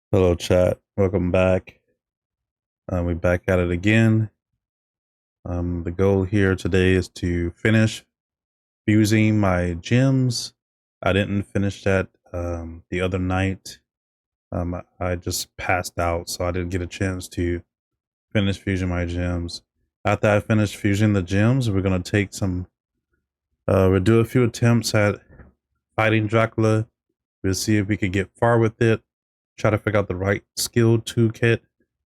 Hello, chat. Welcome back. We're back at it again. The goal here today is to finish fusing my gems. I didn't finish that the other night. I just passed out, so I didn't get a chance to finish fusing my gems. After I finish fusing the gems, we're gonna take some. We'll do a few attempts at fighting Dracula. We'll see if we could get far with it. Try to figure out the right skill toolkit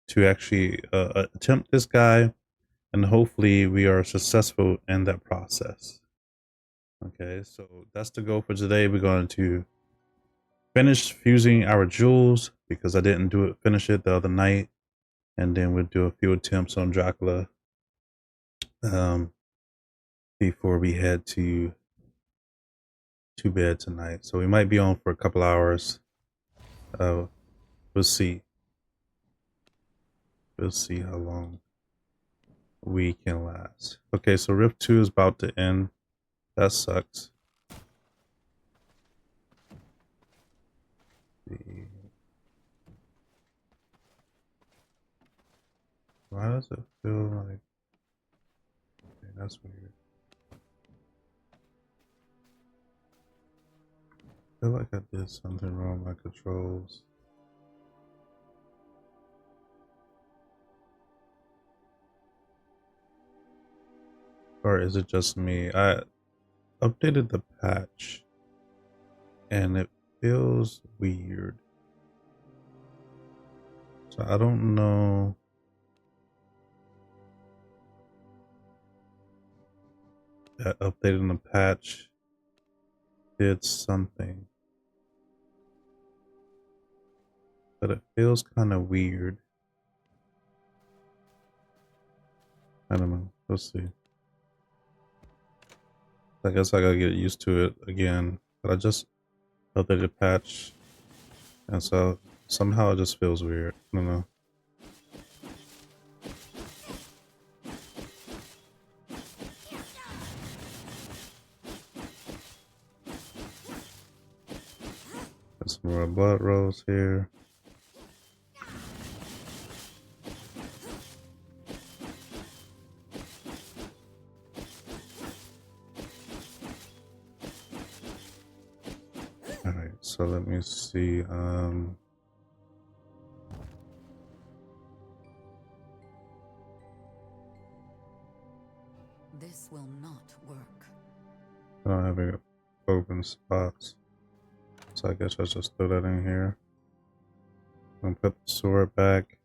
to actually attempt this guy, and hopefully we are successful in that process. Okay, so that's the goal for today. We're going to finish fusing our jewels because I didn't finish it the other night, and then we'll do a few attempts on Dracula um, before we head to bed tonight. So we might be on for a couple hours. We'll see. We'll see how long we can last. Okay, so Rift 2 is about to end. That sucks. Why does it feel like... Okay, that's weird. I feel like I did something wrong with my controls. Or is it just me? I updated the patch and it feels weird. So I don't know. That updating the patch did something. But it feels kind of weird. I don't know. Let's see. I guess I gotta get used to it again. But I just updated the patch. And so somehow it just feels weird. I don't know. Got some more blood rolls here. Alright, so let me see. This will not work. I don't have any open spots. So I guess I'll just throw that in here. I'm gonna put the sword back.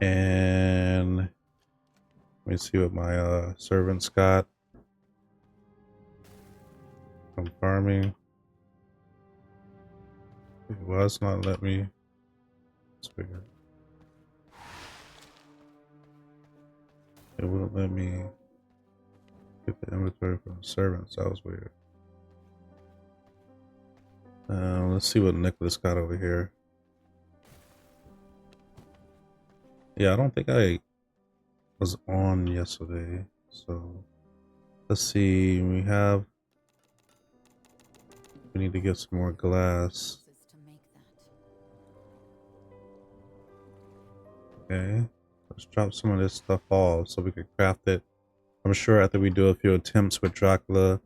And let me see what my servants got from farming. It was not let me. It's weird. It won't let me get the inventory from servants. That was weird. Let's see what Nicholas got over here. Yeah, I don't think I was on yesterday. So let's see. We need to get some more glass. Okay. Let's drop some of this stuff off so we can craft it. I'm sure after we do a few attempts with Dracula,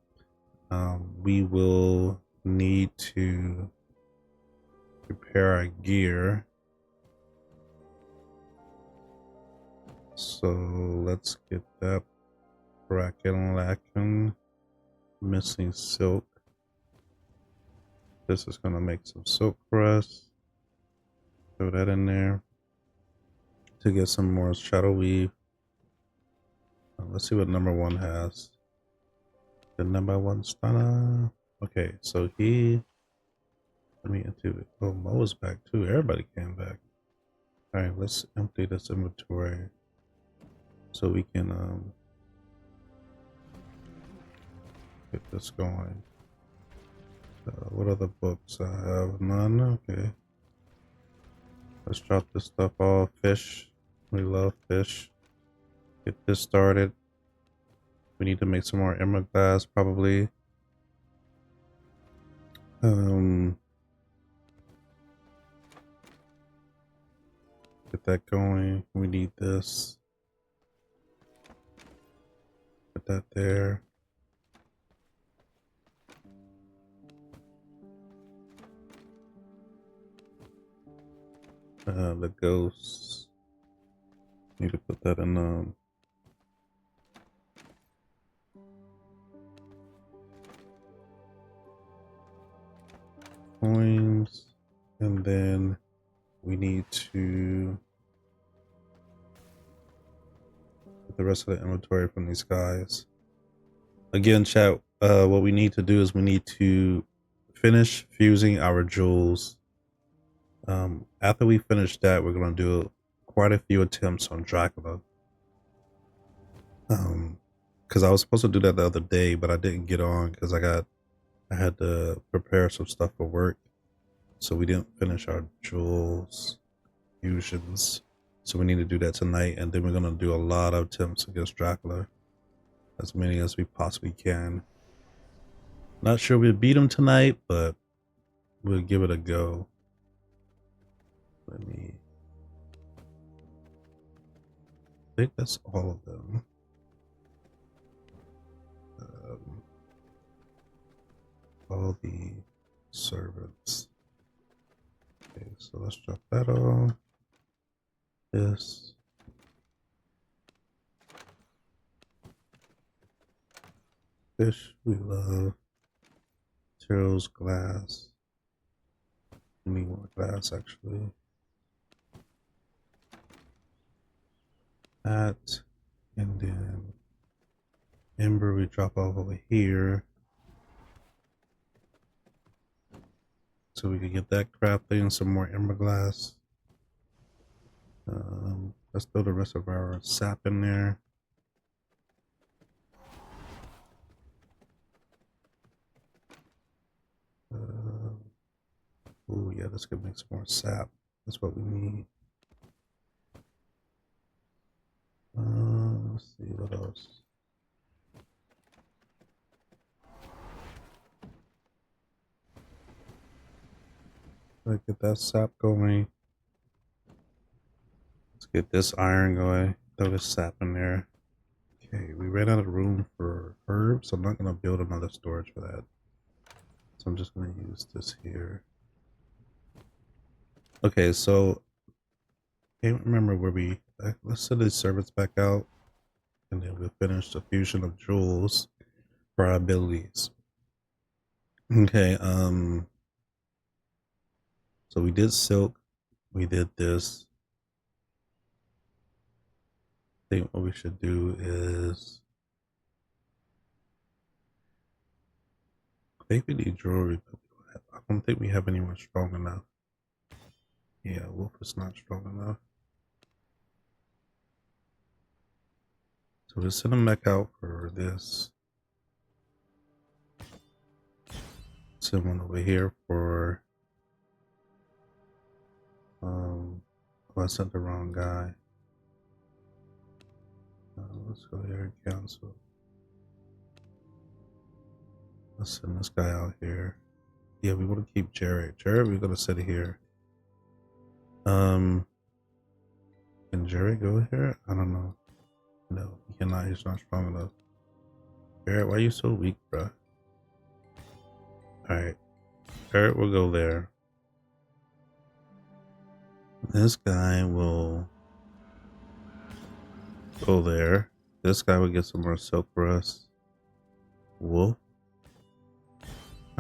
we will need to prepare our gear. So let's get that bracket lacking. Missing silk. This is gonna make some silk for us. Throw that in there to get some more shadow weave. Let's see what number one has. The number one stunner. Okay, so let me empty it. Oh, Mo's back too. Everybody came back. All right, let's empty this inventory so we can get this going. What other books? I have none. Okay. Let's drop this stuff off. Fish. We love fish. Get this started. We need to make some more emerald glass probably. that going. We need this. Put that there. The ghosts. Need to put that in coins, and then we need to get the rest of the inventory from these guys. Again, chat, what we need to do is we need to finish fusing our jewels. After we finish that, we're going to do quite a few attempts on Dracula. Because I was supposed to do that the other day, but I didn't get on because I had to prepare some stuff for work. So we didn't finish our jewels fusions. So we need to do that tonight, and then we're going to do a lot of attempts against Dracula. As many as we possibly can. Not sure we'll beat him tonight, but we'll give it a go. Let me... I think that's all of them. All the servants. Okay, so let's drop that on. This. Fish we love. Materials, glass. We need more glass actually. That, and then ember we drop off over here. So we can get that crafting and some more ember glass. Let's throw the rest of our sap in there. Oh yeah, this could make some more sap. That's what we need. Let's see what else. Let's get that sap going. Let's get this iron going. Throw this sap in there. Okay, we ran out of room for herbs, so I'm not gonna build another storage for that. So I'm just gonna use this here. Okay, so I can't remember where we. Let's send these servants back out, and then we'll finish the fusion of jewels for our abilities. Okay, so we did silk, we did this. I think what we should do is, I think we need jewelry, but I don't think we have anyone strong enough. Yeah, Wolf is not strong enough. So we'll send him back out for this. Send one over here for, oh, I sent the wrong guy. Let's go here and cancel. Let's send this guy out here. Yeah, we want to keep Jared. Jared, we're gonna set it here. Can Jared go here? I don't know. No, he cannot. He's not strong enough. Jared, why are you so weak, bro? Alright. Jared will go there. This guy will go there. This guy will get some more silk for us. Wolf.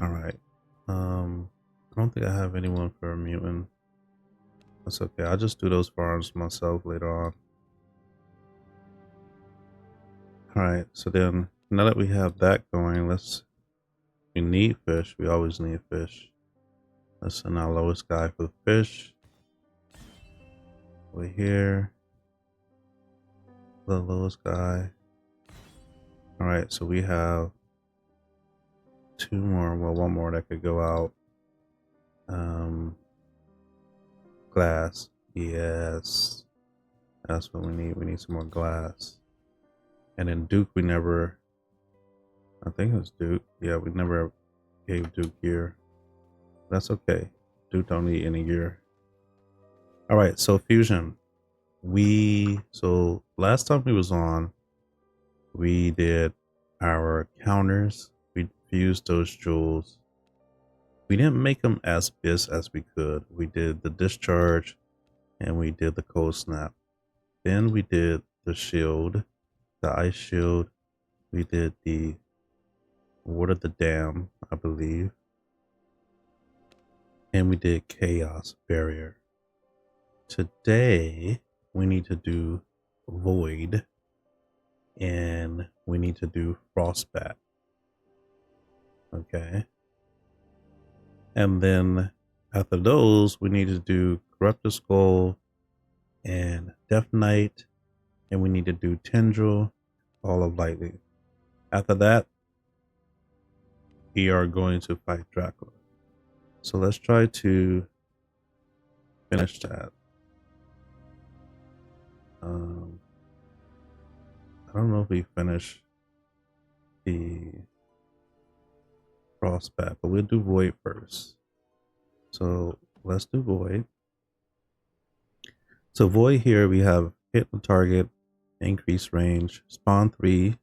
Alright. I don't think I have anyone for a mutant. That's okay. I'll just do those farms myself later on. Alright, so then now that we have that going, we need fish. We always need fish. Let's send our lowest guy for the fish. Over here. The lowest guy. Alright, so we have two more, well, one more that could go out. Glass. Yes. That's what we need. We need some more glass. And then Duke, we never, I think it was Duke. Yeah, we never gave Duke gear. That's okay. Duke don't need any gear. Alright, so fusion. So last time we was on, we did our counters. We fused those jewels. We didn't make them as big as we could. We did the discharge and we did the cold snap. Then we did the shield, the ice shield. We did the water the dam, I believe. And we did chaos barrier. Today we need to do void and we need to do frostbat. Okay. And then after those, we need to do corrupt the skull and death knight, and we need to do tendril, all of lightning. After that, we are going to fight Dracula. So let's try to finish that. I don't know if we finish the frostbat, but we'll do void first. So let's do void. So void here we have hit the target, increase range, spawn 3,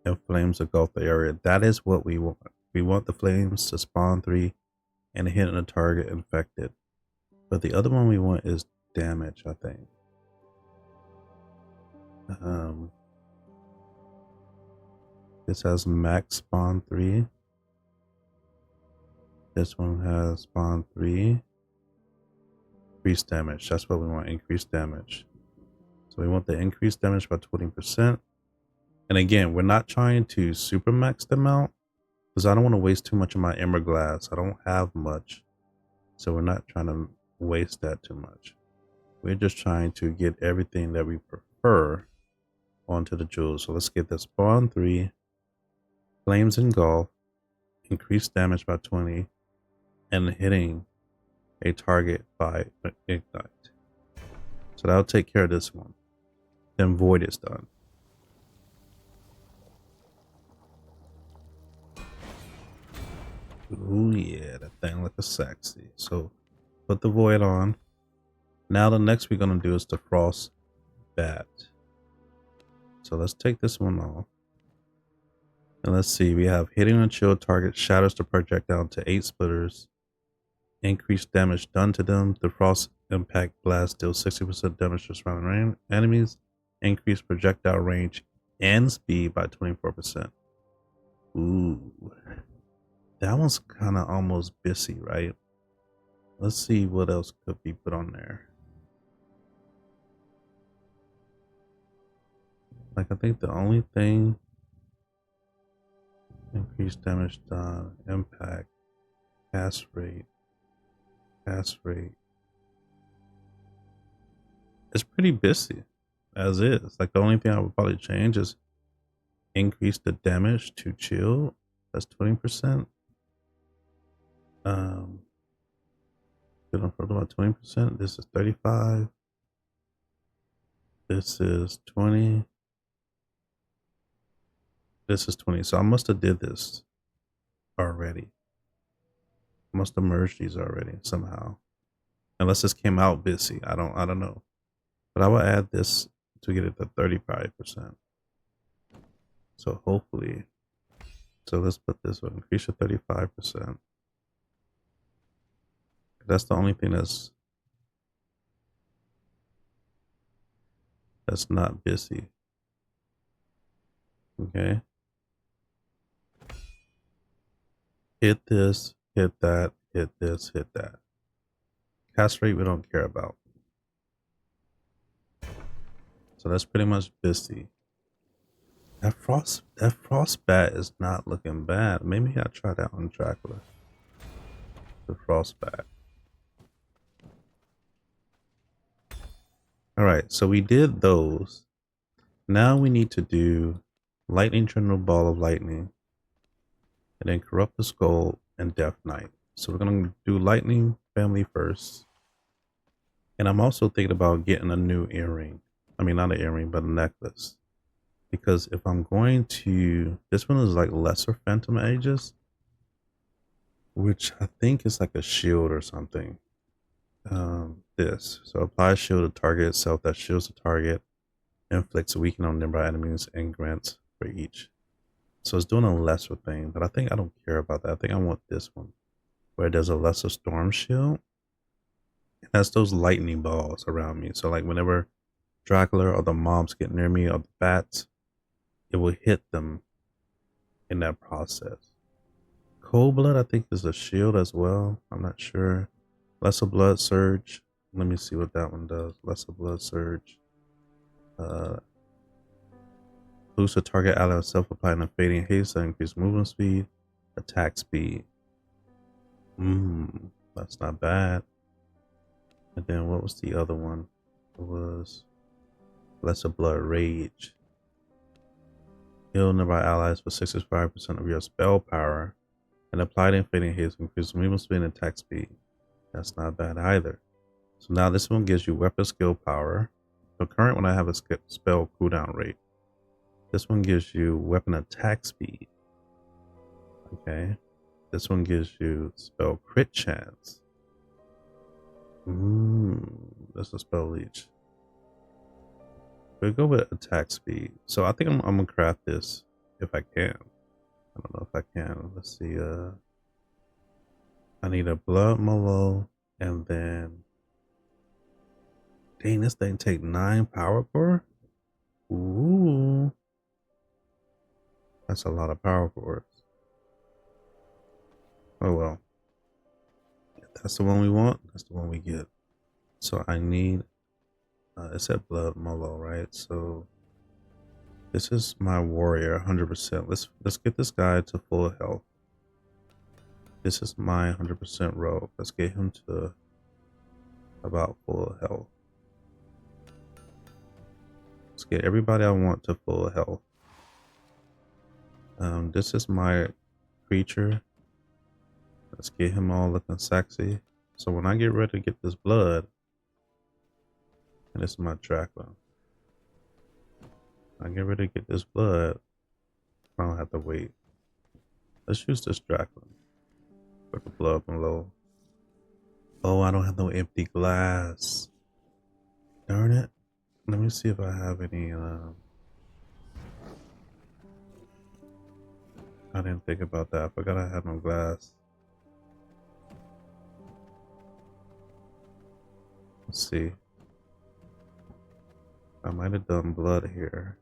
and flames engulf the area. That is what we want. We want the flames to spawn 3 and hit the target infected. But the other one we want is damage, I think. This has max spawn 3. This one has spawn 3. Increased damage. That's what we want. Increased damage. So we want the increased damage by 20%. And again, we're not trying to super max them out because I don't want to waste too much of my emerald glass. I don't have much. So we're not trying to waste that too much. We're just trying to get everything that we prefer onto the jewels. So let's get the spawn 3, flames engulf, increased damage by 20, and hitting a target by ignite. So that'll take care of this one. Then void is done. Ooh yeah, that thing looks sexy. So put the void on. Now the next we're gonna do is the frost bat. So let's take this one off. And let's see, we have hitting a chill target shatters the projectile to 8 splitters. Increased damage done to them. The frost impact blast deals 60% damage to surrounding enemies. Increased projectile range and speed by 24%. Ooh. That one's kind of almost busy, right? Let's see what else could be put on there. Like, I think the only thing... Increased damage done, impact, cast rate. It's pretty busy as is. Like, the only thing I would probably change is increase the damage to chill. That's 20%. About 20%. This is 35. This is 20. This is 20. So I must have did this already. I must have merged these already somehow. Unless this came out busy. I don't know. But I will add this to get it to 35%. So hopefully. So let's put this one. Increase to 35%. That's the only thing that's not busy. Okay. Hit this, hit that, hit this, hit that. Cast rate we don't care about. So that's pretty much busy. That frostbat is not looking bad. Maybe I'll try that on Dracula. The frostbat. Alright, so we did those. Now we need to do lightning general ball of lightning. And then corrupt the skull and death knight. So we're gonna do lightning family first. And I'm also thinking about getting a new earring. I mean, not an earring, but a necklace. Because if I'm going to, this one is like lesser phantom ages, which I think is like a shield or something. this. So apply shield to target itself that shields the target, inflicts weaken on nearby enemies, and grants for each. So it's doing a lesser thing, but I think I don't care about that. I think I want this one, where there's a lesser storm shield. It has those lightning balls around me. So like whenever Dracula or the mobs get near me or the bats, it will hit them in that process. Cold blood, I think, is a shield as well. I'm not sure. Lesser blood surge. Let me see what that one does. Lesser blood surge. Boost a target ally self-applying a fading haste that increase movement speed, attack speed. That's not bad. And then what was the other one? It was lesser blood rage. Heal nearby allies for 65% of your spell power, and applied in fading haste increase movement speed and attack speed. That's not bad either. So now this one gives you weapon skill power. The current one I have a spell cooldown rate. This one gives you weapon attack speed. Okay. This one gives you spell crit chance. That's a spell leech. We'll go with attack speed. So I think I'm gonna craft this if I can. I don't know if I can. Let's see. I need a blood mallow, and then dang, this thing take 9 power core. Ooh, that's a lot of power cores. Oh well, if that's the one we want, that's the one we get. So I need. It said blood mallow, right? So this is my warrior, 100%. Let's get this guy to full health. This is my 100% rogue. Let's get him to about full health. Let's get everybody I want to full health. This is my creature. Let's get him all looking sexy. So when I get ready to get this blood, and this is my Dracula. I get ready to get this blood, I don't have to wait. Let's use this Dracula. Put the blood below. Oh, I don't have no empty glass. Darn it. Let me see if I have any. I didn't think about that. I forgot I had no glass. Let's see. I might have done blood here.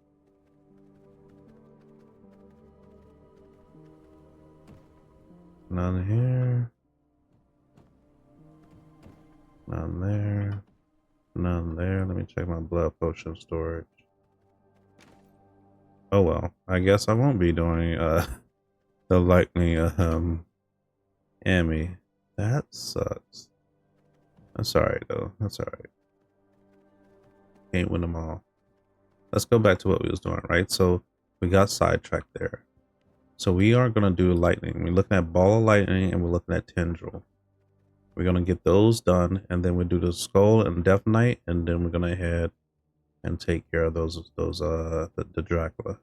None here. None there. None there. Let me check my blood potion storage. Oh well. I guess I won't be doing the lightning Emmy. That sucks. That's alright though. That's alright. Can't win them all. Let's go back to what we was doing, right? So we got sidetracked there. So we are gonna do lightning. We're looking at ball of lightning and we're looking at tendril. We're gonna get those done, and then we do the skull and death knight, and then we're gonna head and take care of the Dracula.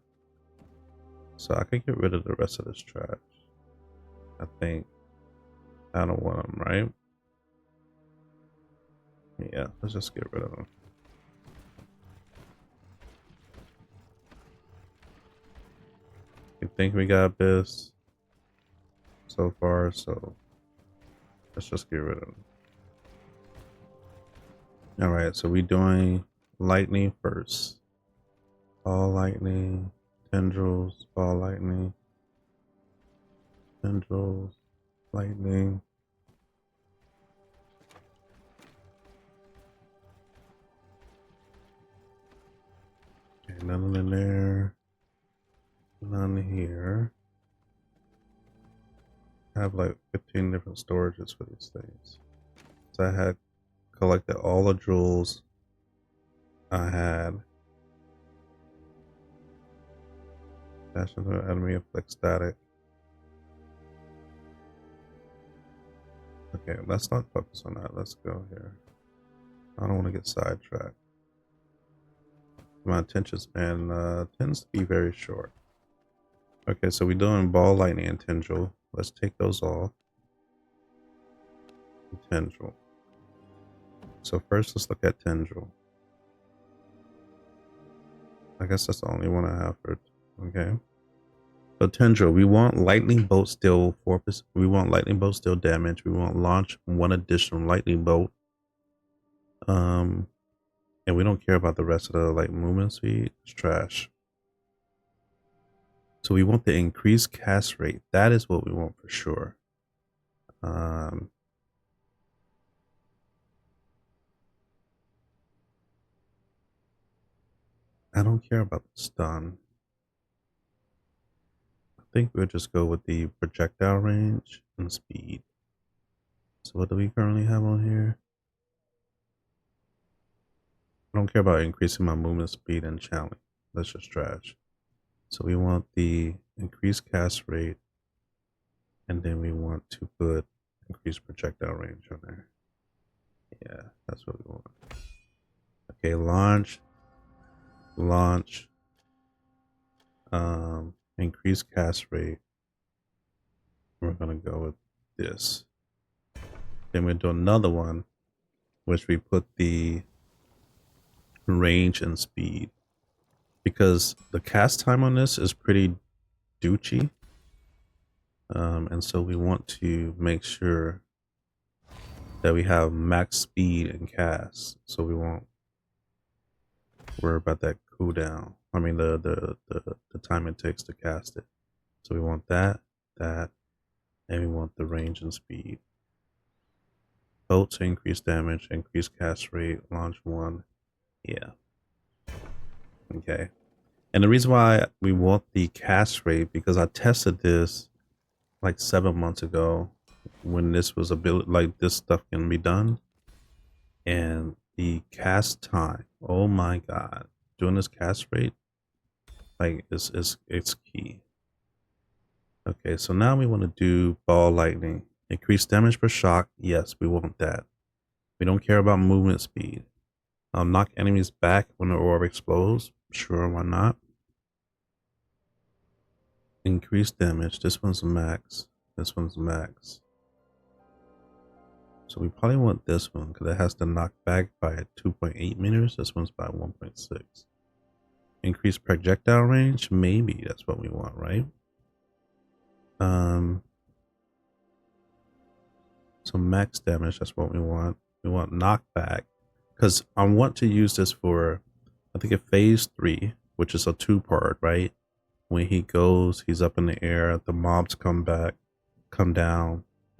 So I could get rid of the rest of this trash. I think I don't want them, right? Yeah, let's just get rid of them. I think we got this so far, so let's just get rid of them. All right, so we doing lightning first. Ball lightning, tendrils, ball lightning, tendrils, lightning. Okay, none in there. None here. I have like 15 different storages for these things. So I had collected all the jewels I had. Dash into an enemy, afflict static. Okay, let's not focus on that. Let's go here. I don't want to get sidetracked. My attention span tends to be very short. Okay, so we're doing ball, lightning, and tendril. Let's take those off. Tendril. So first, let's look at Tendril. I guess that's the only one I have for it. Okay. So Tendril, we want lightning bolt still 4%. We want lightning bolt still damage. We want launch 1 additional lightning bolt. And we don't care about the rest of the like movement speed. It's trash. So we want the increased cast rate. That is what we want for sure. I don't care about the stun. I think we'll just go with the projectile range and speed. So what do we currently have on here? I don't care about increasing my movement speed and challenge. That's just trash. So we want the increased cast rate, and then we want to put increased projectile range on there. Yeah, that's what we want. Okay, launch, increased cast rate. We're gonna go with this. Then we do another one, which we put the range and speed, because the cast time on this is pretty doochy. And so we want to make sure that we have max speed and cast, so we won't worry about that cooldown. I mean the time it takes to cast it. So we want that, and we want the range and speed. Both to increase damage, increase cast rate, launch 1. Yeah. Okay. And the reason why we want the cast rate, because I tested this like 7 months ago when this was like this stuff can be done, and the cast time, oh my god, doing this cast rate like it's key. Okay, so now we want to do ball lightning. Increase damage per shock. Yes, we want that. We don't care about movement speed. Knock enemies back when the orb explodes. Sure, why not? Increase damage. This one's max. This one's max. So we probably want this one because it has to knock back by 2.8 meters. This one's by 1.6. Increase projectile range. Maybe that's what we want, right? So max damage. That's what we want. We want knockback because I want to use this for, I think, a phase 3, which is a 2-part, right? When he goes, he's up in the air. The mobs come down,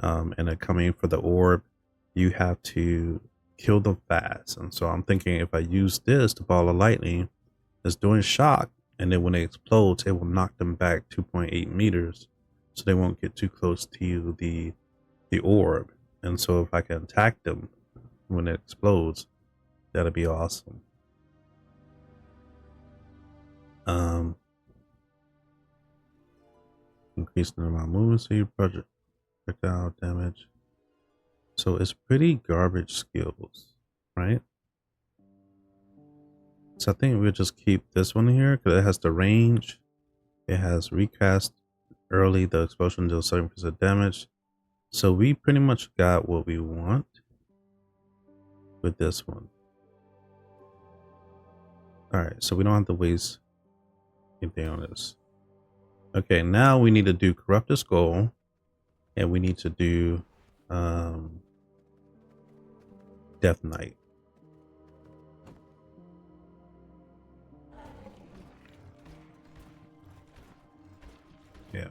and they're coming for the orb. You have to kill them fast. And so I'm thinking if I use this, the ball of lightning is doing shock, and then when it explodes, it will knock them back 2.8 meters, so they won't get too close to the orb. And so if I can attack them when it explodes, that'll be awesome. Increase the amount of movement speed, projectile damage. So it's pretty garbage skills, right? So I think we'll just keep this one here because it has the range. It has recast early. The explosion deals 7% damage. So we pretty much got what we want with this one. All right, so we don't have to waste anything on this. Okay, now we need to do Corrupt the Skull, and we need to do Death Knight. Yeah.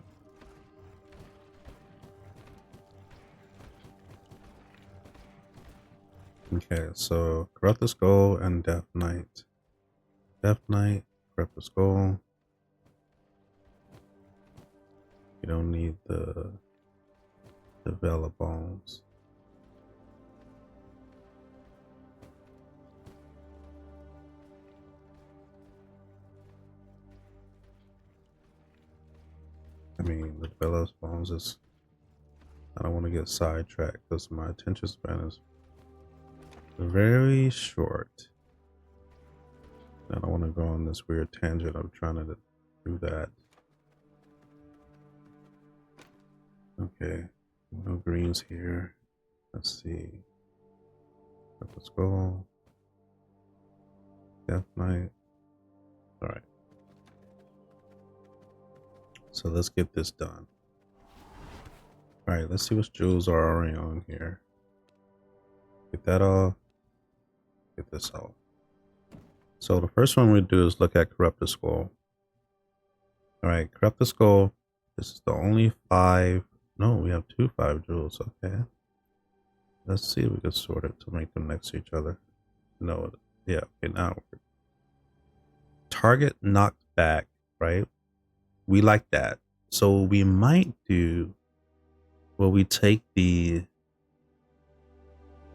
Okay, so Corrupt the Skull and Death Knight. Death Knight, Corrupt the Skull. You don't need the Vela Bones. I mean, the Vela Bones is, I don't want to get sidetracked because my attention span is very short. I don't want to go on this weird tangent. I'm trying to do that. Okay, no greens here. Let's see. Let's go. Death Knight. Alright. So let's get this done. Alright, let's see what jewels are already on here. Get that off. Get this off. So the first one we do is look at Corrupted Skull. Alright, Corrupted Skull. This is the only 5. No, we have 2 5 jewels. Okay. Let's see if we can sort it to make them next to each other. No, yeah, okay, now it works. Target knocked back, right? We like that. So we might do, well, we take the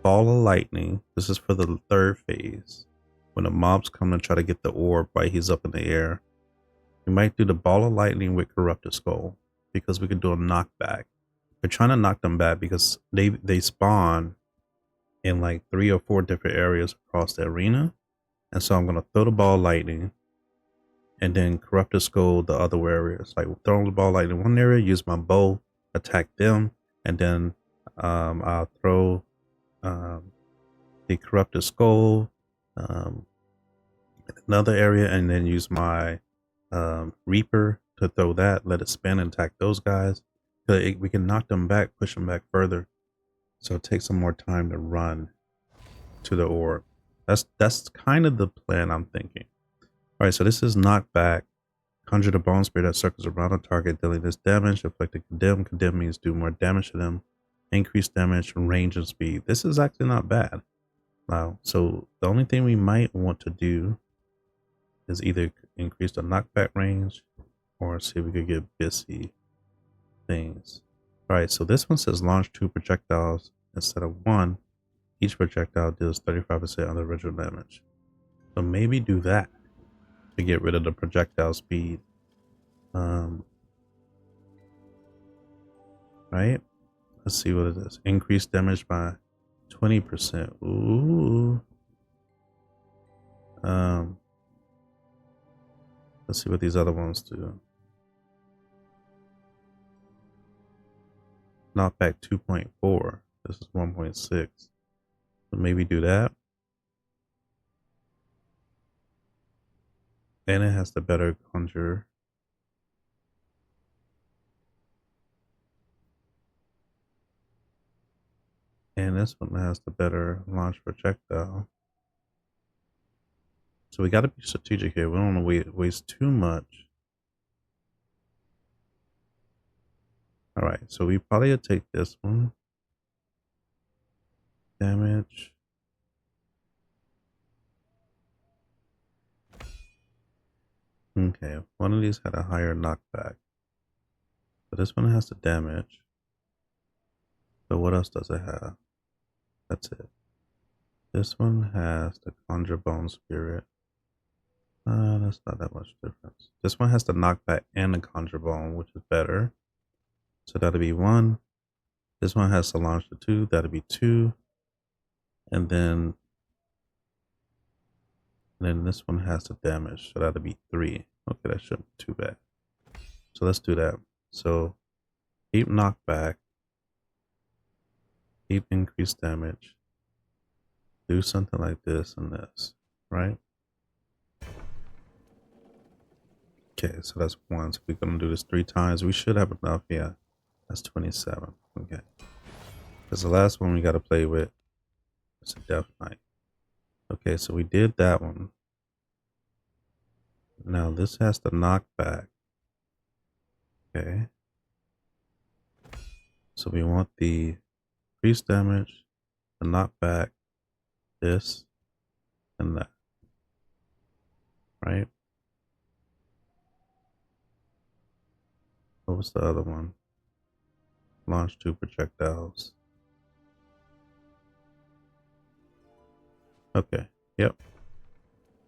ball of lightning. This is for the 3rd phase. When the mobs come and try to get the orb while he's up in the air. We might do the ball of lightning with Corrupted Skull because we could do a knockback. We're trying to knock them back because they spawn in like 3 or 4 different areas across the arena. And so I'm going to throw the ball of lightning and then Corrupted Skull the other areas. Like throw the ball of lightning in one area, use my bow, attack them, and then I'll throw the Corrupted Skull in another area and then use my Reaper to throw that, let it spin and attack those guys. We can knock them back, push them back further. So it takes some more time to run to the orb. That's kind of the plan I'm thinking. All right, so this is knockback. Conjure the bone spirit that circles around a target, dealing this damage. Inflicting condemn. Condemn means do more damage to them. Increase damage, range, and speed. This is actually not bad. Wow. So the only thing we might want to do is either increase the knockback range or see if we could get busy things. All right, so this one says launch 2 projectiles instead of 1. Each projectile deals 35% of the original damage. So maybe do that to get rid of the projectile speed. Right? Let's see what it is. Increase damage by 20%. Ooh. Let's see what these other ones do. Knockback 2.4. This is 1.6. So maybe do that. And it has the better conjure. And this one has the better launch projectile. So we got to be strategic here. We don't want to waste too much. All right, so we probably would take this one. Damage. Okay, one of these had a higher knockback. But this one has the damage. So what else does it have? That's it. This one has the Conjure Bone Spirit. That's not that much difference. This one has the knockback and the Conjure Bone, which is better. So that'll be 1. This one has to launch to 2. That'll be 2. And then this one has the damage. So that'll be 3. Okay, that shouldn't be too bad. So let's do that. So keep knockback. Keep increased damage. Do something like this and this, right? Okay, so that's 1. So we're gonna do this 3 times. We should have enough. Yeah, that's 27. Okay, because the last one we got to play with is a Death Knight. Okay, so we did that one. Now this has the knockback. Okay, so we want the increased damage, the knockback, this, and that, right? What was the other one? Launch 2 projectiles. Okay, yep.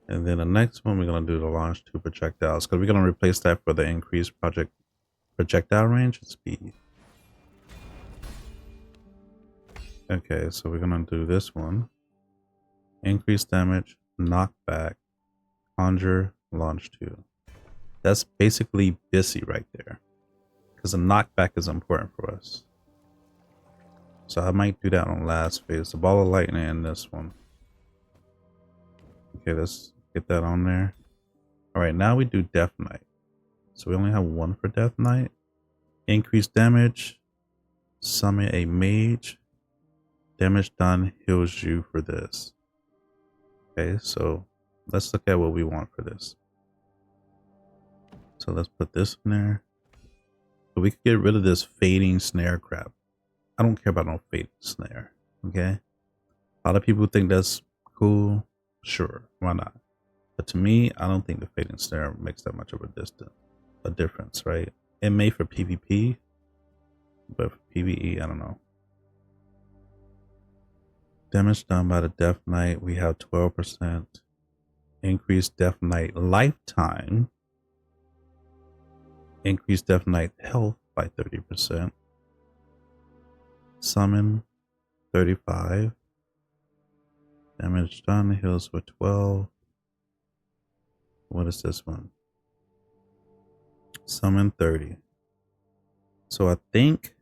And then the next one, we're going to do the launch 2 projectiles because we're going to replace that for the increased projectile range and speed. Okay, so we're going to do this one. Increased damage, knockback, conjure, launch 2. That's basically busy right there because the knockback is important for us. So I might do that on last phase. The ball of lightning in this one. Okay, let's get that on there. All right, now we do Death Knight. So we only have one for Death Knight. Increased damage. Summon a mage. Damage done heals you for this. Okay, so let's look at what we want for this. So let's put this in there. So we could get rid of this fading snare crap. I don't care about no fading snare. Okay. A lot of people think that's cool. Sure, why not? But to me, I don't think the fading snare makes that much of a difference, right? It may for PvP, but for PvE, I don't know. Damage done by the Death Knight, we have 12%. Increased Death Knight lifetime. Increased Death Knight health by 30%. Summon 35. Damage done heals for 12. What is this one? Summon 30. So I think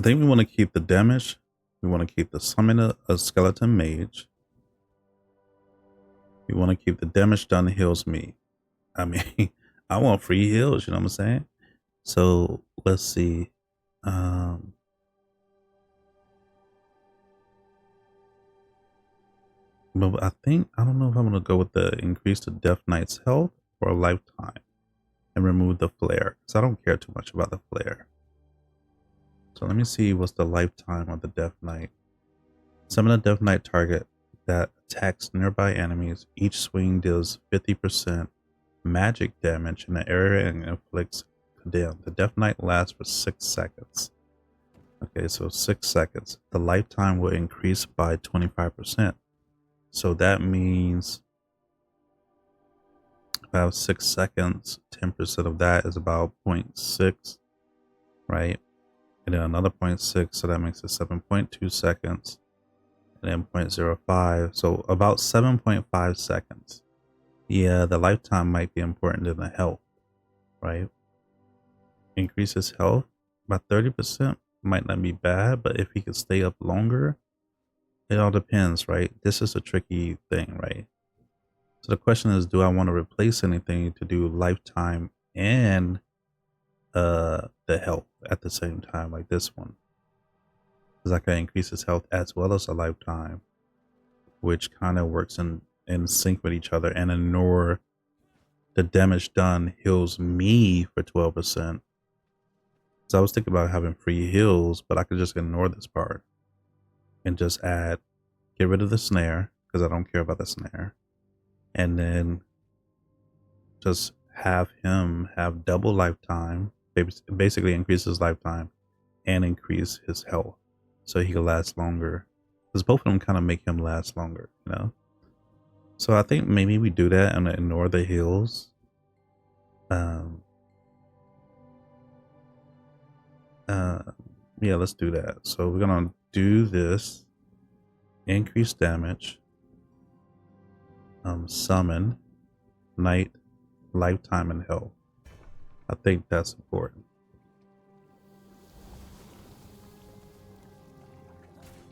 we want to keep the damage. We want to keep the summon a skeleton mage. We want to keep the damage done heals me. I mean, I want free heals, you know what I'm saying? So let's see. But I don't know if I'm going to go with the increase to Death Knight's health or a lifetime and remove the flare, because I don't care too much about the flare. So let me see what's the lifetime of the Death Knight. Summon a Death Knight target that attacks nearby enemies. Each swing deals 50% magic damage in the area and inflicts condemn. The Death Knight lasts for 6 seconds. Okay, so 6 seconds. The lifetime will increase by 25%. So that means if I have 6 seconds, 10% of that is about 0.6, right? And then another 0.6, so that makes it 7.2 seconds. And then 0.05, so about 7.5 seconds. Yeah, the lifetime might be important than the health, right? Increases health by 30%, might not be bad, but if he could stay up longer, it all depends, right? This is a tricky thing, right? So the question is, do I want to replace anything to do lifetime and the health at the same time, like this one? Because I can increase his health as well as a lifetime, which kind of works in sync with each other, and ignore the damage done heals me for 12%. So I was thinking about having free heals, but I could just ignore this part and just get rid of the snare, because I don't care about the snare, and then just have him have double lifetime, basically increase his lifetime and increase his health so he can last longer, because both of them kind of make him last longer, you know? So I think maybe we do that and ignore the heals. Yeah, let's do that. So we're gonna do this. Increase damage. Summon, night, lifetime, and health. I think that's important.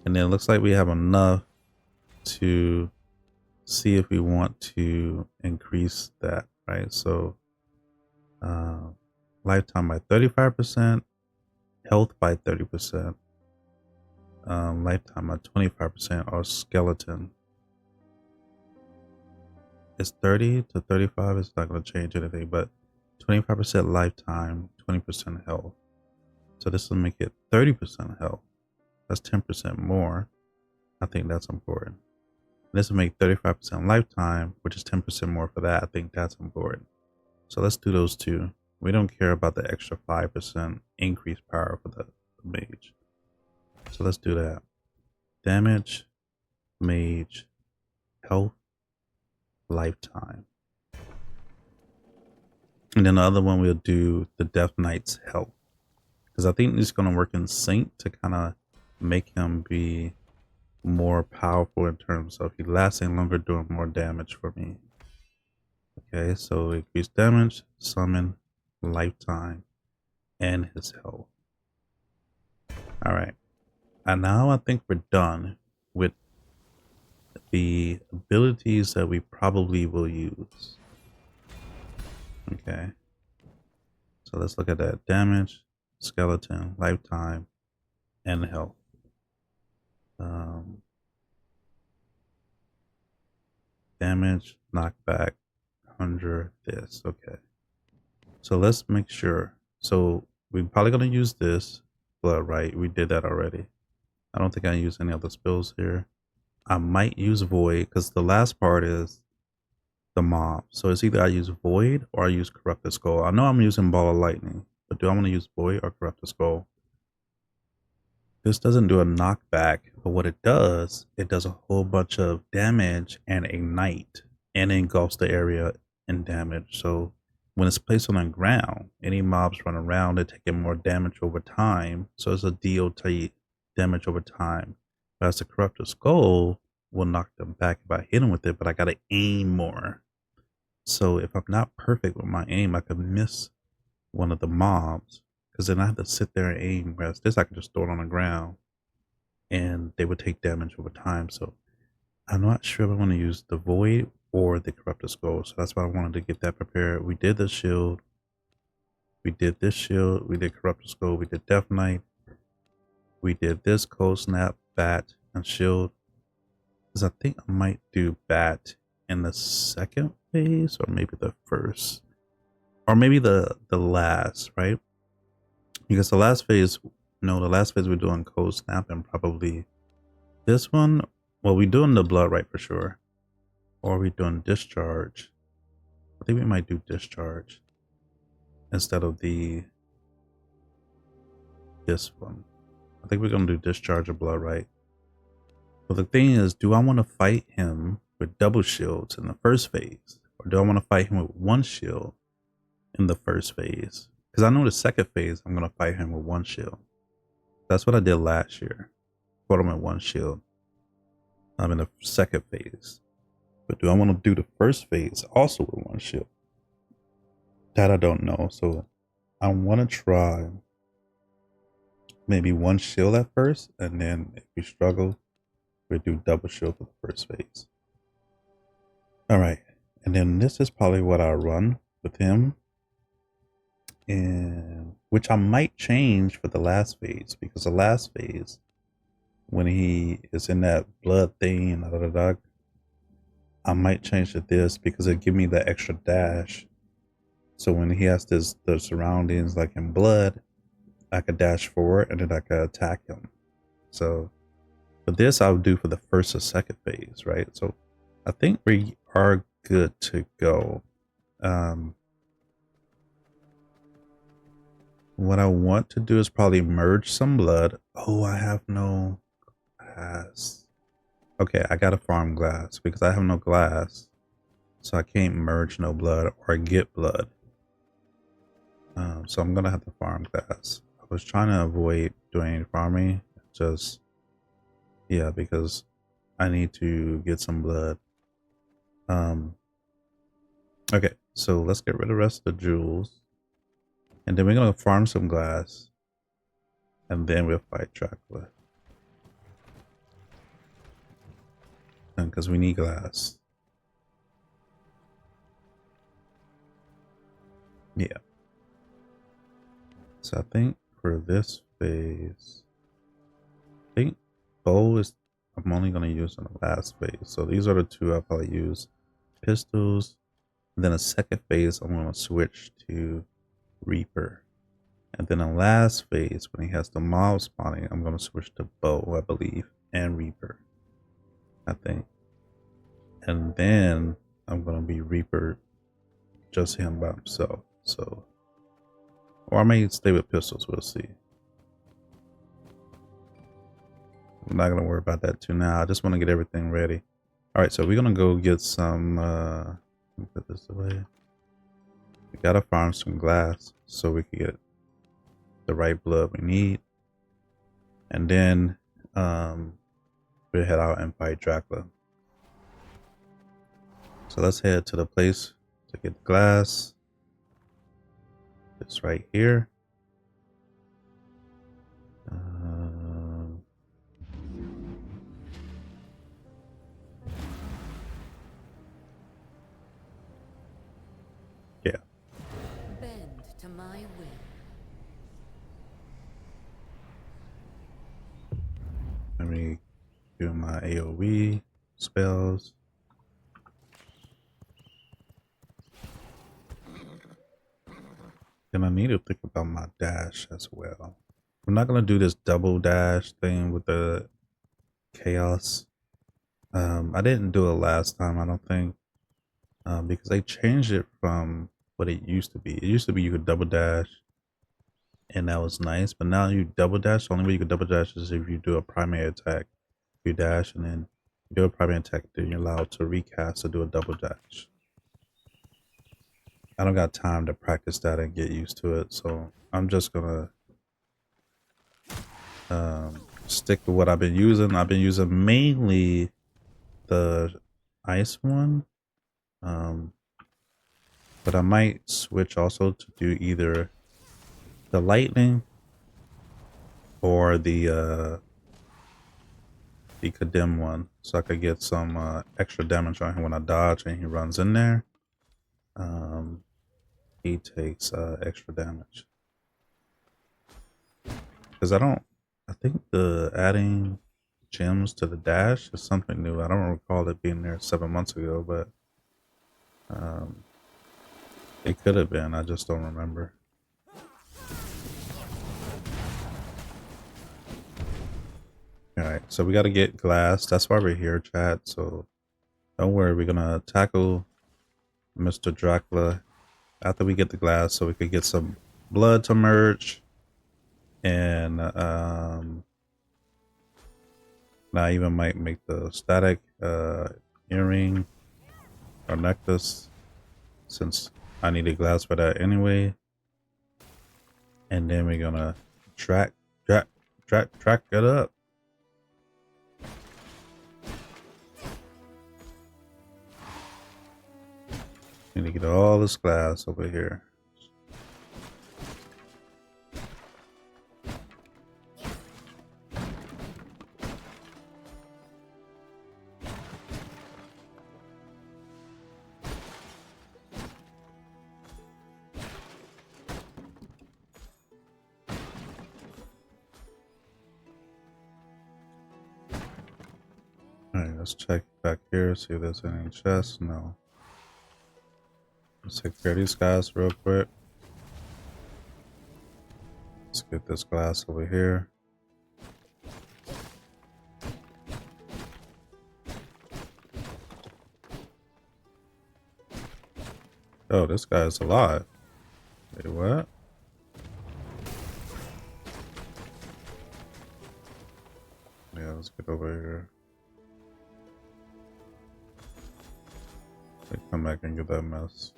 And then it looks like we have enough to see if we want to increase that, right? So lifetime by 35%, health by 30%, lifetime by 25%, or skeleton. It's 30 to 35. It's not going to change anything, but 25% lifetime, 20% health. So this will make it 30% health. That's 10% more. I think that's important. This will make 35% lifetime, which is 10% more for that. I think that's important. So let's do those two. We don't care about the extra 5% increased power for the mage. So let's do that. Damage, mage, health, lifetime. And then the other one we'll do the Death Knight's health, because I think it's going to work in sync to kind of make him be more powerful in terms of he lasting longer, doing more damage for me. Okay, so increase damage, summon, lifetime, and his health. All right. And now I think we're done with the abilities that we probably will use. Okay. So let's look at that. Damage, skeleton, lifetime, and health. Damage, knockback, 100, this. Okay. So let's make sure. So we're probably going to use this blood, right? We did that already. I don't think I use any other spells here. I might use void because the last part is the mob. So it's either I use void or I use corrupted skull. I know I'm using ball of lightning, but do I want to use void or corrupted skull? This doesn't do a knockback, but what it does a whole bunch of damage and ignite and engulfs the area in damage. So when it's placed on the ground, any mobs run around, they're taking more damage over time. So it's a DOT damage over time. Whereas the corrupted skull will knock them back if I hit them with it, but I gotta aim more. So if I'm not perfect with my aim, I could miss one of the mobs because then I have to sit there and aim. Whereas this, I can just throw it on the ground and they would take damage over time. So I'm not sure if I want to use the void or the corrupted skull. So that's why I wanted to get that prepared. We did the shield. We did this shield. We did corrupted skull. We did death knight. We did this cold snap, bat, and shield. Because I think I might do bat in the second phase or maybe the first. Or maybe the last, right? Because the last phase, no, the last phase we're doing cold snap and probably this one. Well, we're doing the blood right for sure. Or we're doing discharge. I think we might do discharge instead of this one. I think we're gonna do discharge of blood right. But the thing is, do I want to fight him with double shields in the first phase? Or do I want to fight him with one shield in the first phase? Because I know the second phase, I'm going to fight him with one shield. That's what I did last year. Fought him with one shield. I'm in the second phase. But do I want to do the first phase also with one shield? That I don't know. So I want to try maybe one shield at first. And then if we struggle, we do double shield for the first phase. All right. And then this is probably what I run with him. And which I might change for the last phase, because the last phase, when he is in that blood thing, I might change to this because it give me that extra dash. So when he has the surroundings like in blood, I could dash forward and then I could attack him. So, but this I would do for the first or second phase, right? So I think we are good to go. What I want to do is probably merge some blood. Oh, I have no glass. Okay, I gotta farm glass because I have no glass. So I can't merge no blood or get blood. So I'm gonna have to farm glass. I was trying to avoid doing any farming. Just, yeah, because I need to get some blood. Okay, so let's get rid of the rest of the jewels. And then we're gonna farm some glass. And then we'll fight Dracula. And because we need glass. Yeah. So I think for this phase, I think bow is, I'm only gonna use in the last phase. So these are the two I'll probably use. Pistols. And then a second phase, I'm gonna switch to Reaper. And then the last phase, when he has the mob spawning, I'm gonna switch to bow, I believe, and Reaper, I think. And then I'm gonna be Reaper, just him by himself. So, or I may stay with pistols. We'll see. I'm not gonna worry about that too now. I just want to get everything ready. All right, so we're gonna go get some. Let me put this away. We gotta farm some glass so we can get the right blood we need, and then we'll head out and fight Dracula. So let's head to the place to get the glass. It's right here. To my will. Let me do my AoE spells. And I need to think about my dash as well. I'm not gonna do this double dash thing with the chaos. I didn't do it last time, I don't think, because they changed it from what it used to be. It used to be you could double dash, and that was nice. But now you double dash. The only way you could double dash is if you do a primary attack. You dash and then you do a primary attack, then you're allowed to recast to do a double dash. I don't got time to practice that and get used to it, so I'm just gonna stick to what I've been using. I've been using mainly the ice one, but I might switch also to do either the lightning or the condemn one, so I could get some extra damage on him when I dodge and he runs in there. He takes extra damage because I think the adding gems to the dash is something new. I don't recall it being there 7 months ago, but it could have been. I just don't remember. All right, so we got to get glass. That's why we're here, chat. So don't worry, we're gonna tackle Mr. Dracula after we get the glass, so we could get some blood to merge, and I even might make the static earring or necklace, since I need a glass for that anyway. And then we're gonna track it up. Need to get all this glass over here. Alright, let's check back here, see if there's any chests. No. Let's take care of these guys real quick. Let's get this glass over here. Oh, this guy's alive. Wait, what? Yeah, let's get over here. Come back and get that mess.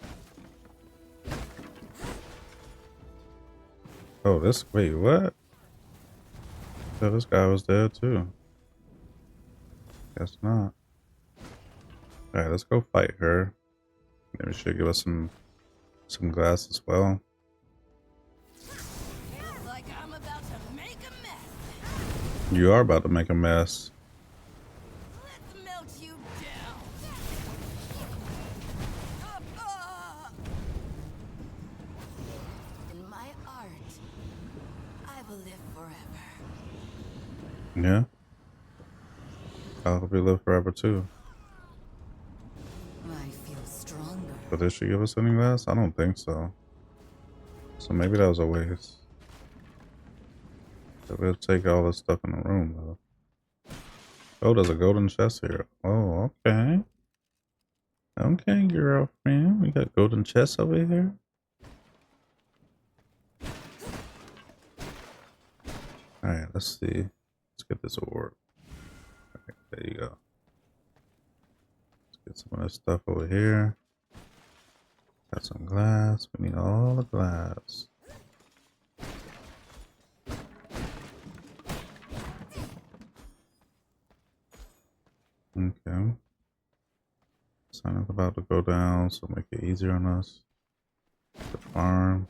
Oh, wait, what? So this guy was there too. Guess not. Alright, let's go fight her. Maybe she should give us some glass as well. Feels like I'm about to make a mess. You are about to make a mess. Let's melt you down. In my art, I will live forever. Yeah. I hope you live forever too. I feel stronger. But did she give us any glass? I don't think so. So maybe that was a waste. So we'll take all this stuff in the room though. Oh, there's a golden chest here. Oh, okay. Okay, girlfriend. We got golden chests over here. Alright, let's see. Let's get this orb. Okay, there you go. Let's get some of this stuff over here. Got some glass. We need all the glass. Okay. Sun is about to go down, so make it easier on us. The farm.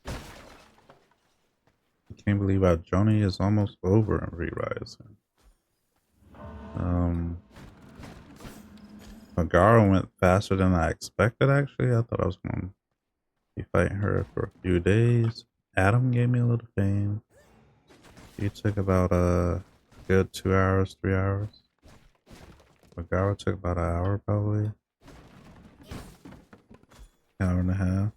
I can't believe our journey is almost over in Re-Rising. Magara went faster than I expected, actually. I thought I was going Be fighting her for a few days. Adam gave me a little fame. He took about a good 2 hours, 3 hours. Magara took about an hour probably. Hour and a half.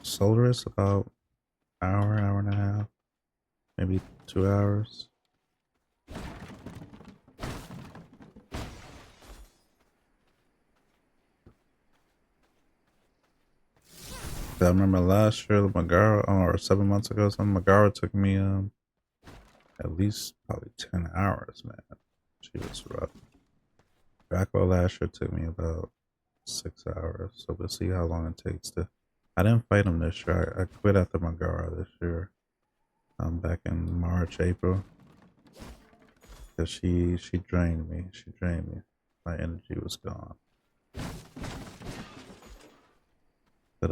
Solaris about hour and a half. Maybe 2 hours. I remember last year, the Magara, or 7 months ago, Magara took me at least probably 10 hours, man. She was rough. Dracula last year took me about 6 hours, so we'll see how long it takes to. I didn't fight him this year. I quit after Magara this year. Back in March, April, because she drained me. She drained me. My energy was gone. But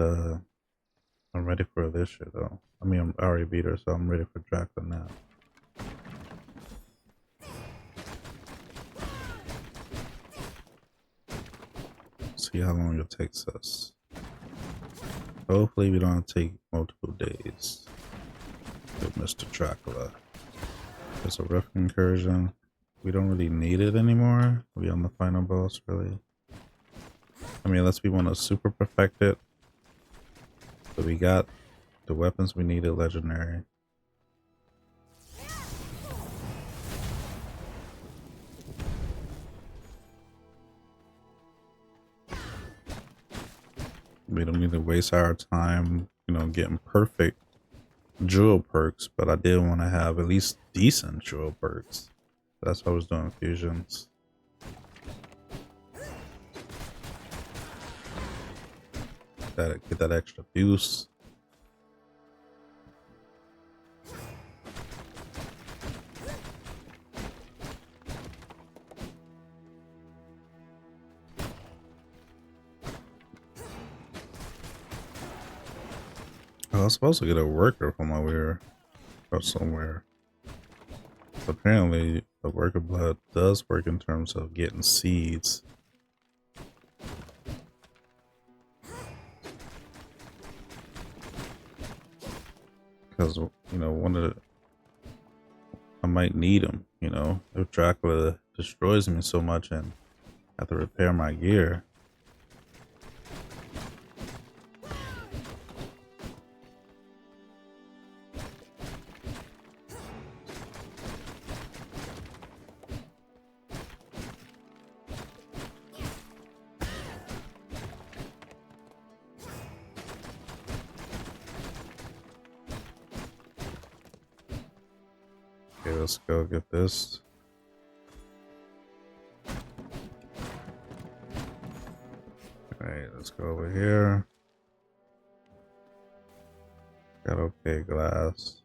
I'm ready for this shit though. I mean, I'm already beat her, so I'm ready for Dracula now. See how long it takes us. Hopefully we don't take multiple days with Mr. Dracula. It's a rough incursion. We don't really need it anymore. We on the final boss, really. I mean, unless we want to super perfect it. But we got the weapons we needed legendary. We don't need to waste our time, you know, getting perfect jewel perks, but I did want to have at least decent jewel perks. That's why I was doing fusions. Get that extra boost. I was supposed to get a worker from over here or somewhere. Apparently, the worker blood does work in terms of getting seeds. Because, you know, I might need them, you know, if Dracula destroys me so much and I have to repair my gear. Okay, let's go get this. Alright, let's go over here. Got okay glass.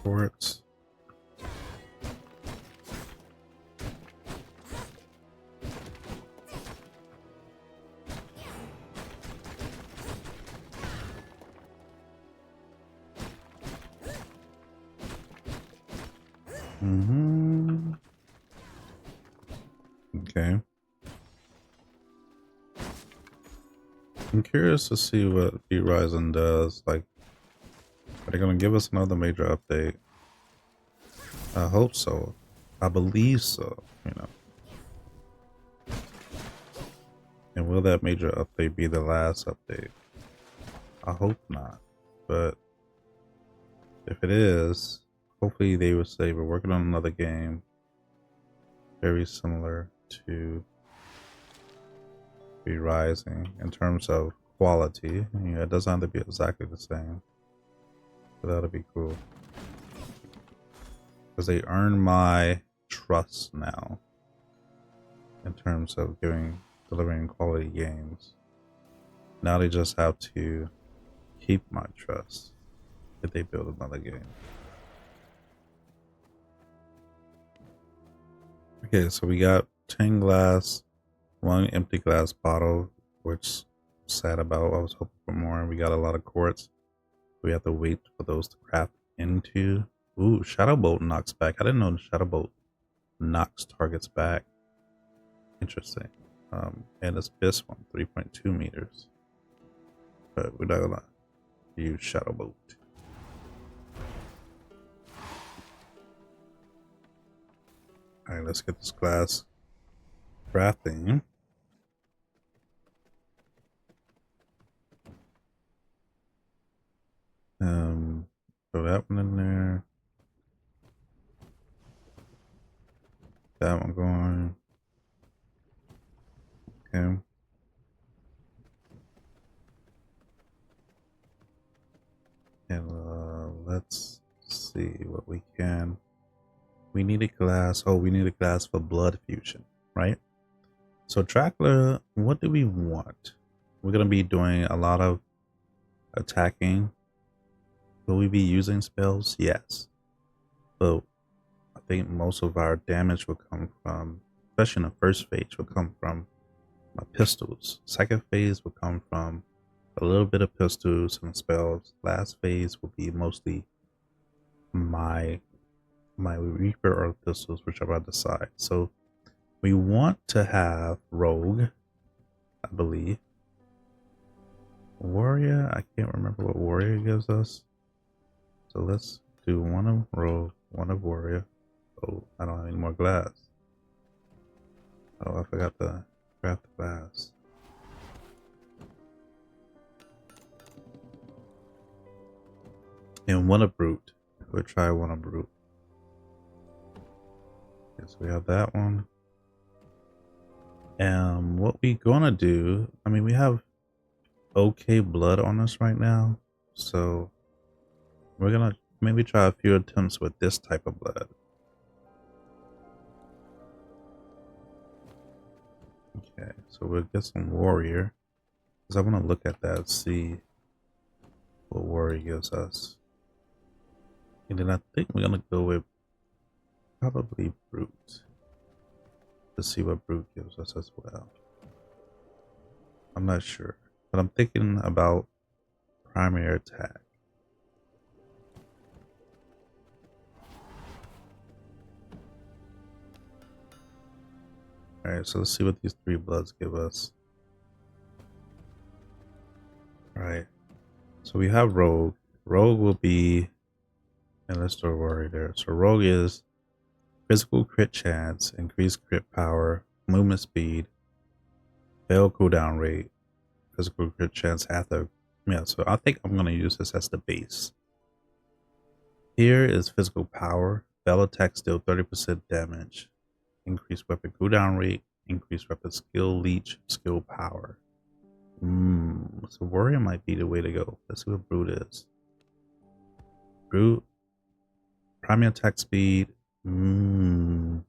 Quartz. Okay. I'm curious to see what Beat Rising does. Like, are they gonna give us another major update? I hope so. I believe so, you know. And will that major update be the last update? I hope not. But if it is, hopefully they will say we're working on another game very similar to Be Rising in terms of quality. You know, it doesn't have to be exactly the same, but that'll be cool because they earn my trust now in terms of delivering quality games. Now they just have to keep my trust if they build another game. Okay, so we got 10 glass, 1 empty glass bottle, which I'm sad about. I was hoping for more, and we got a lot of quartz. We have to wait for those to craft into. Ooh, Shadow Bolt knocks back. I didn't know the Shadow Bolt knocks targets back. Interesting. And it's this one, 3.2 meters. But we're not gonna use Shadow Bolt. Alright, let's get this glass crafting. Throw that one in there. That one going. Okay. And let's see what we can. We need a glass. Oh, we need a glass for blood fusion, right? So Dracula, what do we want? We're gonna be doing a lot of attacking. Will we be using spells? Yes. But I think most of our damage will come from, especially in the first phase, will come from my pistols. Second phase will come from a little bit of pistols and spells. Last phase will be mostly my Reaper or pistols, which I'm about to decide. So we want to have Rogue, I believe. Warrior, I can't remember what Warrior gives us. So let's do one of Rogue, one of Warrior. Oh, I don't have any more glass. Oh, I forgot to craft the glass. And one of Brute. We'll try one of Brute. Okay, so we have that one. And what we gonna do, I mean, we have okay blood on us right now. So we're gonna maybe try a few attempts with this type of blood. Okay, so we'll get some Warrior. Because I want to look at that, see what Warrior gives us. And then I think we're gonna go with probably Brute. To see what Brute gives us as well. I'm not sure. But I'm thinking about primary attack. Alright, so let's see what these three bloods give us. Alright. So we have Rogue. Rogue will be, and let's throw Warrior there. So Rogue is physical crit chance, increased crit power, movement speed, fail cooldown rate, physical crit chance after. Yeah, so I think I'm gonna use this as the base. Here is physical power. Bell attack deal 30% damage. Increased weapon cooldown rate, increased weapon skill, leech, skill power. So Warrior might be the way to go. Let's see what Brute is. Brute, primary attack speed, gain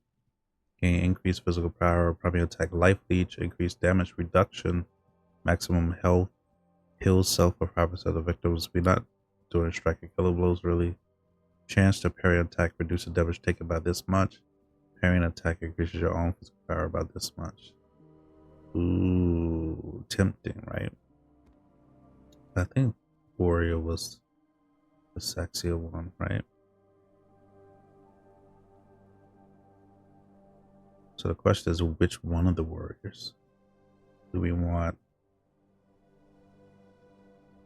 increased physical power, primary attack life leech, increased damage reduction, maximum health, heals self for 5% of the victims. We're not doing strike and killer blows really. Chance to parry attack reduces damage taken by this much. Parrying attack increases your own physical power by this much. Ooh, tempting, right? I think Warrior was the sexier one, right? So the question is, which one of the warriors do we want?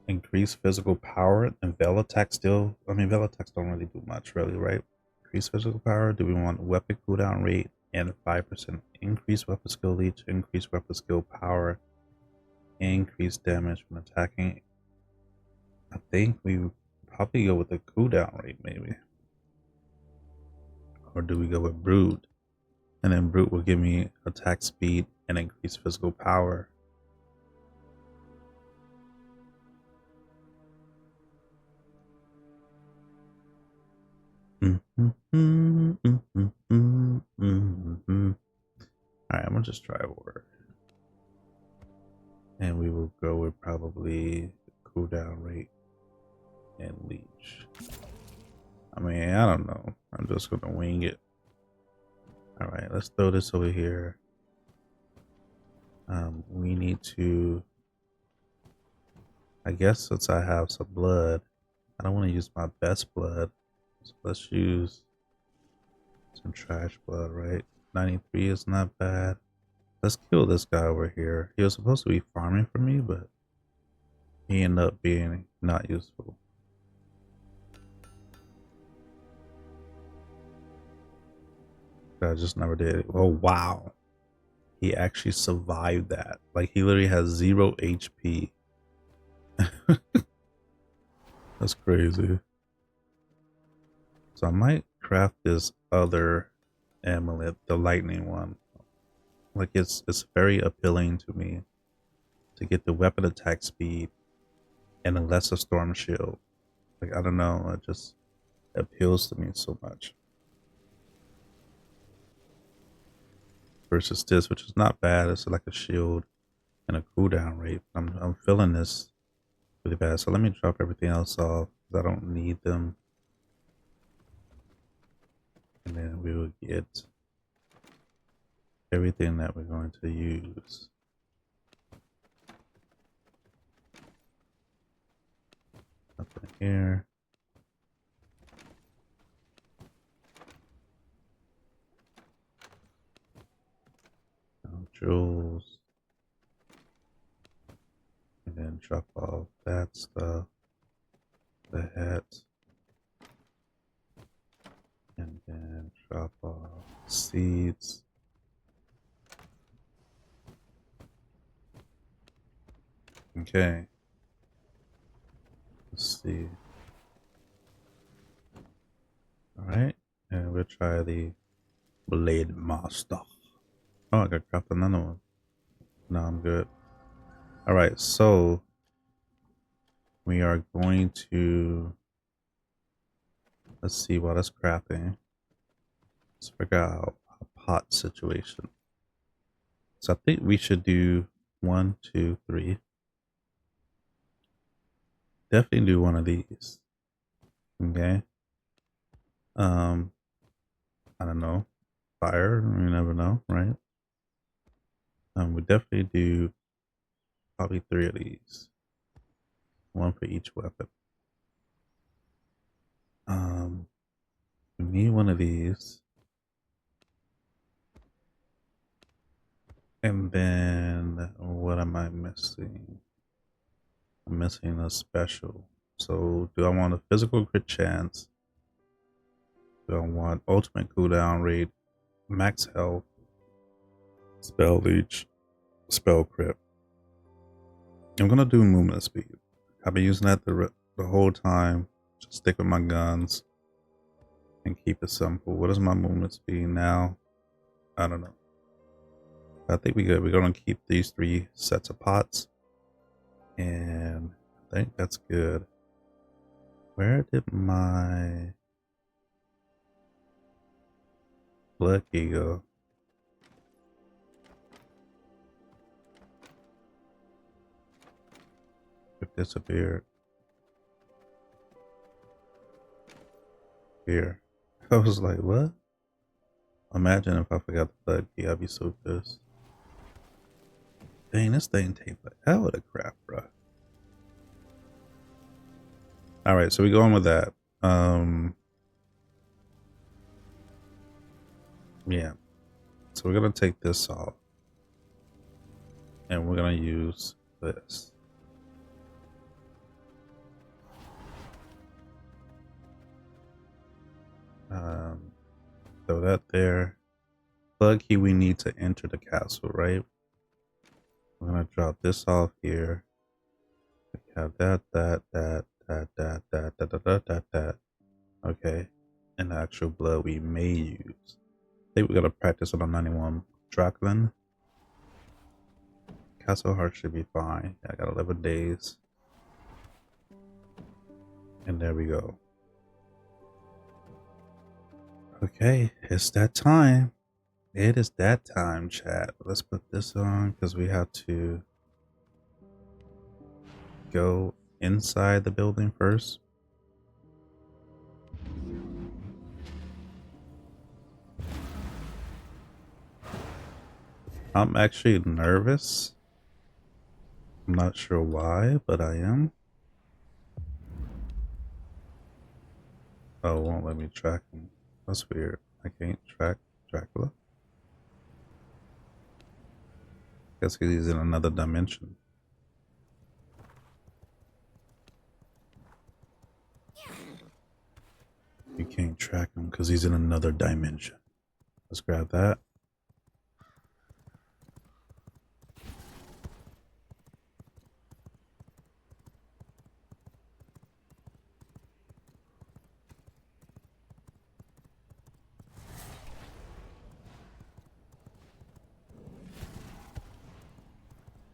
Increase physical power and veil attack still. I mean, veil attacks don't really do much, really, right? Increase physical power. Do we want weapon cooldown rate and 5% increase weapon skill leech, increase weapon skill power, increase damage when attacking? I think we would probably go with the cooldown rate, maybe. Or do we go with Brute? And then Brute will give me attack speed and increase physical power. Alright, I'm gonna just try Warrior. And we will go with probably cooldown rate and leech. I mean, I don't know. I'm just gonna wing it. Alright, let's throw this over here. We need to, I guess since I have some blood, I don't want to use my best blood. So let's use some trash blood, right? 93 is not bad. Let's kill this guy over here. He was supposed to be farming for me, but he ended up being not useful. I just never did it. Oh, wow. He actually survived that. Like, he literally has 0 HP. That's crazy. So I might craft this other amulet, the lightning one. Like, it's very appealing to me to get the weapon attack speed and a lesser storm shield. Like, I don't know, it just appeals to me so much. Versus this, which is not bad. It's like a shield and a cooldown rate. I'm feeling this really bad. So let me drop everything else off because I don't need them. And then we will get everything that we're going to use. Nothing here. No jewels. And then drop off that stuff. The hat. And then drop off seeds. Okay. Let's see. Alright. And we'll try the Blade Master. Oh, I got craft another one. No, I'm good. Alright, so we are going to, let's see what is crafting. Let's figure out a pot situation. So I think we should do 1, 2, 3. Definitely do one of these. Okay. I don't know. Fire, you never know, right? We definitely do probably 3 of these. 1 for each weapon. We need one of these. And then what am I missing? I'm missing a special. So do I want a physical crit chance? Do I want ultimate cooldown rate, max health, spell leech, spell crit? I'm gonna do movement speed. I've been using that the whole time. Just stick with my guns and keep it simple. What is my movement speed now? I don't know. I think we good. We're gonna keep these 3 sets of pots, and I think that's good. Where did my blood key go? It disappeared. Here. I was like, what? Imagine if I forgot the blood key, I'd be so pissed. Dang, this thing tastes like hell of a crap, bro. Alright, so we go on with that. Yeah. So we're gonna take this off. And we're gonna use this. Throw that there. Plug key we need to enter the castle, right? We're gonna drop this off here. We have that. Okay. And the actual blood we may use. I think we're gonna practice on a 91 Dracula. Castle Heart should be fine. I got 11 days. And there we go. Okay, it's that time. It is that time, chat. Let's put this on because we have to go inside the building first. I'm actually nervous. I'm not sure why, but I am. Oh, it won't let me track him. That's weird. I can't track Dracula. Guess he's in another dimension. You can't track him because he's in another dimension. Let's grab that.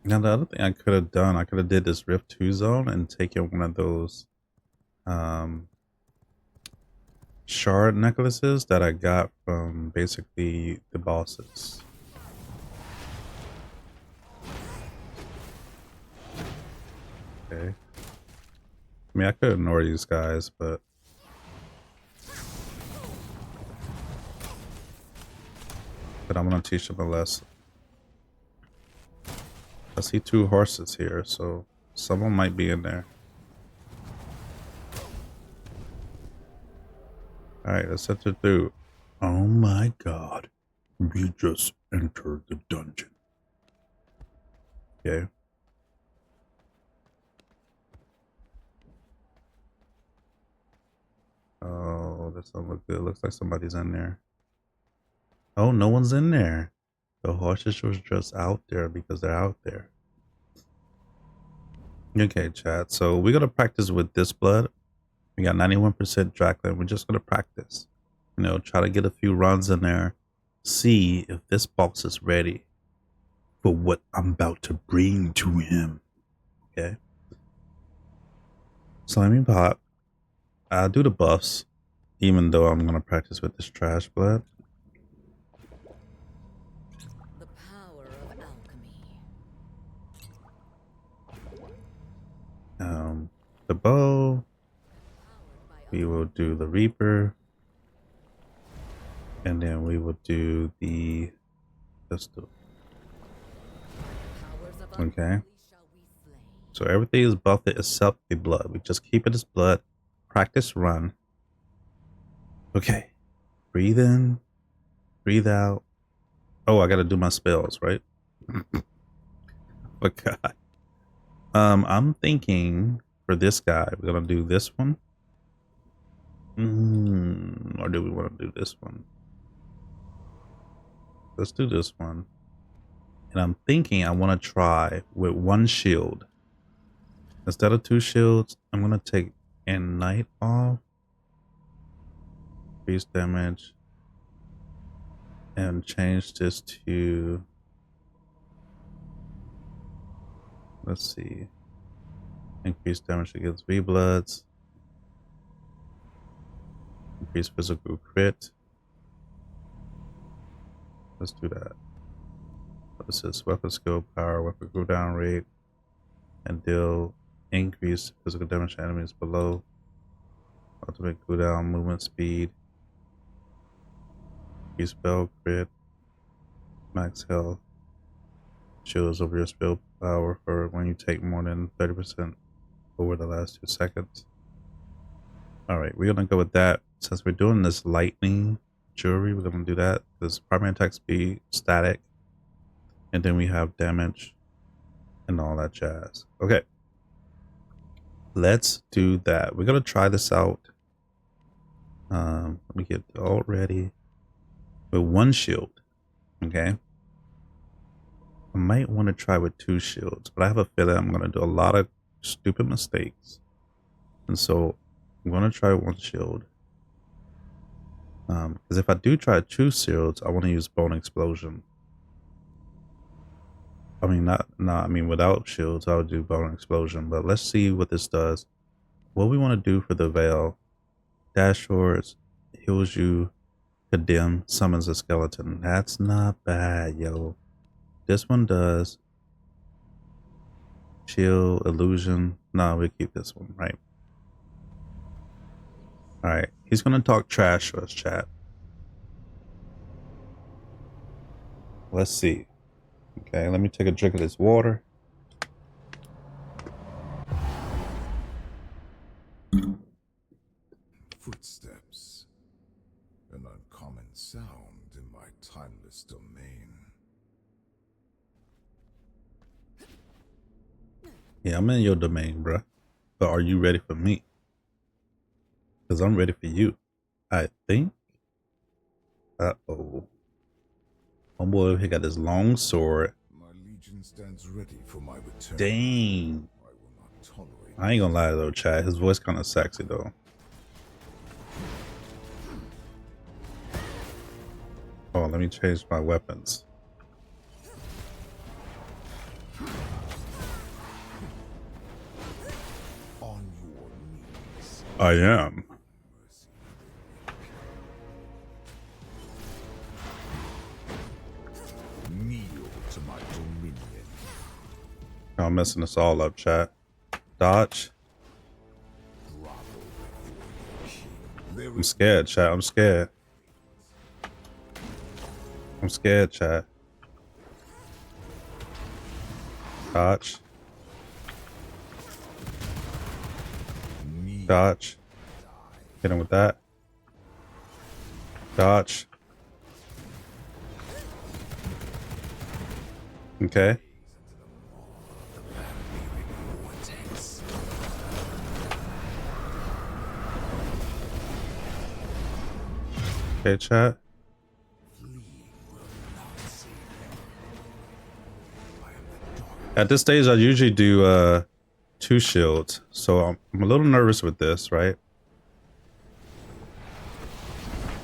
Now the other thing I could have done, I could have did this Rift 2 zone and taken one of those shard necklaces that I got from basically the bosses. Okay. I mean, I could ignore these guys, but I'm gonna teach them a lesson. I see 2 horses here, so someone might be in there. Alright, let's enter through. Oh my god. We just entered the dungeon. Okay. Oh, that doesn't look good. Looks like somebody's in there. Oh, no one's in there. The horses was just out there because they're out there. Okay, chat. So we're gonna practice with this blood. We got 91% Dracula. We're just gonna practice. You know, try to get a few runs in there. See if this boss is ready for what I'm about to bring to him. Okay. So let me pop. I'll do the buffs, even though I'm gonna practice with this trash blood. The power of alchemy. The bow. Powered by We will do the Reaper. And then we will do the pistol. powers of Okay. unholy shall we slay. So everything is buffed except the blood. We just keep it as blood. Practice run. Okay. Breathe in. Breathe out. Oh, I gotta do my spells, right? Oh god. I'm thinking for this guy, we're gonna do this one. Or do we want to do this one? Let's do this one. And I'm thinking I want to try with 1 shield. Instead of 2 shields, I'm going to take Ignite off. Increase damage. And change this to... Let's see. Increase damage against V-Bloods. Increase physical crit. Let's do that. This is weapon skill power, weapon cooldown rate, and deal increased physical damage to enemies below. Ultimate cooldown, movement speed, increase spell crit, max health, shields over your spell power for when you take more than 30% over the last 2 seconds. Alright, we're gonna go with that. Since we're doing this lightning jewelry, we're gonna do that. This primary attack speed, static, and then we have damage and all that jazz. Okay. Let's do that. We're gonna try this out. Let me get all ready with 1 shield. Okay. I might want to try with 2 shields, but I have a feeling I'm gonna do a lot of stupid mistakes. And so I'm gonna try 1 shield. Because if I do try 2 shields, I want to use bone explosion. I mean, I mean, without shields, I would do bone explosion. But let's see what this does. What we want to do for the veil: dash forwards, heals you, condemn, summons a skeleton. That's not bad, yo. This one does chill, illusion. No, we keep this one, right? All right, he's gonna talk trash to us, chat. Let's see. Okay, let me take a drink of this water. Footsteps. An uncommon sound in my timeless domain. Yeah, I'm in your domain, bruh. But are you ready for me? Because I'm ready for you. I think. Uh-oh. Homeboy over here got this long sword. My legion stands ready for my return. Dang. I will not tolerate. I ain't gonna lie though, Chad. His voice kind of sexy though. Oh, let me change my weapons. On your knees. I am. Kneel to my dominion. I'm messing this all up, chat. Dodge. I'm scared, chat. I'm scared. I'm scared, chat. Dodge. Dodge. Hit him with that. Dodge. Okay. Okay, chat. At this stage, I usually do 2 shields, so I'm a little nervous with this, right?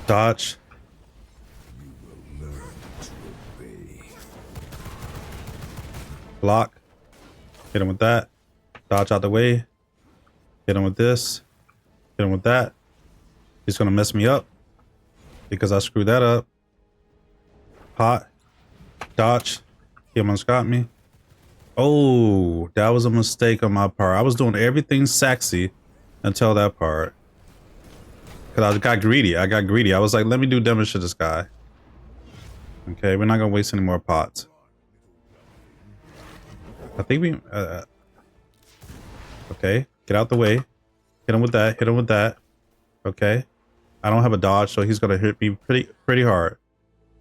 Dodge. You will learn to obey. Block. Hit him with that. Dodge out the way. Hit him with this. Hit him with that. He's gonna mess me up because I screwed that up. Hot. Dodge. He almost got me. Oh, that was a mistake on my part. I was doing everything sexy until that part. Because I got greedy. I was like, let me do damage to this guy. Okay, we're not going to waste any more pots. I think we... okay, get out the way. Hit him with that. Hit him with that. Okay. I don't have a dodge, so he's going to hit me pretty hard.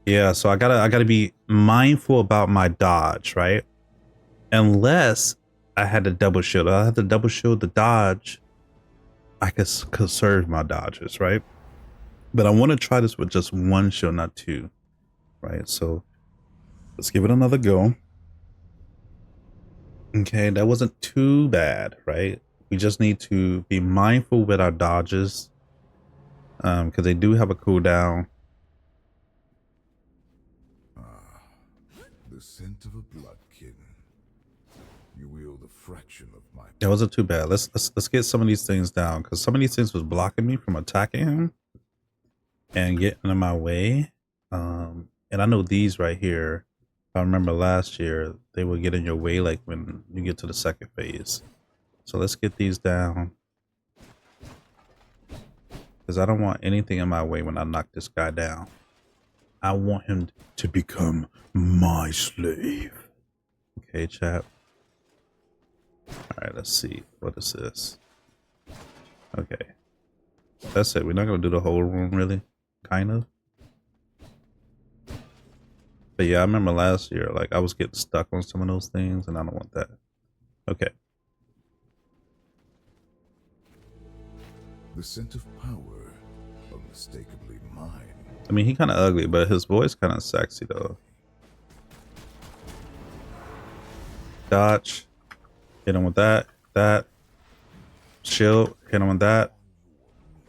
Yeah, so I gotta be mindful about my dodge, right? Unless I had to double shield. I had to double shield the dodge. I could conserve my dodges, right? But I want to try this with just 1 shield, not 2, right? So let's give it another go. Okay, that wasn't too bad, right? We just need to be mindful with our dodges, because they do have a cooldown. The scent of a bloodkin. You wield a fraction of my. That wasn't too bad. Let's get some of these things down, because some of these things was blocking me from attacking him and getting in my way. And I know these right here, if I remember last year, they will get in your way like when you get to the 2nd phase. So let's get these down, because I don't want anything in my way when I knock this guy down. I want him to become my slave. Okay, chat. All right, let's see. What is this? Okay. That's it. We're not going to do the whole room, really. Kind of. But yeah, I remember last year, like, I was getting stuck on some of those things, and I don't want that. Okay. The scent of power, unmistakably mine. I mean, he kind of ugly, but his voice kind of sexy, though. Dodge. Hit him with that. Shield. Hit him with that.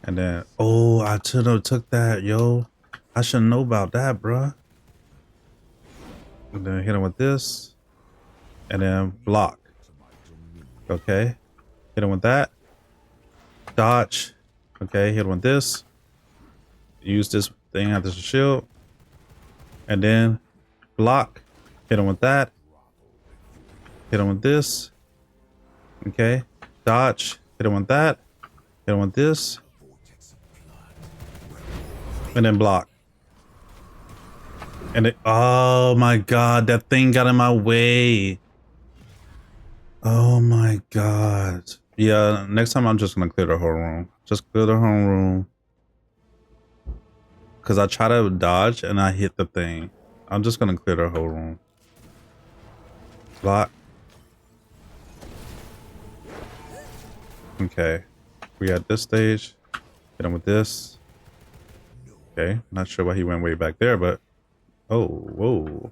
And then, oh, I should have took that, yo. I should know about that, bruh. And then hit him with this. And then block. Okay. Hit him with that. Dodge. Okay, hit him with this. Use this thing after the shield. And then block. Hit him with that. Hit him with this. Okay. Dodge. Hit him with that. Hit him with this. And then block. And it, oh my god, that thing got in my way. Oh my god. Yeah, next time I'm just gonna clear the whole room. Just clear the whole room. because I try to dodge and I hit the thing. I'm just gonna clear the whole room. Block. Okay. We at this stage. Hit him with this. Okay. Not sure why he went way back there, but oh, whoa.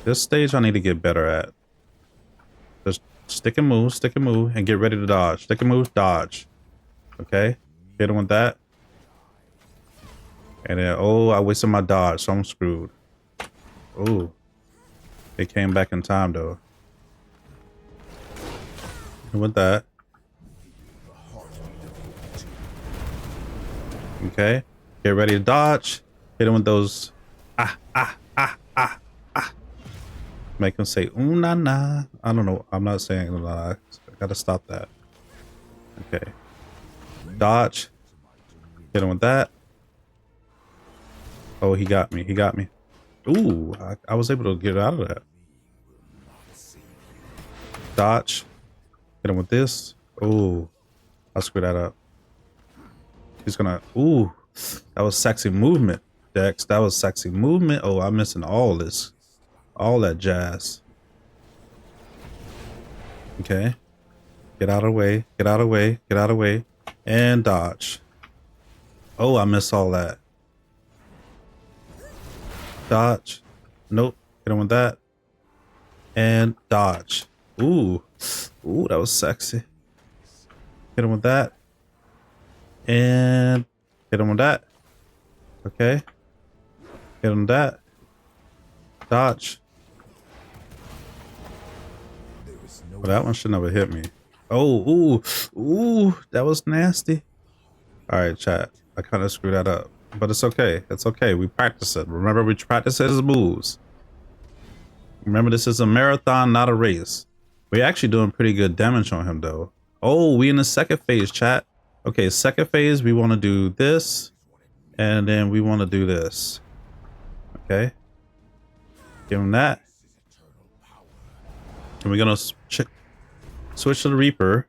This stage I need to get better at. Just stick and move, and get ready to dodge. Stick and move, dodge. Okay. Hit him with that. And then, oh, I wasted my dodge, so I'm screwed. Oh. It came back in time, though. And with that. Okay. Get ready to dodge. Hit him with those. Make him say, ooh, nah, nah. I don't know. I'm not saying ooh, nah. I gotta stop that. Okay. Dodge. Hit him with that. Oh, he got me. He got me. Ooh, I was able to get out of that. Dodge. Hit him with this. Ooh, I screwed that up. He's gonna. Ooh, that was sexy movement, Dex. That was sexy movement. Oh, I'm missing all this. All that jazz. Okay. Get out of the way. Get out of the way. Get out of the way. And dodge. Oh, I missed all that. Dodge. Nope. Hit him with that. And dodge. Ooh. Ooh, that was sexy. Hit him with that. And hit him with that. Okay. Hit him with that. Dodge. Well, that one should never hit me. Oh, ooh. Ooh, that was nasty. All right, chat. I kind of screwed that up. But it's okay. It's okay. We practice it. Remember, we practice his moves. Remember, this is a marathon, not a race. We're actually doing pretty good damage on him, though. Oh, we in the second phase, chat. Okay, second phase, we want to do this. And then we want to do this. Okay. Give him that. And we're going to switch to the Reaper.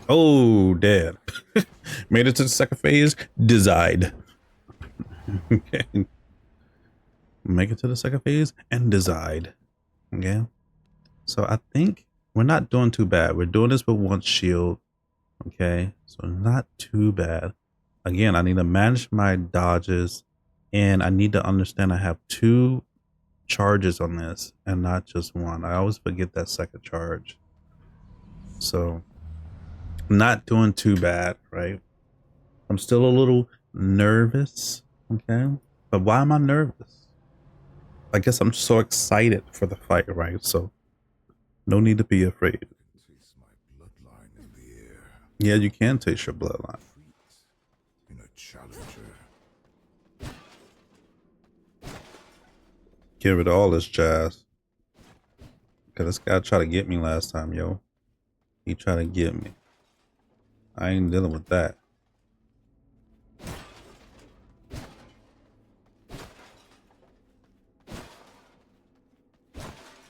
Oh, dead. Made it to the second phase. Desied. Okay. Make it to the second phase and desied. Okay. So I think we're not doing too bad. We're doing this with one shield. Okay. So not too bad. Again, I need to manage my dodges. And I need to understand I have 2 charges on this and not just 1. I always forget that second charge. So not doing too bad, right? I'm still a little nervous, okay? But why am I nervous? I guess I'm so excited for the fight, right? So no need to be afraid. Yeah, you can taste your bloodline. Get rid of all this jazz. Cause this guy tried to get me last time, yo. He tried to get me. I ain't dealing with that.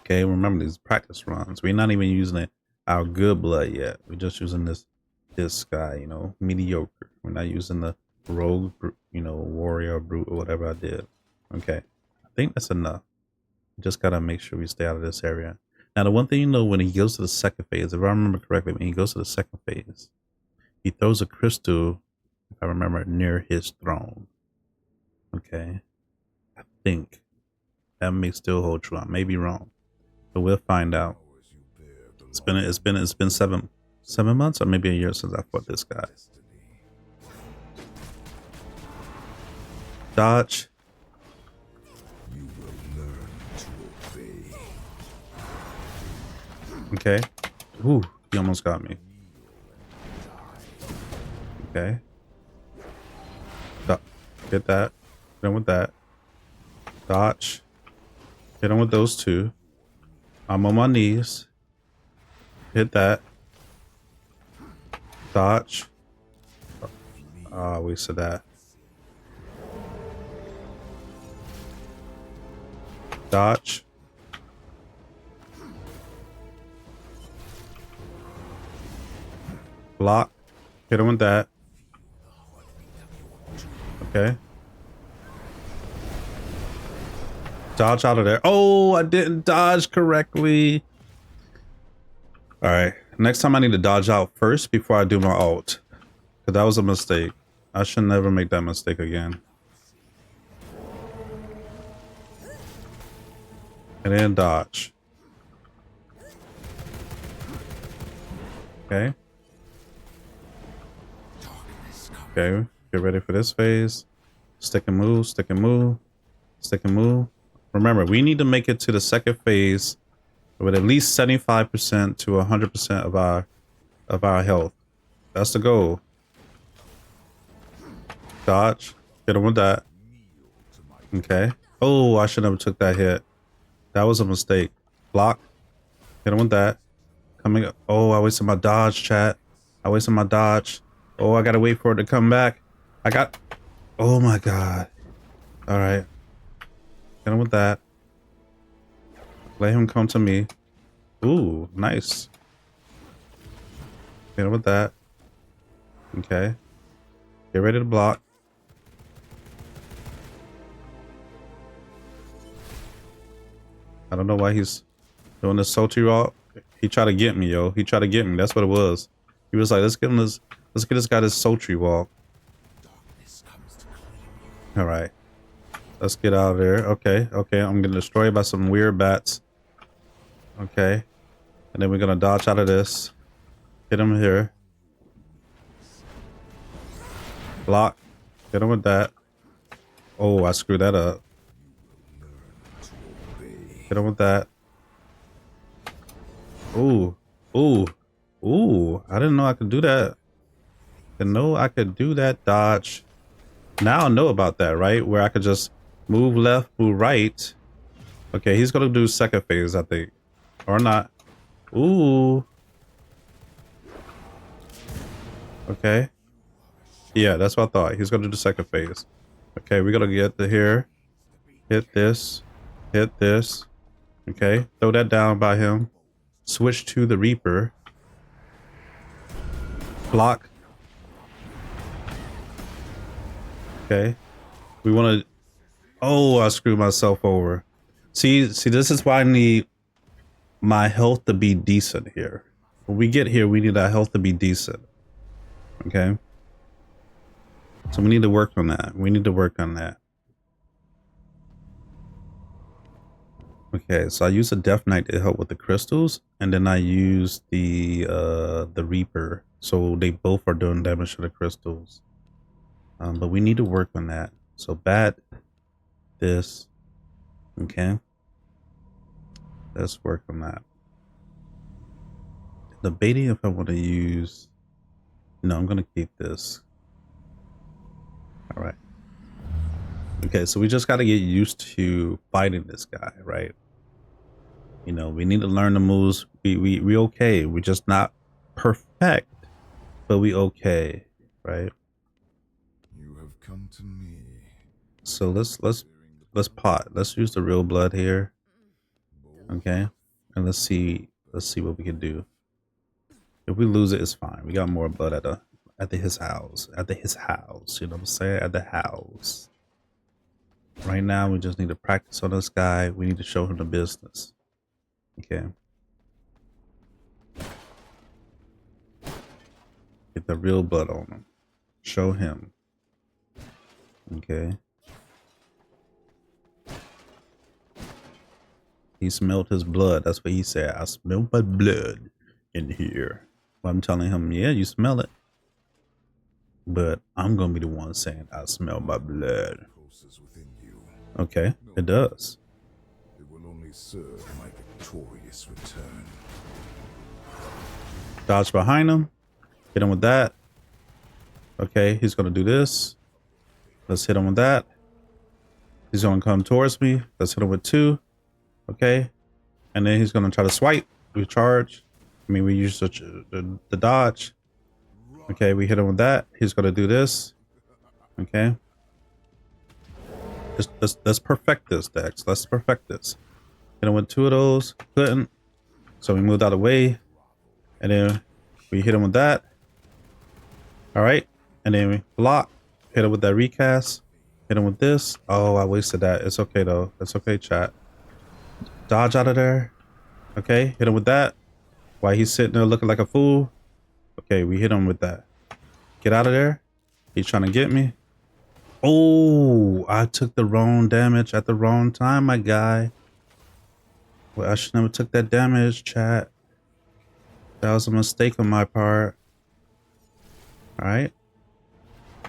Okay, remember these practice runs. We're not even using our good blood yet. We're just using this guy, you know, mediocre. We're not using the rogue, you know, warrior, brute, or whatever I did. Okay, I think that's enough. Just gotta make sure we stay out of this area. Now, the one thing you know, when he goes to the second phase, if I remember correctly, when he goes to the second phase, he throws a crystal, if I remember, near his throne. Okay, I think that may still hold true. I may be wrong, but we'll find out. It's been 7 months or maybe a year since I fought this guy. Dodge. Okay. Ooh, he almost got me. Okay. Get that. Hit him with that. Dodge. Hit him with those 2. I'm on my knees. Hit that. Dodge. Ah, I wasted that. Dodge. Block. Hit him with that. Okay. Dodge out of there. Oh, I didn't dodge correctly. All right. Next time I need to dodge out first before I do my ult. Because that was a mistake. I should never make that mistake again. And then dodge. Okay. Okay. Get ready for this phase. Stick and move, stick and move, stick and move. Remember, we need to make it to the second phase with at least 75% to 100% of our health. That's the goal. Dodge. Hit him with that. Okay. Oh, I should never took that hit. That was a mistake. Block. Hit him with that. Coming up. Oh, I wasted my dodge, chat. I wasted my dodge. Oh, I gotta wait for it to come back. I got. Oh my god. All right. Hit him with that. Let him come to me. Ooh, nice. Hit him with that. Okay. Get ready to block. I don't know why he's doing this sultry rock. He tried to get me, yo. He tried to get me. That's what it was. He was like, let's get this guy this sultry walk. All right. Let's get out of there. Okay. Okay. I'm getting destroyed by some weird bats. Okay. And then we're going to dodge out of this. Hit him here. Block. Hit him with that. Oh, I screwed that up. Hit him with that. Ooh. Ooh. Ooh. I didn't know I could do that. Didn't know I could do that dodge. Now I know about that, right? Where I could just move left, move right. Okay, he's going to do second phase, I think. Or not. Ooh. Okay. Yeah, that's what I thought. He's going to do second phase. Okay, we're going to get to here. Hit this. Hit this. Okay, throw that down by him. Switch to the Reaper. Block. Okay. We want to... Oh, I screwed myself over. See, this is why I need my health to be decent here. When we get here, we need our health to be decent. Okay? So we need to work on that. We need to work on that. Okay, so I use a Death Knight to help with the crystals, and then I use the Reaper. So they both are doing damage to the crystals. But we need to work on that. So bat this. Okay. Let's work on that. Debating if I want to use... No, I'm going to keep this. All right. Okay, so we just got to get used to fighting this guy, right? You know, we need to learn the moves. We okay. We're just not perfect, but we okay, right? You have come to me. So let's pot. Let's use the real blood here. Okay, and let's see what we can do. If we lose it, it's fine. We got more blood at his house. At his house, you know what I'm saying? At the house. Right now, we just need to practice on this guy. We need to show him the business. Okay. Get the real blood on him. Show him. Okay. He smelled his blood. That's what he said. I smell my blood in here. Well, I'm telling him, yeah, you smell it. But I'm going to be the one saying, I smell my blood. Okay, it does. It will only serve my victorious return. Dodge behind him. Hit him with that. Okay, he's going to do this. Let's hit him with that. He's going to come towards me. Let's hit him with 2. Okay. And then he's going to try to swipe. We charge. I mean, we use the dodge. Okay, we hit him with that. He's going to do this. Okay. Let's perfect this, Dex. Let's perfect this. Hit him with 2 of those. Couldn't. So we moved out of the way. And then we hit him with that. All right. And then we block. Hit Hit him with that recast. Hit him with this. Oh, I wasted that. It's okay though. It's okay, chat. Dodge out of there. Okay, hit him with that. While he's sitting there looking like a fool. Okay, we hit him with that. Get out of there. He's trying to get me. Oh, I took the wrong damage at the wrong time, my guy. Well, I should never took that damage, chat. That was a mistake on my part. All right.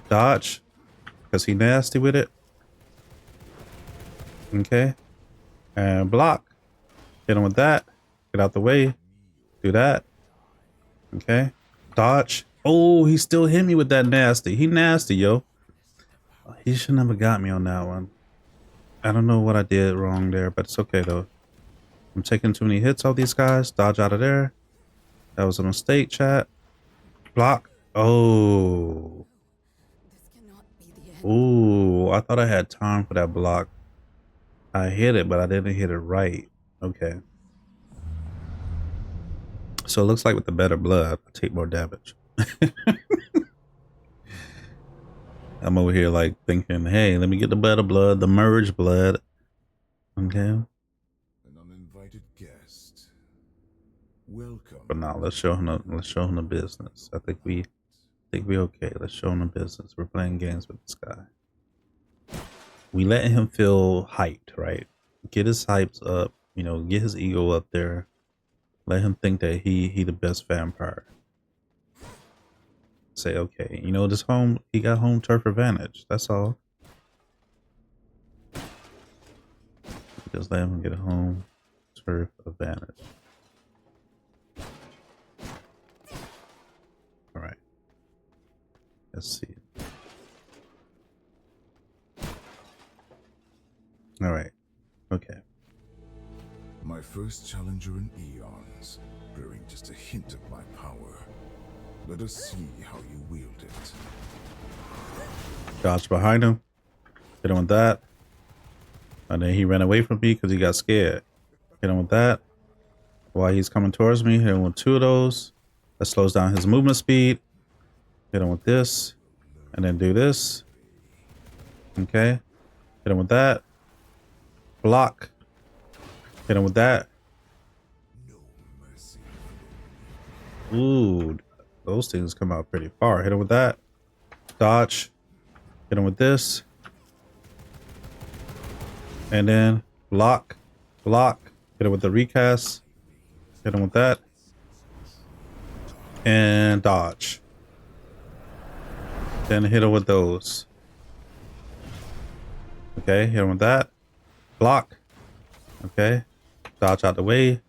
Dodge. Because he nasty with it. Okay. And block. Hit him with that. Get out the way. Do that. Okay. Dodge. Oh, he still hit me with that nasty. He nasty, yo. He should never got me on that one. I don't know what I did wrong there, but it's okay though. I'm taking too many hits off these guys. Dodge out of there. That was a mistake, chat. Block. Oh. This cannot be the end. Ooh, I thought I had time for that block. I hit it, but I didn't hit it right. Okay. So it looks like with the better blood, I take more damage. I'm over here like thinking, hey, let me get the better blood, the merge blood. Okay. An uninvited guest. Welcome. But now let's show him the business. I think we okay. Let's show him the business. We're playing games with this guy. We let him feel hyped, right? Get his hypes up, you know, get his ego up there. Let him think that he the best vampire. Say, okay, you know, he got home turf advantage. That's all. Just let him get a home turf advantage. All right. Let's see. All right. Okay. My first challenger in eons, bearing just a hint of my power. Let us see how you wield it. Dodge behind him. Hit him with that. And then he ran away from me because he got scared. Hit him with that. While he's coming towards me, hit him with two of those. That slows down his movement speed. Hit him with this. And then do this. Okay. Hit him with that. Block. Hit him with that. Ooh, those things come out pretty far. Hit him with that. Dodge. Hit him with this. And then block. Block. Hit him with the recast. Hit him with that. And dodge. Then hit him with those. Okay, hit him with that. Block. Okay. Dodge out the way.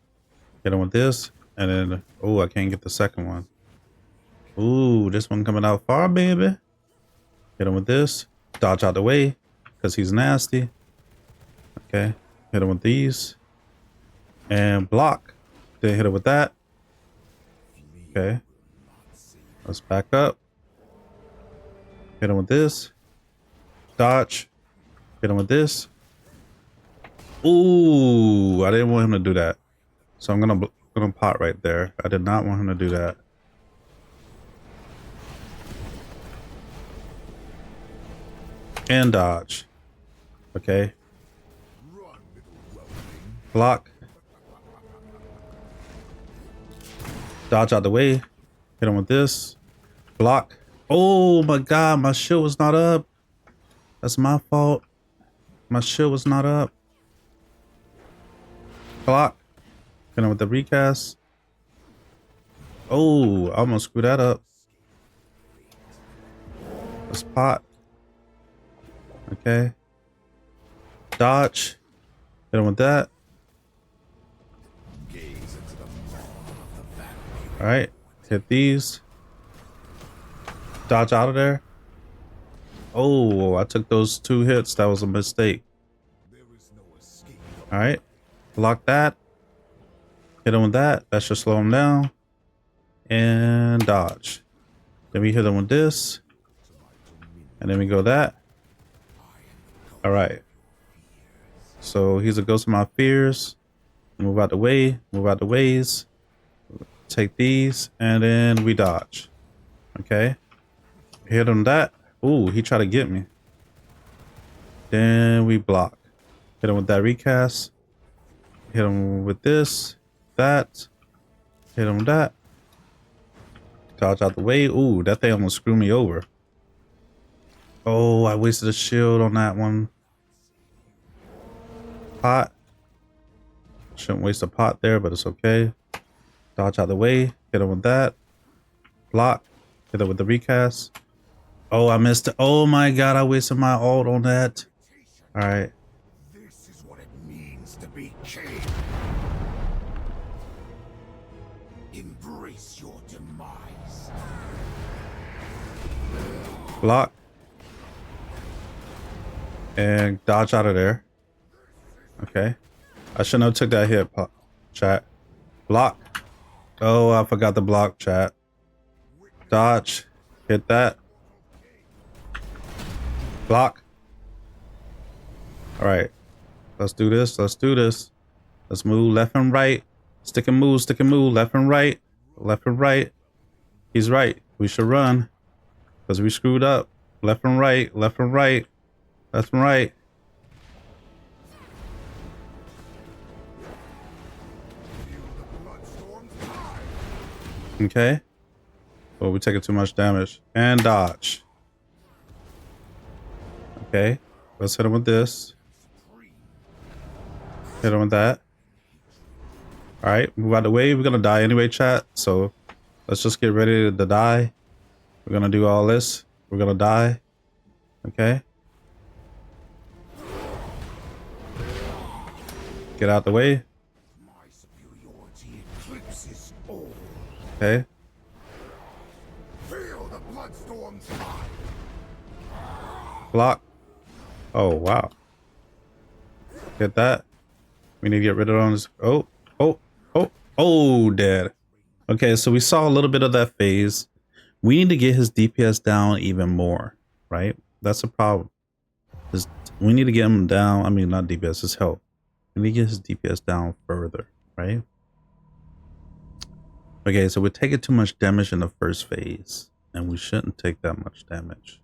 Hit him with this. And then, oh, I can't get the second one. Ooh, this one coming out far, baby. Hit him with this. Dodge out the way because he's nasty. Okay. Hit him with these. And block. Then hit him with that. Okay. Let's back up. Hit him with this. Dodge. Hit him with this. Ooh, I didn't want him to do that. So I'm gonna pot right there. I did not want him to do that. And dodge. Okay. Block. Dodge out the way. Hit him with this. Block. Oh my god, my shield was not up. That's my fault. My shield was not up. Block. Hit him with the recast. Oh, I almost screwed that up. Let's pot. Okay. Dodge. Hit him with that. All right. Hit these. Dodge out of there. Oh, I took those two hits. That was a mistake. All right. Block that. Hit him with that. That should slow him down. And dodge. Then we hit him with this. And then we go that. All right. So he's a ghost of my fears. Move out the way. Move out the ways. Take these. And then we dodge. Okay. Hit him that. Ooh, he tried to get me. Then we block. Hit him with that recast. Hit him with this, that. Hit him with that. Dodge out the way. Ooh, that thing almost screwed me over. Oh, I wasted a shield on that one. Pot. Shouldn't waste a pot there, but it's okay. Dodge out the way. Hit him with that. Block. Hit him with the recast. Oh, I missed it. Oh my god, I wasted my ult on that. Alright. This is what it means to be king. Embrace your demise. Block. And dodge out of there. Okay. I shouldn't have took that hit, chat. Block. Oh, I forgot the block, chat. Dodge. Hit that. Block. Alright. Let's do this. Let's do this. Let's move left and right. Stick and move. Stick and move. Left and right. Left and right. He's right. We should run. Because we screwed up. Left and right. Left and right. Left and right. Okay. Well, we're taking too much damage. And dodge. Okay. Let's hit him with this. Hit him with that. Alright, move out the way. We're gonna die anyway, chat. So let's just get ready to die. We're gonna do all this. We're gonna die. Okay. Get out the way. My superiority eclipses all. Okay. Feel the bloodstorm's high. Block. Oh, wow. Get that. We need to get rid of those. Oh, oh, oh, oh, dead. Okay, so we saw a little bit of that phase. We need to get his DPS down even more, right? That's a problem. We need to get him down. I mean, not DPS, his health. We need to get his DPS down further, right? Okay, so we're taking too much damage in the first phase, and we shouldn't take that much damage.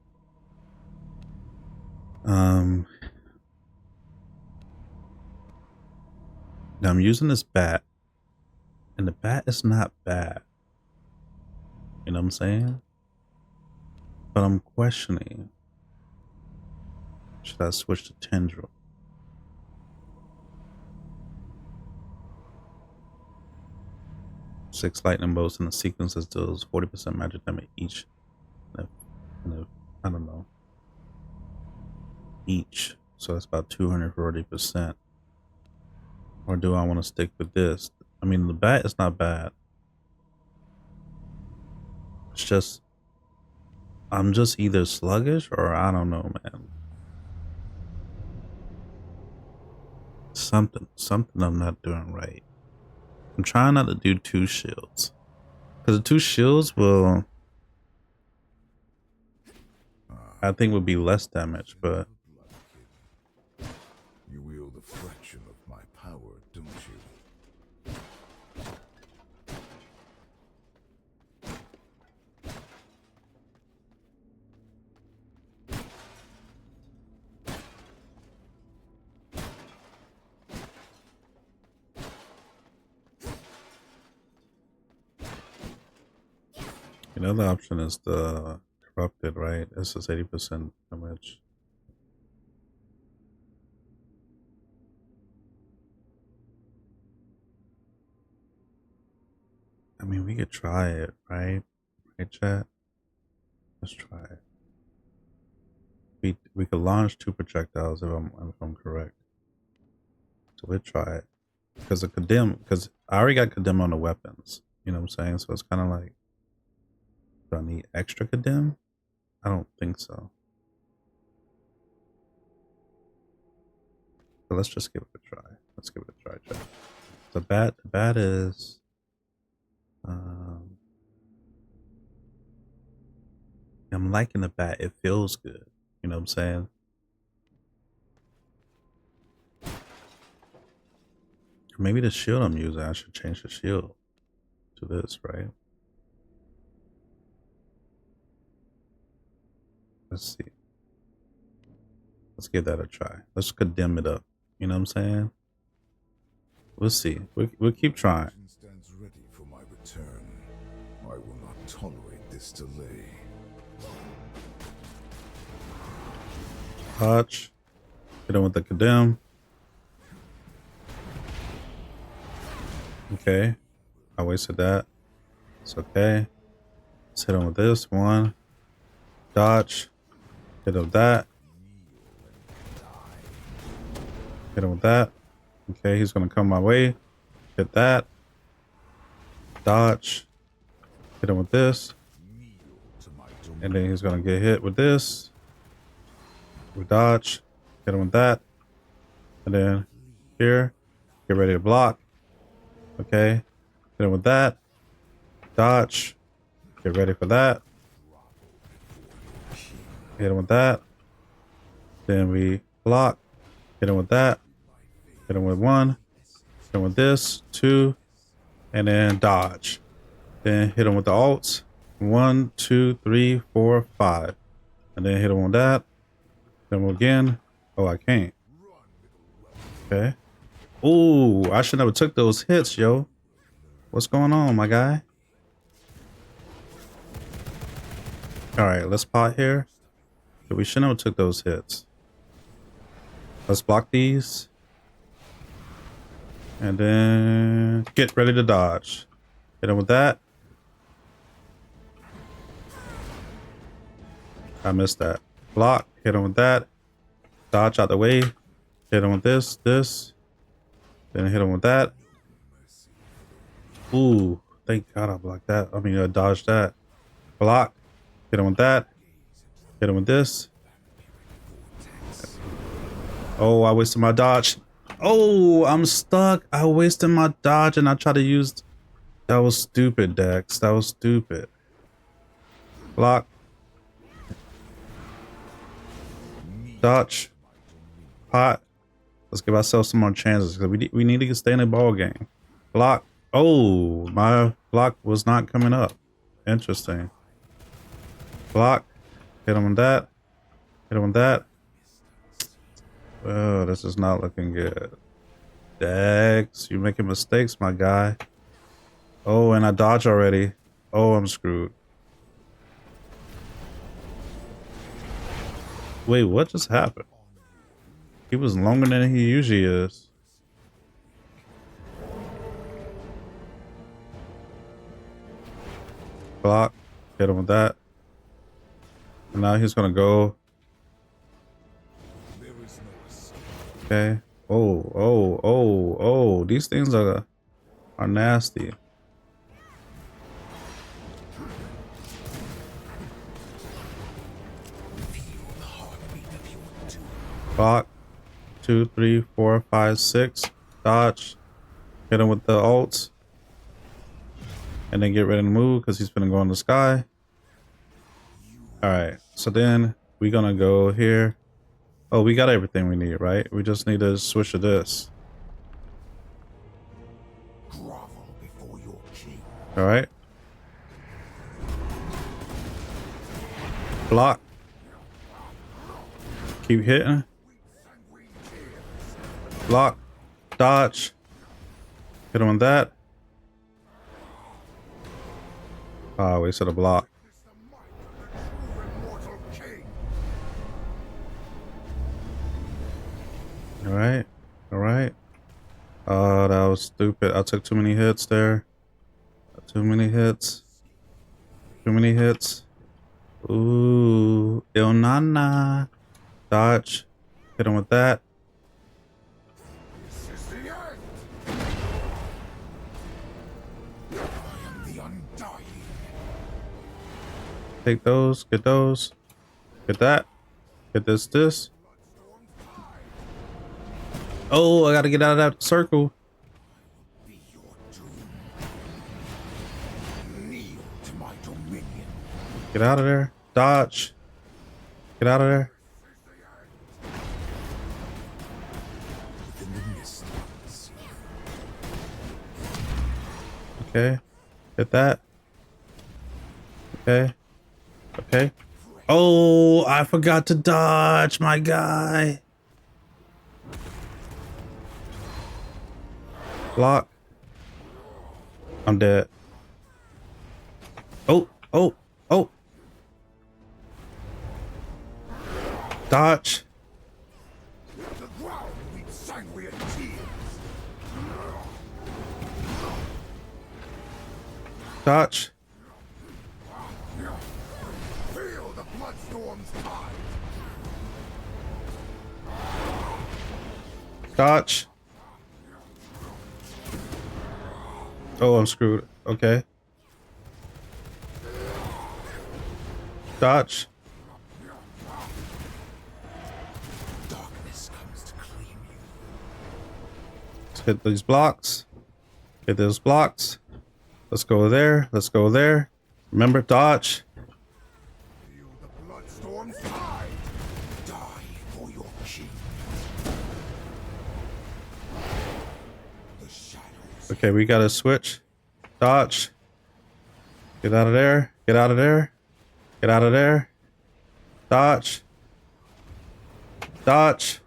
Now I'm using this bat, and the bat is not bad. You know what I'm saying? But I'm questioning, should I switch to Tendril? Six lightning bolts in the sequences deals 40% magic damage each. I don't know. Each. So that's about 240%. Or do I want to stick with this? I mean, the bat is not bad. It's just, I'm just either sluggish or I don't know, man. Something I'm not doing right. I'm trying not to do 2 shields. Because the 2 shields will, I think, would be less damage, but You wield a fraction of my power, don't you? another option is the corrupted, right? This is 80% damage. I mean, we could try it, right? Right, chat? Let's try it. We could launch 2 projectiles if I'm correct. So we'll try it. Because the condemn, because I already got condemn on the weapons. You know what I'm saying? So it's kind of like, do I need extra condemn? I don't think so. So let's just give it a try. Let's give it a try, chat. The bat is I'm liking the bat. It feels good. You know what I'm saying? Maybe the shield I'm using, I should change the shield to this, right? Let's see. Let's give that a try. Let's condemn it up. You know what I'm saying? We'll see. We'll keep trying. Stands ready for my return. I will not tolerate this delay. Touch. Hit him with the condemn. Okay. I wasted that. It's okay. Let's hit him with this one. Dodge. Hit him with that. Hit him with that. Okay, he's gonna come my way. Hit that. Dodge. Hit him with this. And then he's gonna get hit with this. We dodge. Hit him with that. And then here. Get ready to block. Okay. Hit him with that. Dodge. Get ready for that. Hit him with that. Then we block. Hit him with that. Hit him with one. Hit him with this. Two. And then dodge. Then hit him with the alts. 1, 2, 3, 4, 5. And then hit him with that. Hit him again. Oh, I can't. Okay. Ooh, I should never took those hits, yo. What's going on, my guy? All right, let's pot here. We shouldn't have took those hits. Let's block these. And then get ready to dodge. Hit him with that. I missed that. Block. Hit him with that. Dodge out the way. Hit him with this. Then hit him with that. Ooh, thank God I blocked that. I mean, I dodged that. Block. Hit him with that. Hit him with this. Oh, I wasted my dodge. Oh, I'm stuck. I wasted my dodge and I tried to use... That was stupid, Dex. That was stupid. Block. Dodge. Pot. Let's give ourselves some more chances because we need to stay in the ball game. Block. Oh, my block was not coming up. Interesting. Block. Hit him on that. Hit him on that. Oh, this is not looking good. Dex, you're making mistakes, my guy. Oh, and I dodge already. Oh, I'm screwed. Wait, what just happened? He was longer than he usually is. Block. Hit him with that. And now he's gonna go. Okay. Oh. These things are nasty. Block. 2, 3, 4, 5, 6. Dodge. Hit him with the ults. And then get ready to move because he's gonna go in the sky. Alright, so then we're gonna go here. Oh, we got everything we need, right? We just need to switch to this. Alright. Block. Keep hitting. Block. Dodge. Hit him on that. Ah, wasted a block. Alright. Oh, that was stupid. I took too many hits there. Too many hits. Ooh. Il Nana. Dodge. Hit him with that. Take those. Get those. Get that. Get this. Oh, I gotta get out of that circle. Get out of there. Dodge. Get out of there. Okay. Hit that. Okay. Oh, I forgot to dodge, my guy. Block. I'm dead. Oh, oh, oh. Dodge. The ground weeps sanguine tears. Dodge. Feel the bloodstorm's tide. Dodge. Oh, I'm screwed. Okay. Dodge. Darkness comes to claim you. Let's hit these blocks. Hit those blocks. Let's go there. Let's go there. Remember, dodge. Feel the bloodstorm's tide. Die for your king. The shadows. Okay, we gotta switch. Dodge. Get out of there. Get out of there. Get out of there. Dodge. Dodge.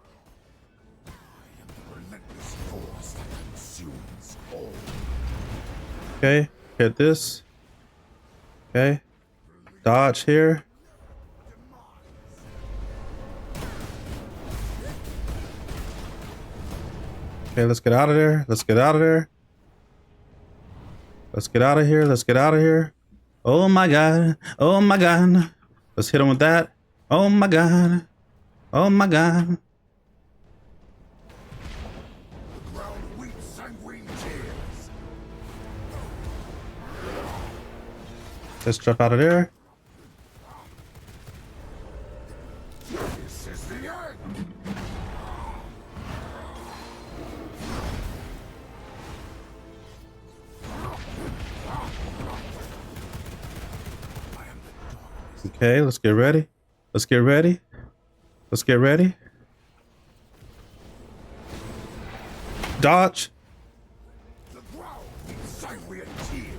Relentless force that consumes all. Okay, hit this. Okay. Dodge here. Okay, let's get out of there. Let's get out of there. Let's get out of here. Let's get out of here. Oh my god. Oh my god. Let's hit him with that. Oh my god. Oh my god. The ground weeps sanguine tears. Let's jump out of there. This is the end. Okay, let's get ready. Let's get ready. Let's get ready. Dodge. The ground weeps sanguine tears.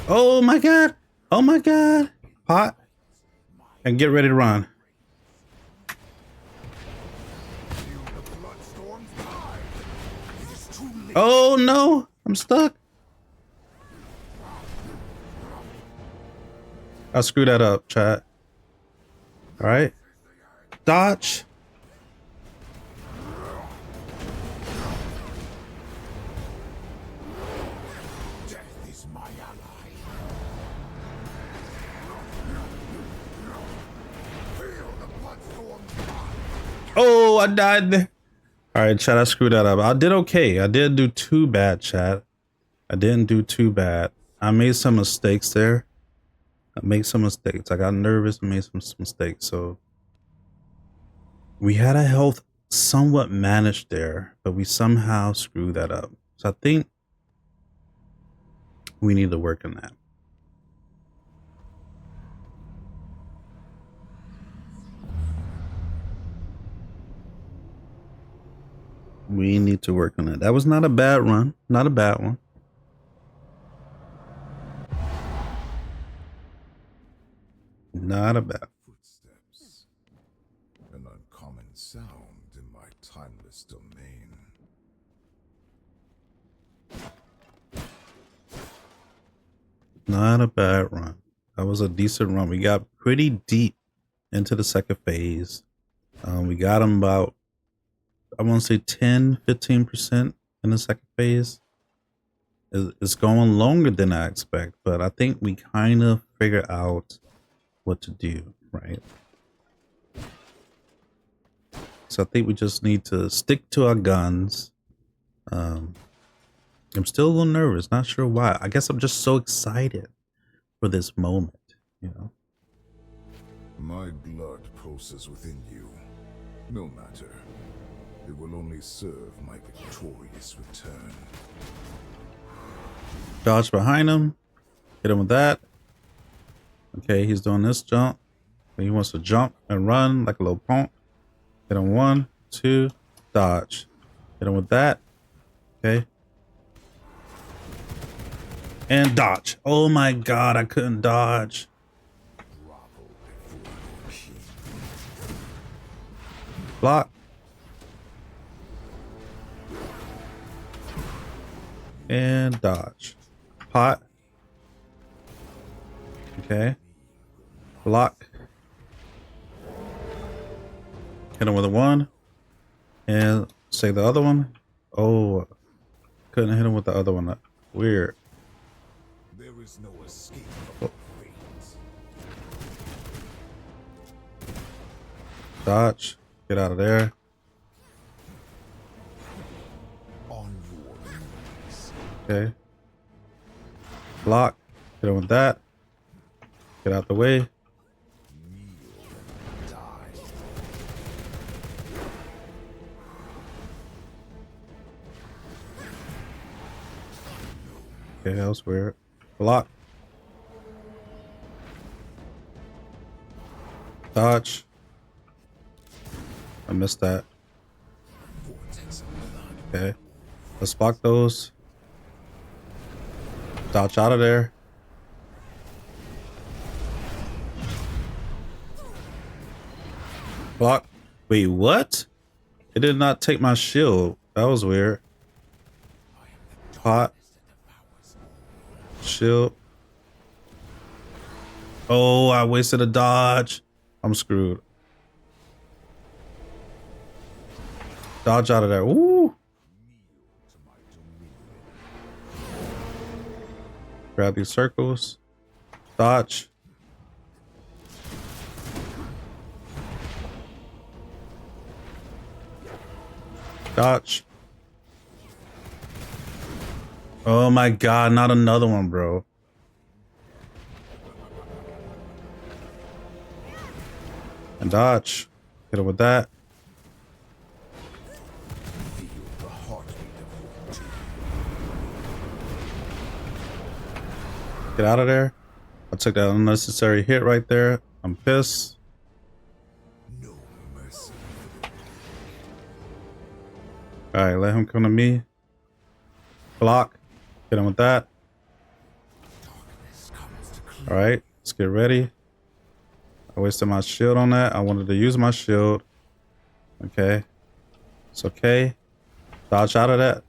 Oh my god. Oh my god. Pot. And get ready to run. Feel the bloodstorm's tide. It is too late. Oh no. I'm stuck. I screwed that up, chat. All right. Dodge. Death is my ally. Feel the bloodstorm's tide. Oh, I died there. All right, chat. I screwed that up. I did okay. I didn't do too bad, chat. I didn't do too bad. I made some mistakes there. I made some mistakes. I got nervous and made some mistakes. So we had a health somewhat managed there, but we somehow screwed that up. So I think we need to work on that. We need to work on it. That was not a bad run. Not a bad one. Not a bad. Footsteps. An uncommon sound in my timeless domain. Not a bad run. That was a decent run. We got pretty deep into the second phase. We got them about, I want to say 10-15% in the second phase. It's going longer than I expect, but I think we kind of figure out what to do, right? So I think we just need to stick to our guns. I'm still a little nervous, not sure why. I guess I'm just so excited for this moment, you know? My blood pulses within you. No matter. It will only serve my victorious return. Dodge behind him. Hit him with that. Okay, he's doing this jump. He wants to jump and run like a little punk. Hit him 1, 2, dodge. Hit him with that. Okay. And dodge. Oh my god, I couldn't dodge. Drop Block. And dodge. Pot. Okay. Block. Hit him with a 1. And say the other one. Oh, couldn't hit him with the other one. Weird. There is no escape from fate. Dodge. Get out of there. On your knees. Okay. Block. Hit him with that. Get out the way. Kneel and die. Okay, that was weird. Block. Dodge. I missed that. Vortex of blood. Okay. Let's block those. Dodge out of there. Block. Wait, what? It did not take my shield. That was weird. Pot. Shield. Oh, I wasted a dodge. I'm screwed. Dodge out of there. Ooh. Grab these circles. Dodge. Dodge. Oh my god, not another one, bro. And dodge. Hit it with that. Feel the heartbeat of fortune. Get out of there. I took that unnecessary hit right there. I'm pissed. No mercy. Alright, let him come to me. Block. Hit him with that. Darkness comes to clear. Alright, let's get ready. I wasted my shield on that. I wanted to use my shield. Okay. It's okay. Dodge out of that.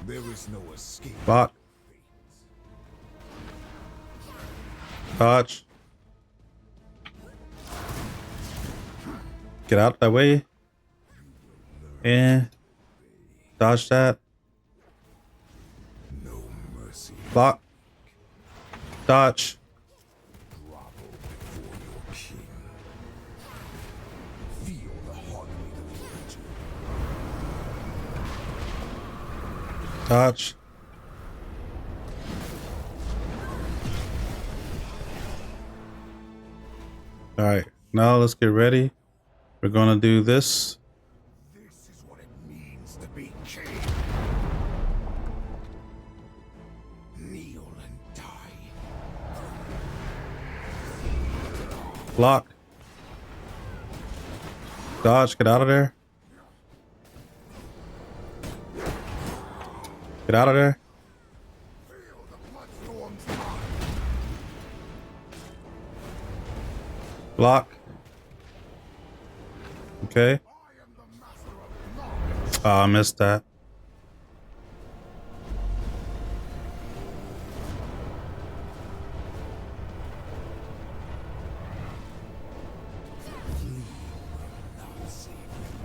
There is no escape. Block. Dodge. Get out that way. And dodge that. No mercy. Block. Dodge. Grovel before your king. Feel the heartbeat of fortune. Dodge. All right, now let's get ready. We're gonna do this. This is what it means to be king. Kneel and die. Block. Dodge. Get out of there. Get out of there. Feel the bloodstorm's rise. Block. Okay. I am the master of knowledge. Oh, I missed that. Not save you.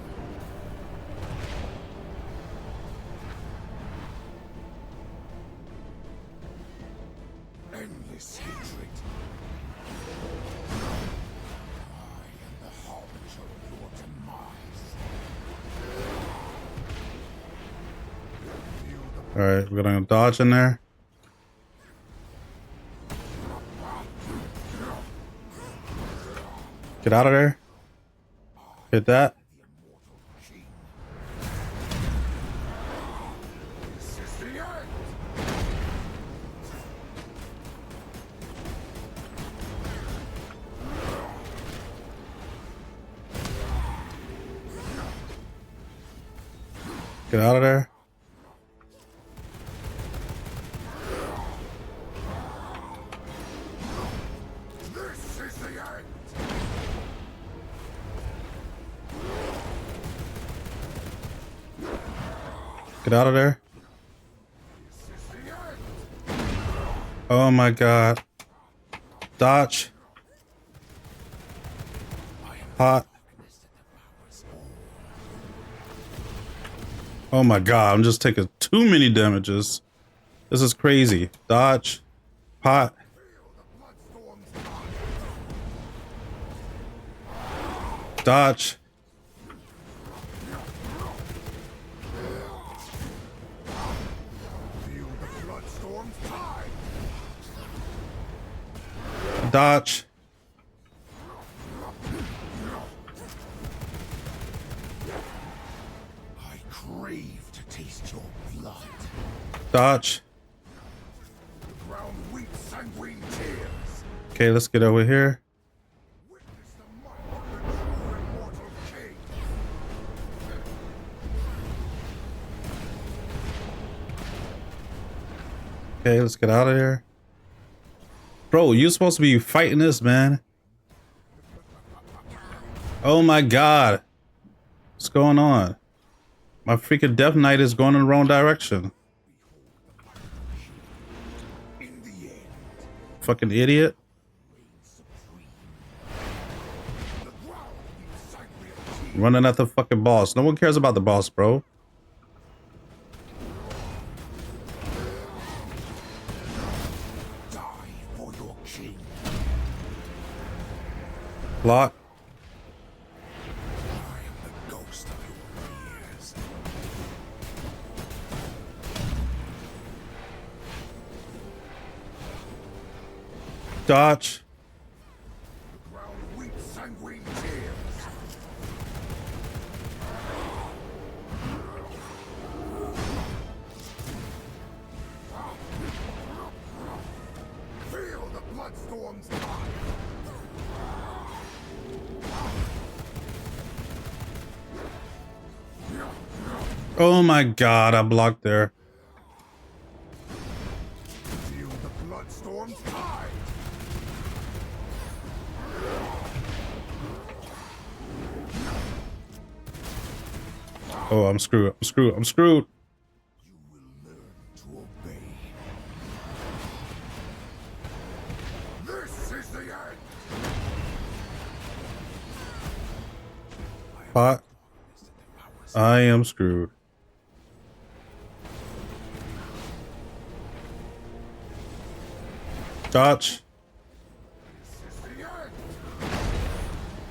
Endless hatred. I am the harbinger of your demise. Feel the All right, we're gonna dodge in there. Get out of there. Hit that. immortal king. This is the end. Get out of there. This is the end. Get out of there. Oh my god. Dodge. Hot. Oh my god, I'm just taking too many damages. This is crazy. Dodge. Pot. Dodge. Dodge. I crave to taste your blood. Dodge. The ground weeps sanguine tears. Okay, let's get over here. Witness the might of the true immortal king. Okay, let's get out of here. Bro, you're supposed to be fighting this, man. Oh my god. What's going on? My freaking Death Knight is going in the wrong direction. In the end, Fucking idiot. the ground weeps sanguine tears. Running at the fucking boss. No one cares about the boss, bro. Die for your king. Block. I am the ghost of your years. Dodge. The ground weeps sanguine tears. Feel the bloodstorm's tide. Oh my god, I blocked there. Feel the bloodstorm's tide. Oh, I'm screwed. I'm screwed. I'm screwed. You will learn to obey. This is the end. Pot. I am screwed. Dodge. This is the end.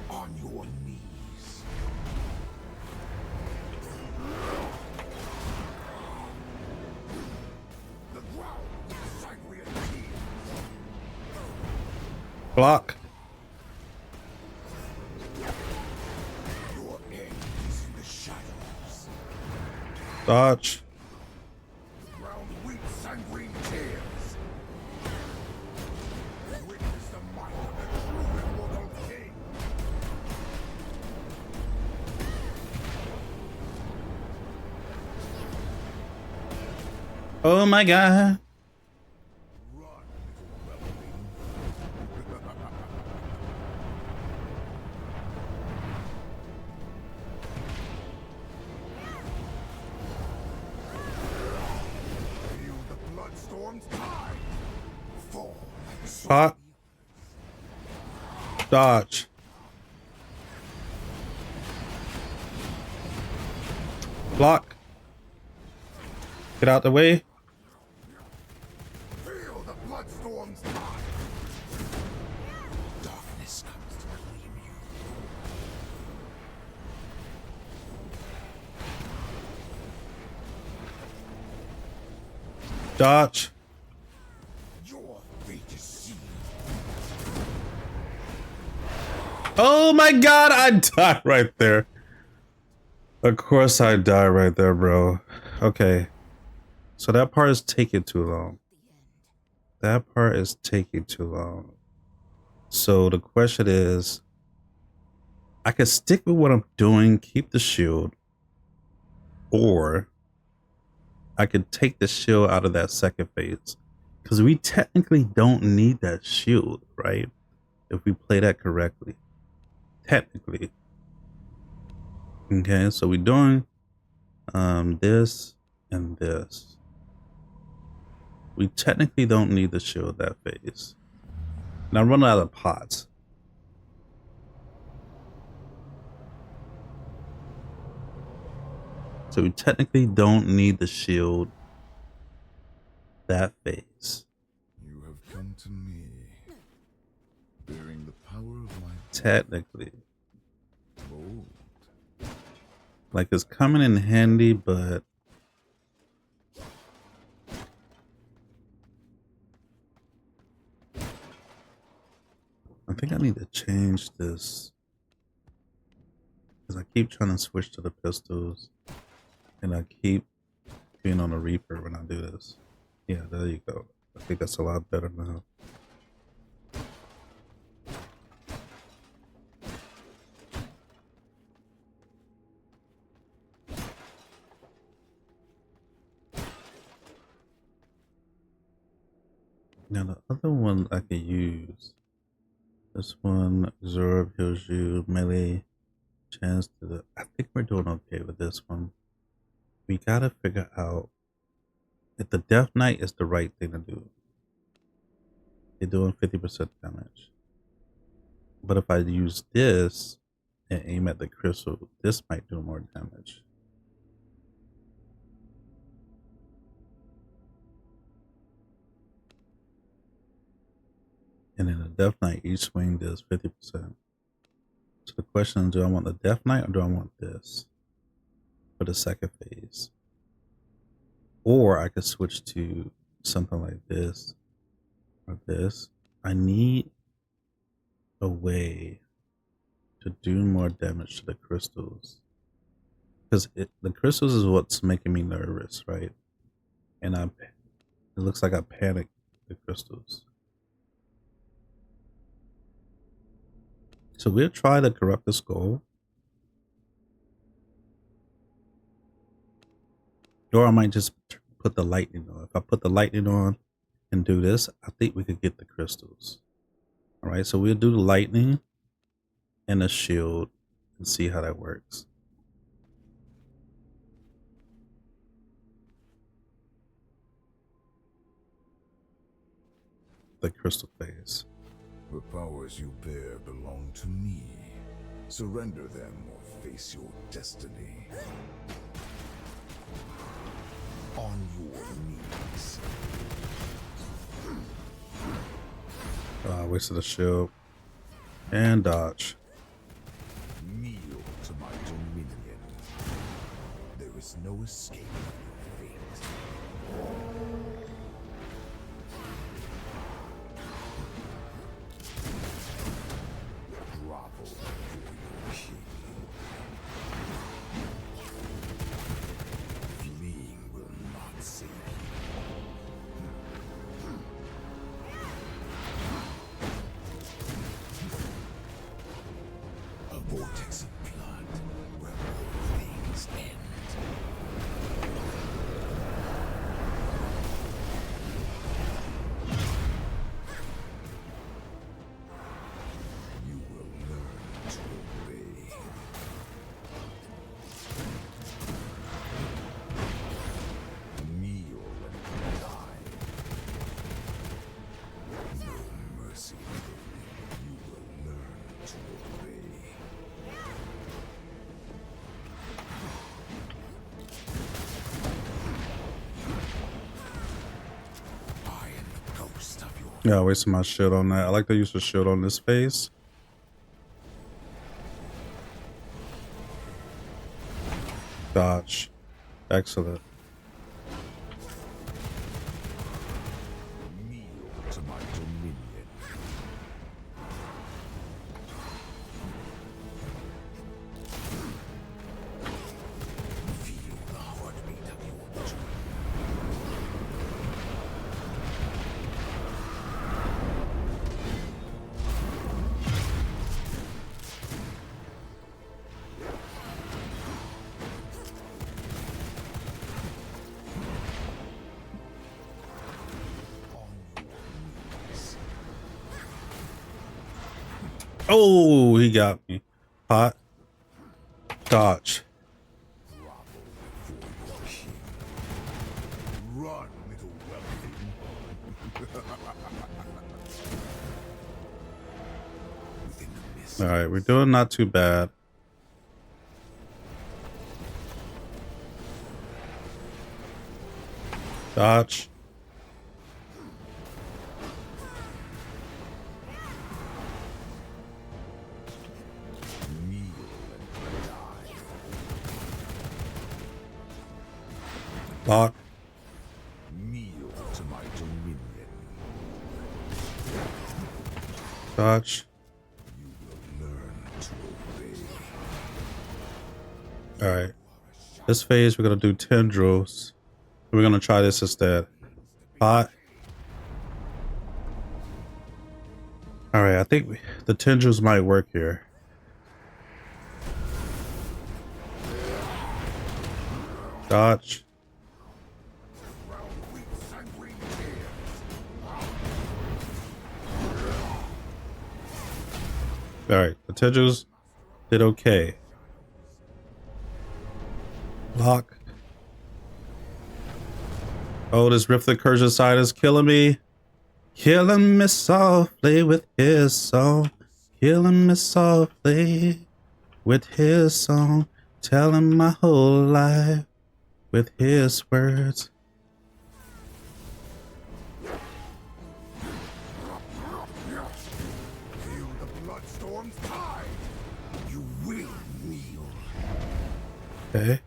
On your knees. The ground is sanguine tears. Block. Your end is in the shadows. Dodge. The ground weeps sanguine tears. Witness the might of the true immortal king. Oh my god. Run, little weapling. Feel the bloodstorm's tide. Fall like sweat. Pot. Dodge. Block. Get out the way. Feel the bloodstorm's tide. Darkness comes to claim you. Dodge. Your fate is sealed. Oh my god, I died right there. Of course I died right there, bro. Okay. So that part is taking too long. That part is taking too long. So the question is, I can stick with what I'm doing, keep the shield, or I could take the shield out of that second phase. Because we technically don't need that shield, right? If we play that correctly. Technically. Okay, so we're doing this and this. We technically don't need the shield that phase. Now I'm running out of pots. So we technically don't need the shield that phase. You have come to me, bearing the power of my Technically. bold. Like, it's coming in handy, but I think I need to change this, because I keep trying to switch to the pistols and I keep being on a Reaper when I do this. Yeah, there you go. I think that's a lot better now. Now the other one I could use, this one, absorb heals you, melee chance to the, I think we're doing okay with this one. We gotta figure out if the Death Knight is the right thing to do. They're doing 50% damage. But if I use this and aim at the crystal, this might do more damage. And in the Death Knight, each swing does 50%. So the question is, do I want the Death Knight or do I want this for the second phase? Or I could switch to something like this or this. I need a way to do more damage to the crystals, because the crystals is what's making me nervous, right? And it looks like I panicked the crystals. So we'll try to corrupt the skull, or I might just put the lightning on. If I put the lightning on and do this, I think we could get the crystals. All right, so we'll do the lightning and the shield and see how that works. The crystal phase. The powers you bear belong to me. Surrender them or face your destiny. On your knees. Wasted a shield and dodge. Kneel to my dominion. There is no escape from your fate. Grovel for your king. Fleeing will not save you. A vortex of blood where all things end. You will learn to obey. Kneel and die. No mercy. You will learn to obey. I am the ghost of your Yeah, wasting my shield on that. I like to use the shield on this phase. Dodge. Excellent. kneel to my dominion. Feel the heartbeat of your dream. On your knees. Oh, he got me. Hot. Dodge. Grovel before your king. All right, we're doing not too bad. Dodge. Block. Kneel to my dominion. Dodge. You will learn to obey. All right. This phase, we're going to do tendrils. We're going to try this instead. Pot. All right. I think the tendrils might work here. Dodge. All right. The tendrils did okay. Block. Oh, this Rift the Curse side is killing me. Killing me softly with his song. Killing me softly with his song. Telling my whole life with his words. Feel the bloodstorm's tide. You will kneel. Okay.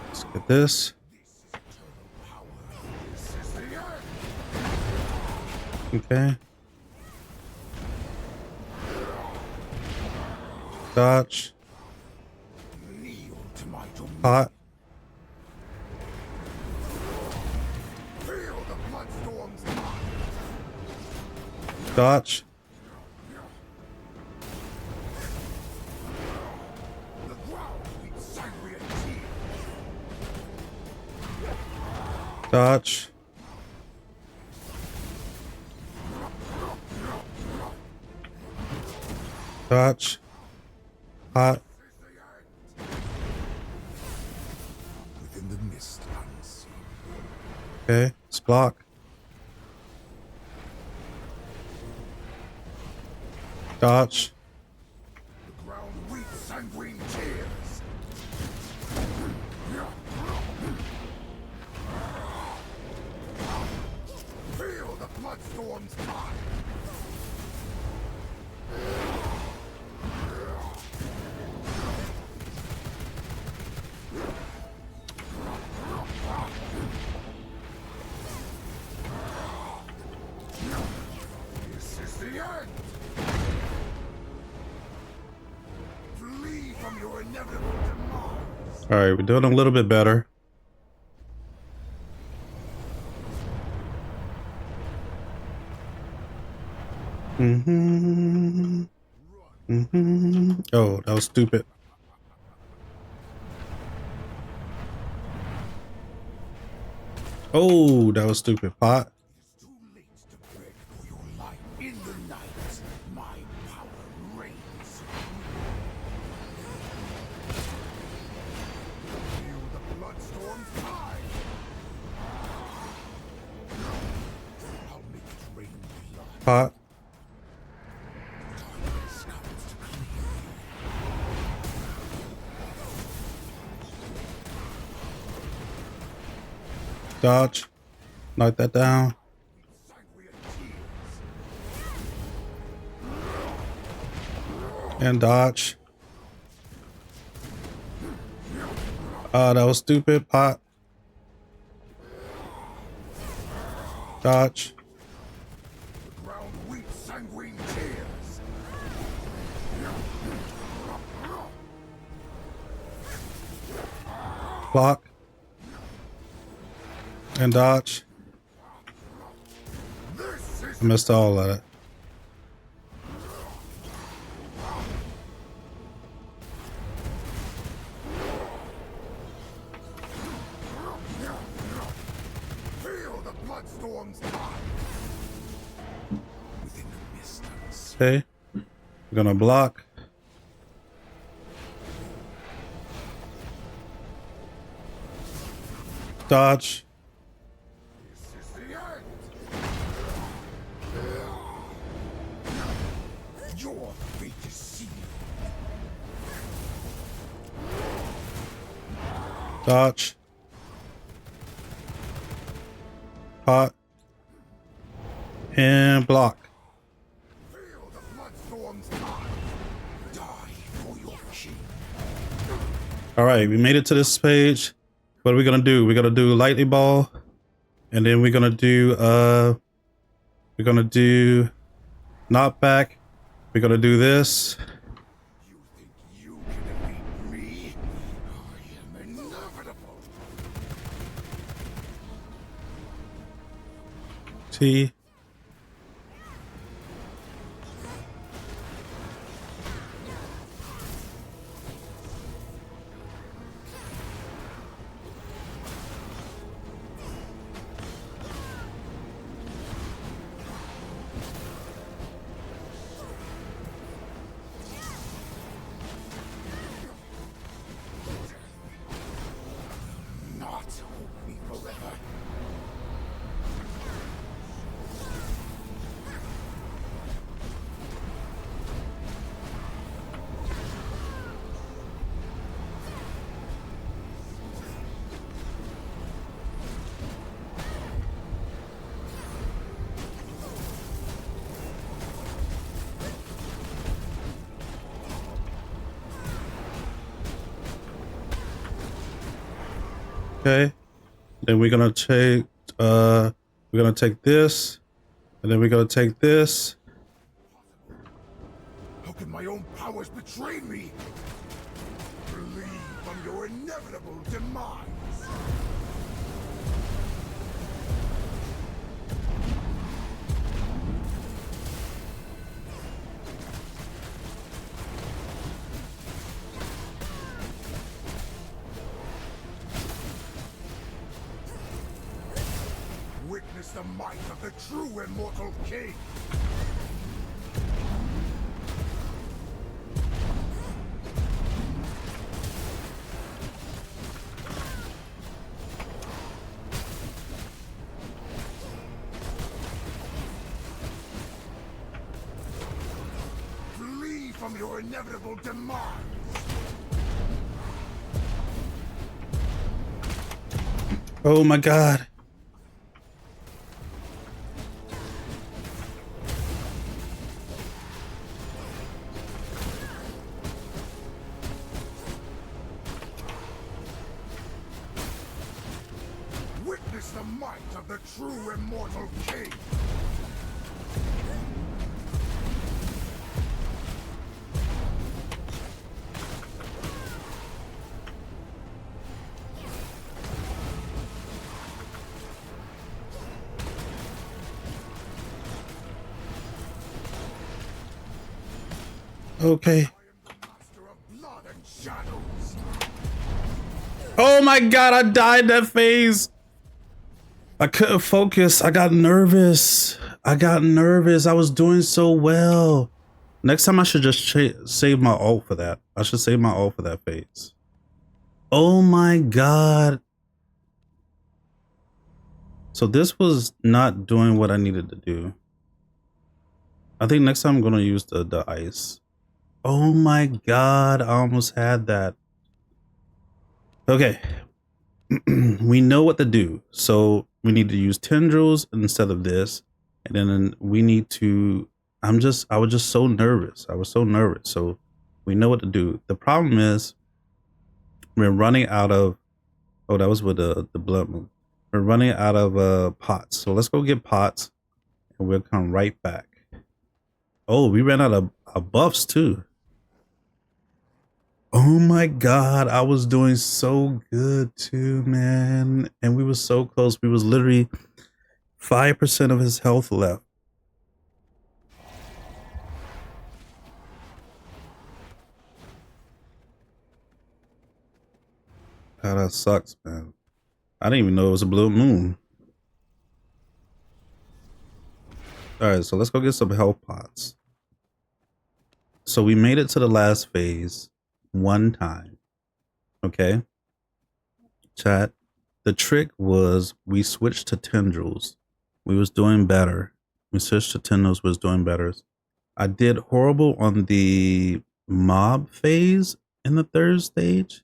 Let's get this. This is the end. Okay. Dodge. Kneel to my dominion. Pot. Feel the bloodstorm's tide. Dodge. The ground weeps angry and tears. Dodge. Dodge. Pot. Within the mist unseen. Okay. Let's block. Dodge. The ground weeps sanguine tears. Feel the bloodstorm's tide. This is the end. Flee from your inevitable demise. All right. We're doing a little bit better. Oh, that was stupid. Oh, that was stupid. Pot. Too late to beg for your life. In the night, my power reigns. Feel the bloodstorm's tide. I'll make it rain blood. Pot. Darkness comes to clear Dodge. Knock that down. sanguine tears. And dodge. That was stupid. Pot. Dodge. The ground weeps sanguine tears. Block. And dodge. This is I missed all of it. feel the bloodstorm's tide. Within the mist unseen. Okay. We're gonna block. Dodge. This is the end. Your fate is Dodge. Pot. And block. Feel the bloodstorm's tide. Die for your king. All right, we made it to this page. What are we gonna do? We're gonna do lightning ball, and then we're gonna do knockback. We're gonna do this. You think you can defeat me? I am inevitable. T. Not hold me forever. Okay. Then we're gonna take this, and then we're gonna take this. How can my own powers betray me? Flee from your inevitable demise. Witness the might of the true immortal king. Flee from your inevitable demise. Oh my God. Witness the might of the true immortal king. Okay. I am the master of blood and shadows. Oh my God, I died that phase. I couldn't focus. I got nervous. I was doing so well. Next time I should just save my ult for that. I should save my ult for that phase. Oh my God. So this was not doing what I needed to do. I think next time I'm going to use the ice. Oh my God. I almost had that. Okay. We know what to do. So we need to use tendrils instead of this. And then we need to, I was just so nervous. I was so nervous. So we know what to do. The problem is we're running out of, oh, that was with the blood move. We're running out of pots. So let's go get pots and we'll come right back. Oh, we ran out of buffs too. Oh my God, I was doing so good too, man. And we were so close. We was literally 5% of his health left. God, that sucks, man. I didn't even know it was a blue moon. All right, so let's go get some health pots. So we made it to the last phase one time. Okay. Chat. The trick was we switched to tendrils. We was doing better. We switched to tendrils, was doing better. I did horrible on the mob phase in the third stage.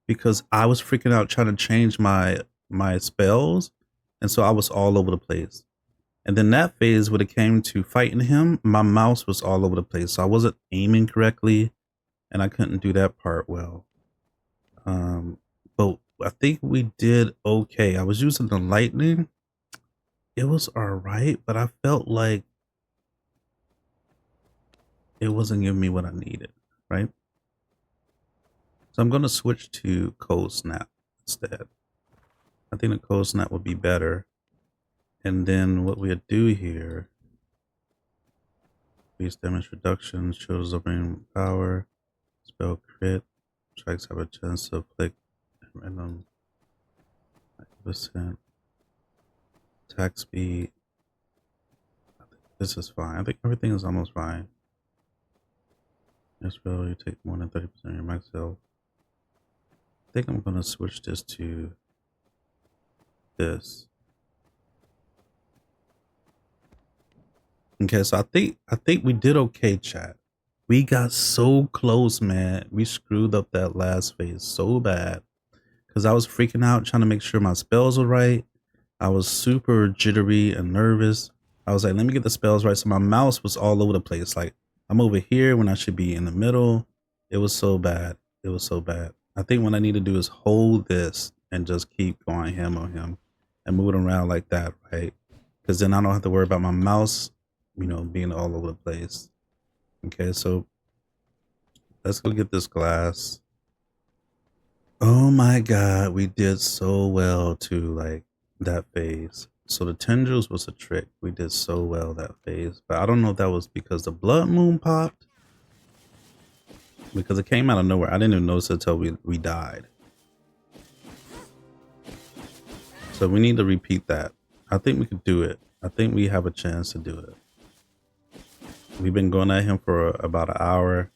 because I was freaking out trying to change my spells, and so I was all over the place. And then that phase when it came to fighting him, my mouse was all over the place, so I wasn't aiming correctly, and I couldn't do that part well. But I think we did okay. I was using the lightning. It was all right, but I felt like it wasn't giving me what I needed, right? So I'm going to switch to cold snap instead. I think the cold snap would be better. And then what we'll do here, base damage reduction, shows up in power, spell crit, strikes have a chance to afflict random 90%, attack speed. I think this is fine. I think everything is almost fine. Next spell, you take more than 30% of your max health. I think I'm gonna switch this to this. Okay, so I think we did okay, chat. We got so close, man. We screwed up that last phase so bad because I was freaking out trying to make sure my spells were right. I was super jittery and nervous. I was like, let me get the spells right. So my mouse was all over the place. Like I'm over here when I should be in the middle. It was so bad. It was so bad. I think what I need to do is hold this and just keep going ham on him and move it around like that, right? Because then I don't have to worry about my mouse, you know, being all over the place. Okay, so let's go get this glass. Oh my god, we did so well to like that phase. So the tendrils was a trick. We did so well that phase. But I don't know if that was because the blood moon popped. Because it came out of nowhere. I didn't even notice it until we died. So we need to repeat that. I think we could do it. I think we have a chance to do it. We've been going at him for about an hour.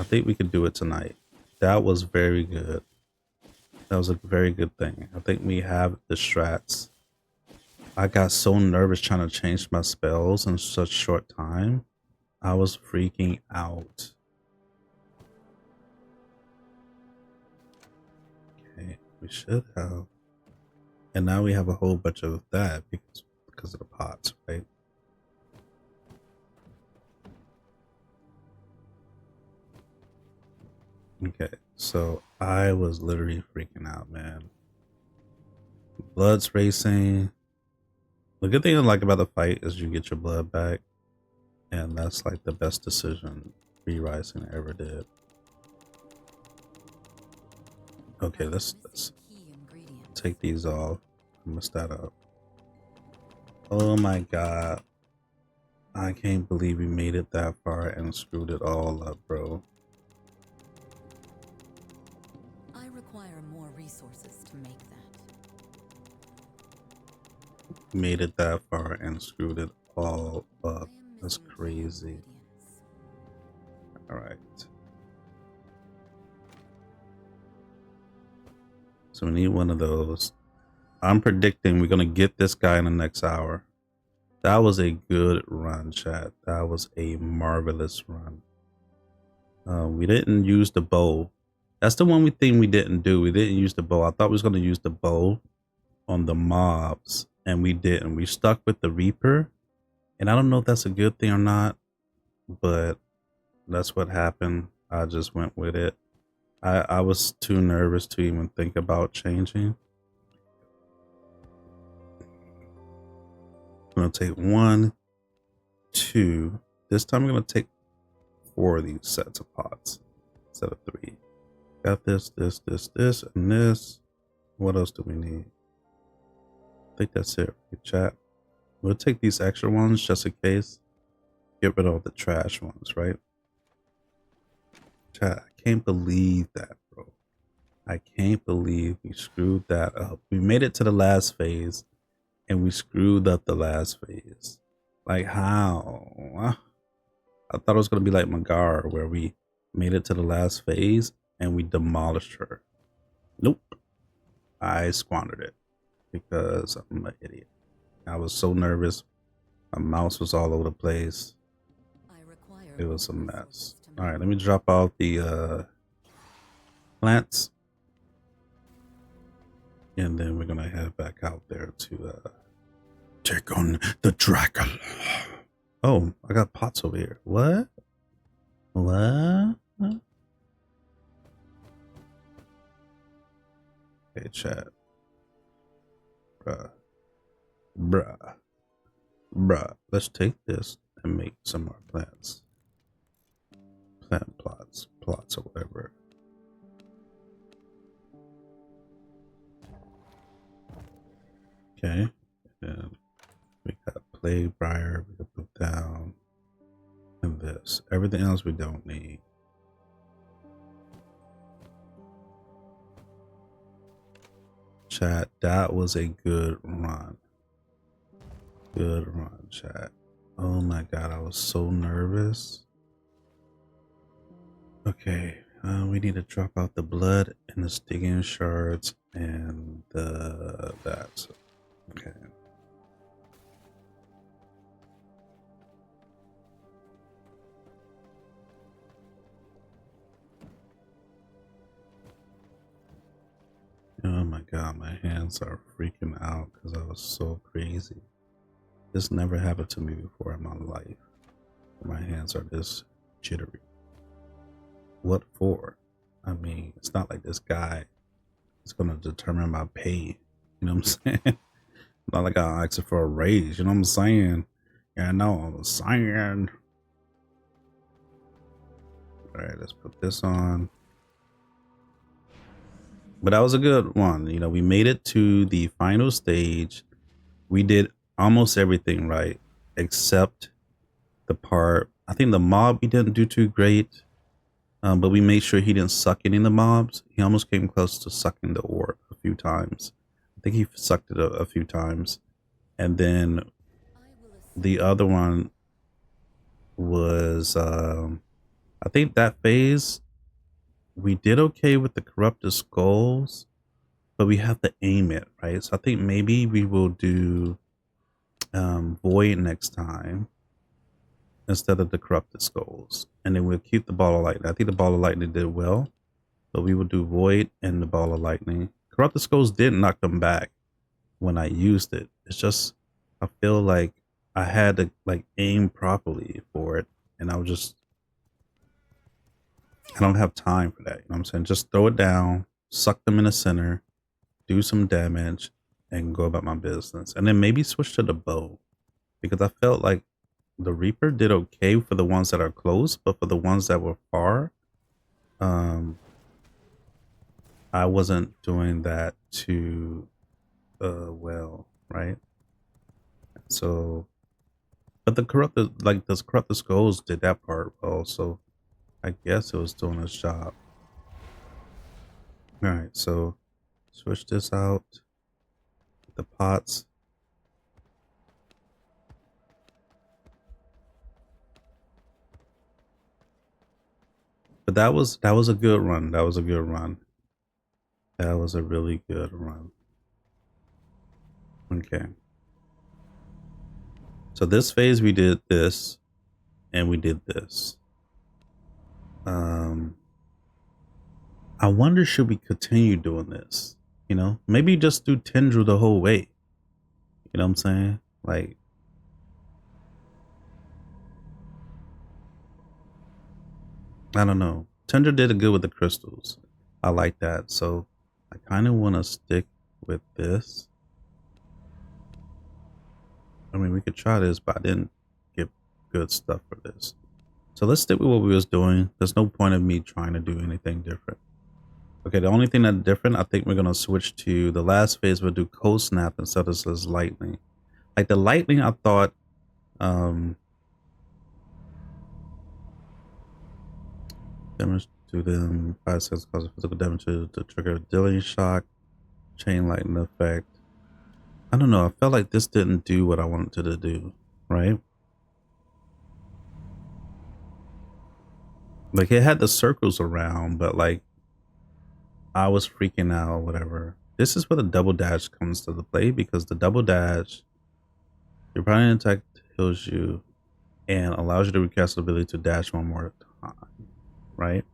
I think we could do it tonight. That was very good. That was a very good thing. I think we have the strats. I got so nervous trying to change my spells in such short time. I was freaking out. Okay, we should have. And now we have a whole bunch of that because of the pots, right? Okay, so I was literally freaking out, man. Blood's racing. The good thing I like about the fight is you get your blood back. And that's like the best decision Free Rising ever did. Okay, let's take these off. I messed that up. Oh my god. I can't believe we made it that far and screwed it all up, bro. I require more resources to make that. Made it that far and screwed it all up. That's crazy. All right. So we need one of those. I'm predicting we're gonna get this guy in the next hour. That was a good run, chat. That was a marvelous run. We didn't use the bow. That's the one thing we didn't do. We didn't use the bow. I thought we was gonna use the bow on the mobs, and we didn't. We stuck with the Reaper. And I don't know if that's a good thing or not, but that's what happened. I just went with it. I was too nervous to even think about changing. I'm going to take 1, 2. This time I'm going to take 4 of these sets of pots instead of 3. Got this, this, and this. What else do we need? I think that's it. Chat. We'll take these extra ones just in case. Get rid of the trash ones, right? Chat, I can't believe that, bro. I can't believe we screwed that up. We made it to the last phase, and we screwed up the last phase. Like, how? I thought it was going to be like Magar, where we made it to the last phase, and we demolished her. Nope. I squandered it because I'm an idiot. I was so nervous. My mouse was all over the place. It was a mess. All right, let me drop off the plants. And then we're gonna head back out there to take on the Dracula. Oh, I got pots over here. What? What? Okay, chat. Bruh. Let's take this and make some more plants. Plant plots or whatever. Okay. And we got plague briar, we can put down. And this. Everything else we don't need. Chat, that was a good run. Good run, chat. Oh my god, I was so nervous. Okay, we need to drop out the blood and the stinging shards and that. Okay. Oh my god, my hands are freaking out because I was so crazy. This never happened to me before in my life. My hands are this jittery. What for? I mean, it's not like this guy is gonna determine my pay. You know what I'm saying? Not like I asked for a raise. You know what I'm saying? Yeah, I know. I'm saying. All right, let's put this on. But that was a good one. You know, we made it to the final stage. We did almost everything right, except the part. I think the mob we didn't do too great, but we made sure he didn't suck any of the mobs. He almost came close to sucking the orb a few times. I think he sucked it a few times. And then the other one was, I think that phase, we did okay with the corrupted skulls, but we have to aim it, right? So I think maybe we will do Void next time instead of the corrupted skulls. And then we'll keep the ball of lightning. I think the ball of lightning did well, but we will do Void and the ball of lightning. Corrupted skulls did knock them back when I used it. It's just, I feel like I had to like aim properly for it, and I don't have time for that. You know what I'm saying? Just throw it down, suck them in the center, do some damage, and go about my business. And then maybe switch to the bow, because I felt like the Reaper did okay for the ones that are close, but for the ones that were far, I wasn't doing that too well, right? So, but the corrupted skulls did that part well, so I guess it was doing its job. All right, so switch this out. The pots. But that was a good run. That was a good run. That was a really good run. Okay. So this phase we did this, and we did this. I wonder, should we continue doing this? You know, maybe just do Tendril the whole way. You know what I'm saying? Like, I don't know. Tendril did it good with the crystals. I like that. So I kind of want to stick with this. I mean, we could try this, but I didn't get good stuff for this. So let's stick with what we was doing. There's no point of me trying to do anything different. Okay, the only thing that's different, I think we're going to switch to the last phase. We'll do cold snap instead of this lightning. Like the lightning, I thought, damage to them, 5 seconds causes physical damage to trigger a dealing shock, chain lightning effect. I don't know. I felt like this didn't do what I wanted to do, right? Like it had the circles around, but like I was freaking out, whatever. This is where the double dash comes to the play, because the double dash, your primary attack heals you and allows you to recast the ability to dash one more time, right?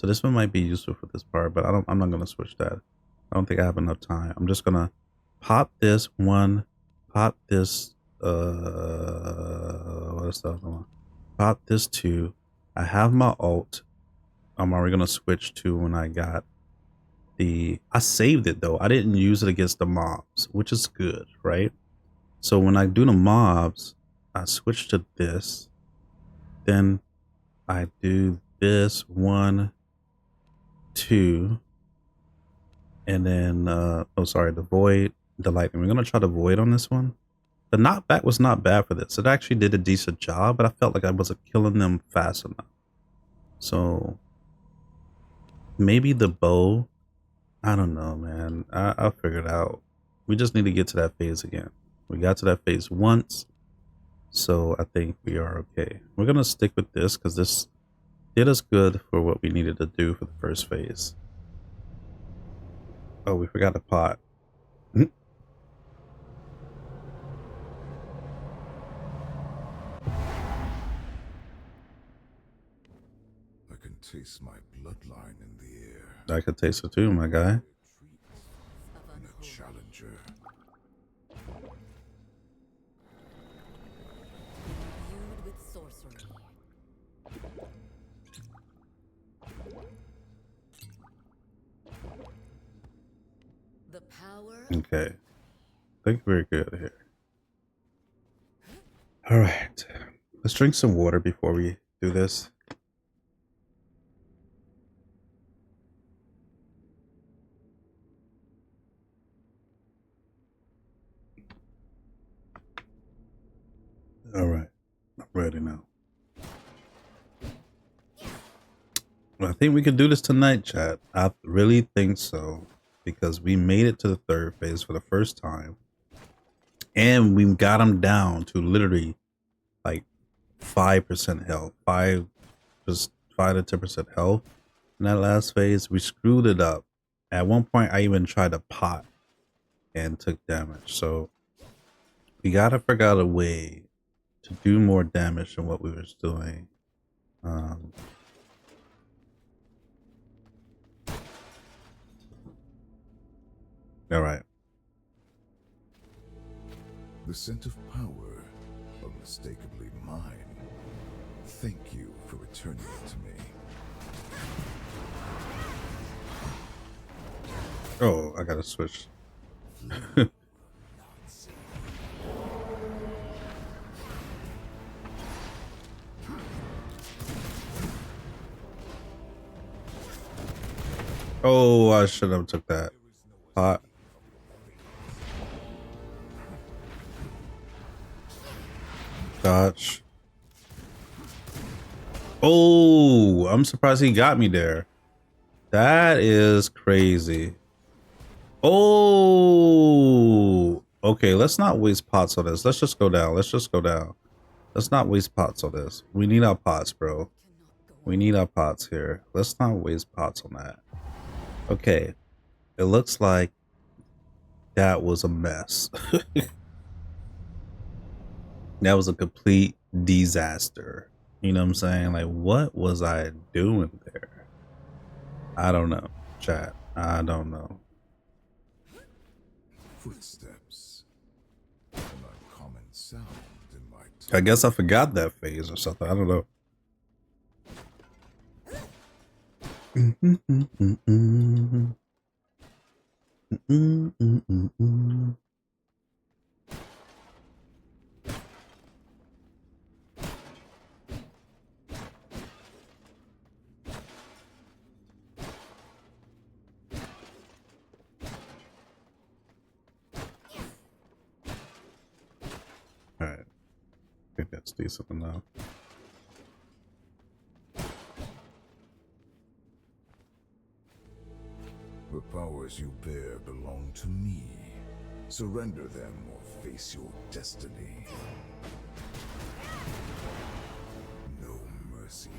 So this one might be useful for this part, but I'm not gonna switch that. I don't think I have enough time. I'm just gonna pop this one, pop this what is the other one? Pop this two. I have my alt. I'm already gonna switch to when I got I saved it though. I didn't use it against the mobs, which is good, right? So when I do the mobs, I switch to this. Then I do this 1, 2, and then oh sorry, the void, the lightning. We're gonna try the void on this one. The knockback was not bad for this. It actually did a decent job, but I felt like I wasn't killing them fast enough. So maybe the bow. I don't know, man. I'll figure it out. We just need to get to that phase again. We got to that phase once, so I think we are okay. We're gonna stick with this because this did us good for what we needed to do for the first phase. Oh, we forgot the pot. I can taste my bloodline in the air. I could taste it too, my guy. And a challenger. Imbued with sorcery. The power. Okay. I think we're good here. All right. Let's drink some water before we do this. All right. I'm ready now. I think we can do this tonight, chat. I really think so. Because we made it to the third phase for the first time. And we got him down to literally like 5% health. 5 to 10% health. In that last phase, we screwed it up. At one point, I even tried to pot and took damage. So we gotta figure out a way to do more damage than what we was doing. All right. The scent of power, unmistakably mine. Thank you for returning it to me. Oh, I gotta switch. Oh, I should have took that pot. Dodge. Oh, I'm surprised he got me there. That is crazy. Oh, okay. Let's not waste pots on this. Let's just go down. Let's just go down. Let's not waste pots on this. We need our pots, bro. We need our pots here. Let's not waste pots on that. Okay. It looks like that was a mess. That was a complete disaster. You know what I'm saying? Like, what was I doing there? I don't know, chat. I don't know. Footsteps. An uncommon sound in my I guess I forgot that phase or something. I don't know. All right. I think that's decent enough. The powers you bear belong to me. Surrender them or face your destiny. No mercy.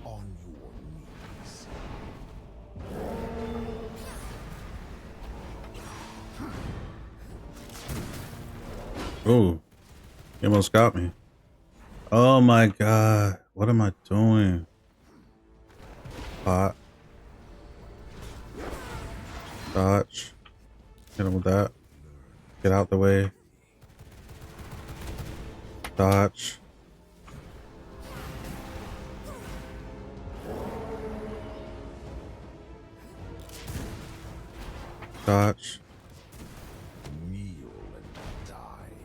On your knees. Oh, he almost got me. Oh my god. What am I doing? Hot. Dodge. Hit him with that. Get out the way. Dodge. Dodge. Kneel and die.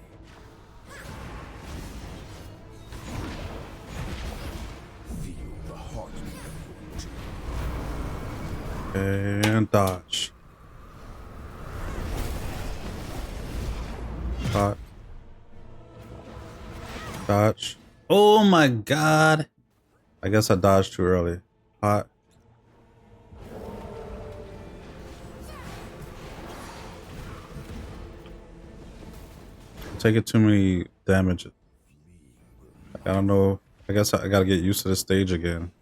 Feel the heartbeat of your doom. And dodge. Dodge. Dodge. Oh my god. I guess I dodged too early. Hot. Taking too many damage. I don't know. I guess I gotta get used to the stage again.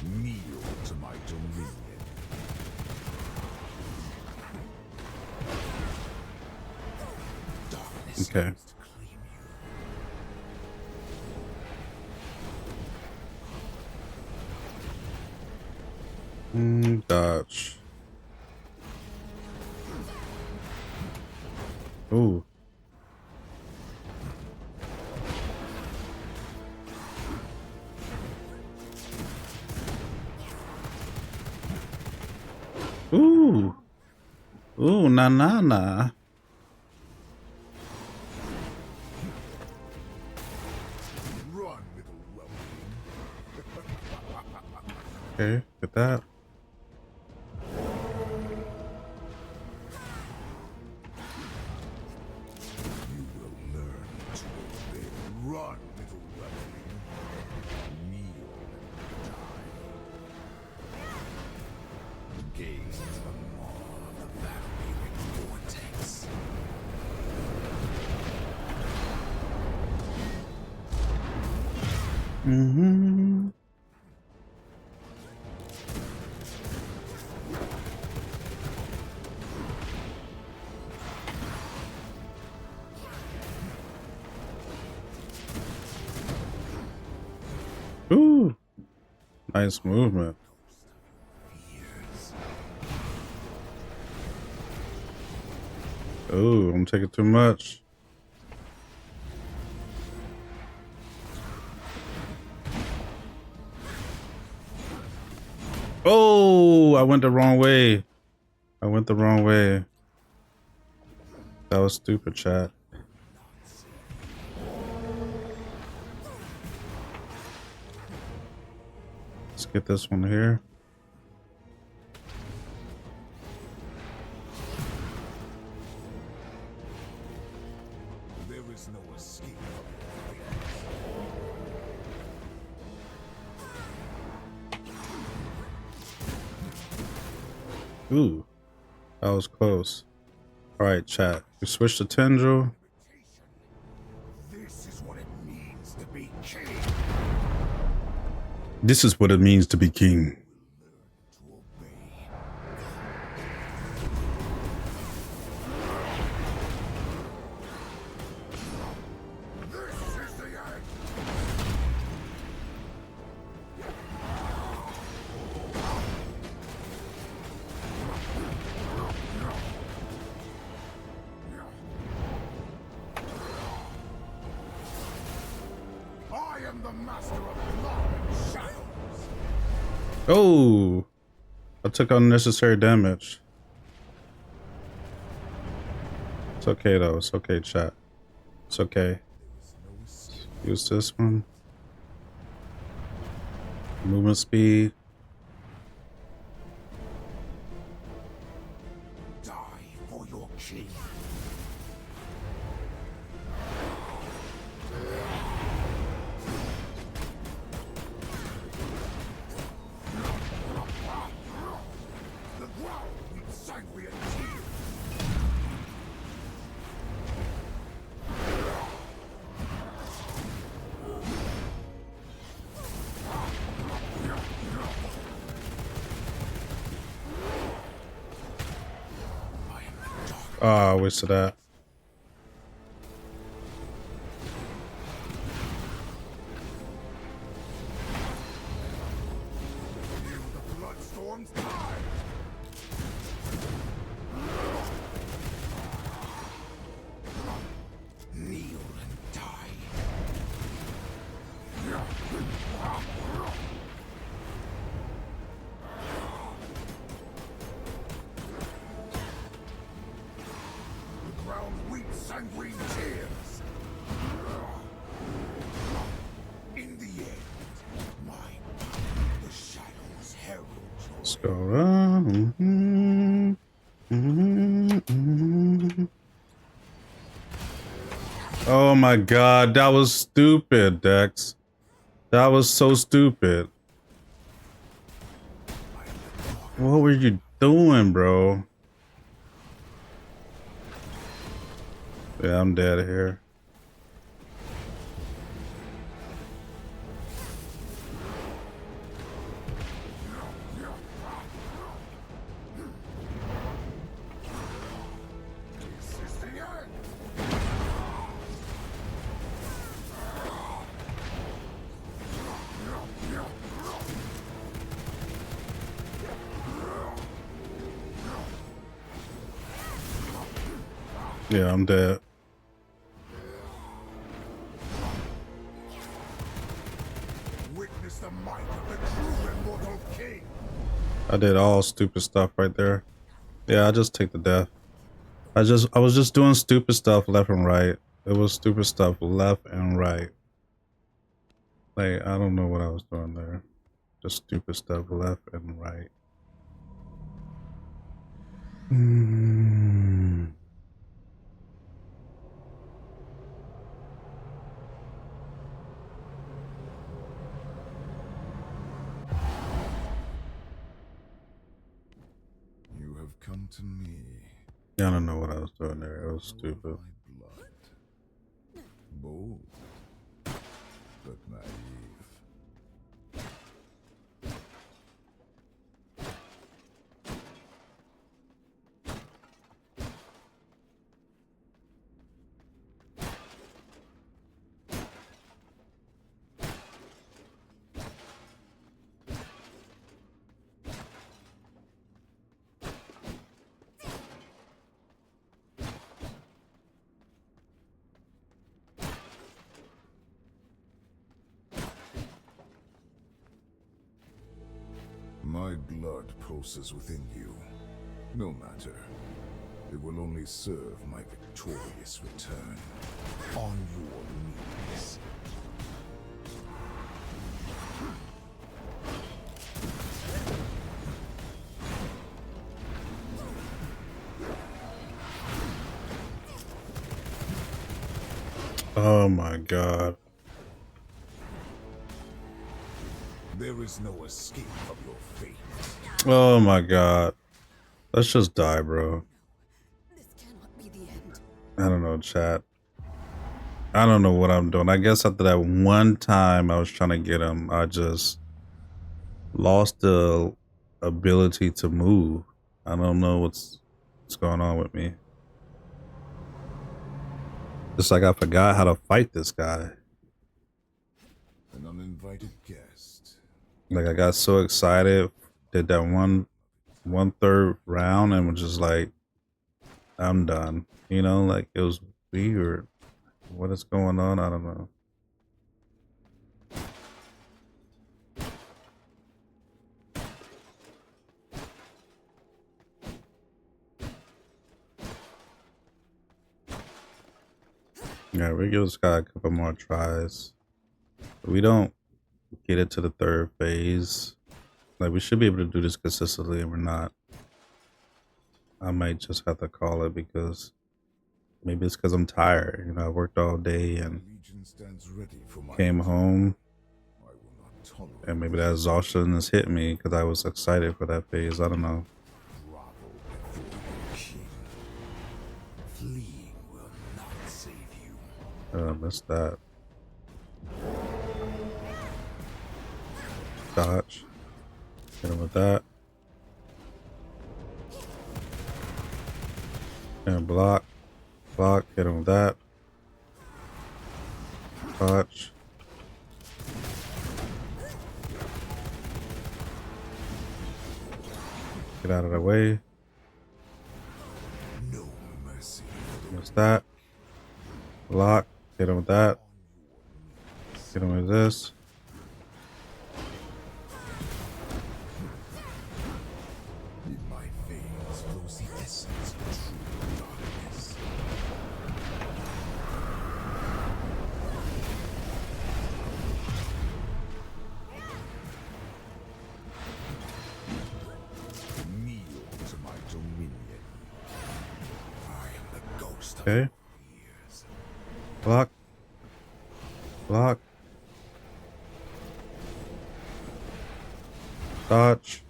Kneel to my dominion. Darkness Okay. comes to claim you. Dodge. Ooh. Ooh. Ooh, na. Run, little weakling. Okay, get that. You will learn to obey. Run, little weakling. Kneel and die. Gaze into the maw of the vampiric vortex. Mm-hmm. Ooh. Nice movement. Fears. Ooh, I'm taking too much. Oh, I went the wrong way. I went the wrong way. That was stupid, chat. Let's get this one here. There is no escape from your fate. Ooh, that was close. All right, chat. We switched to Tendril. This is what it means to be king. This is what it means to be king. To obey. This is the end. I am the master of blood and shadows. Oh, I took unnecessary damage. It's okay though. It's okay, chat. It's okay. Use this one. Movement speed. Die for your king. The ground weeps sanguine tears. Ah, I wasted that. angry tears. In the end, the shadows herald your Let's go around. Oh my god, that was stupid, Dex. That was so stupid. What were you doing, bro? Yeah, I'm dead here. Yeah, I'm dead. Witness the might of the true immortal king. I did all stupid stuff right there. Yeah, I just take the death. I was just doing stupid stuff left and right. It was stupid stuff left and right. Like, I don't know what I was doing there. Just stupid stuff left and right. You have come to me. Yeah, I don't know what I was doing there. It was stupid. My blood. Bold, but naive. My blood pulses within you. No matter. It will only serve my victorious return. On your knees. Oh my god. There is no escape from your fate. Oh my god. Let's just die, bro. This cannot be the end. I don't know, chat. I don't know what I'm doing. I guess after that one time I was trying to get him, I just lost the ability to move. I don't know what's going on with me. It's like I forgot how to fight this guy. An uninvited guest. Like I got so excited, did that one third round and was just like, I'm done. You know, like it was weird. What is going on? I don't know. Yeah, we give this guy a couple more tries. If we don't get it to the third phase, like we should be able to do this consistently, and we're not. I might just have to call it because maybe it's because I'm tired. You know, I worked all day and Legion stands ready for my came home, I will not tolerate and maybe that exhaustion has hit me because I was excited for that phase. I don't know. grovel before your king. Fleeing will not save you. Missed that. Dodge. Hit him with that. And block. Block. Hit him with that. Dodge. Get out of the way. No mercy. Missed that. Block. Hit him with that. Hit him with this. In my veins flows the essence of true darkness. Okay. Block. Block. Dodge.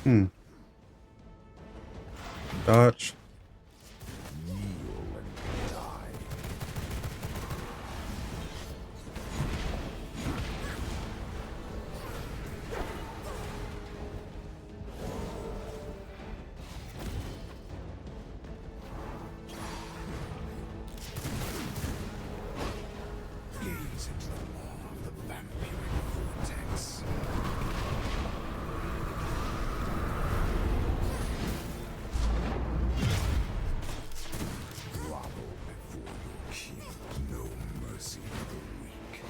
Hmm. Dodge. Gaze into the maw of the vampiric vortex. Grovel before your king. No mercy for the weak.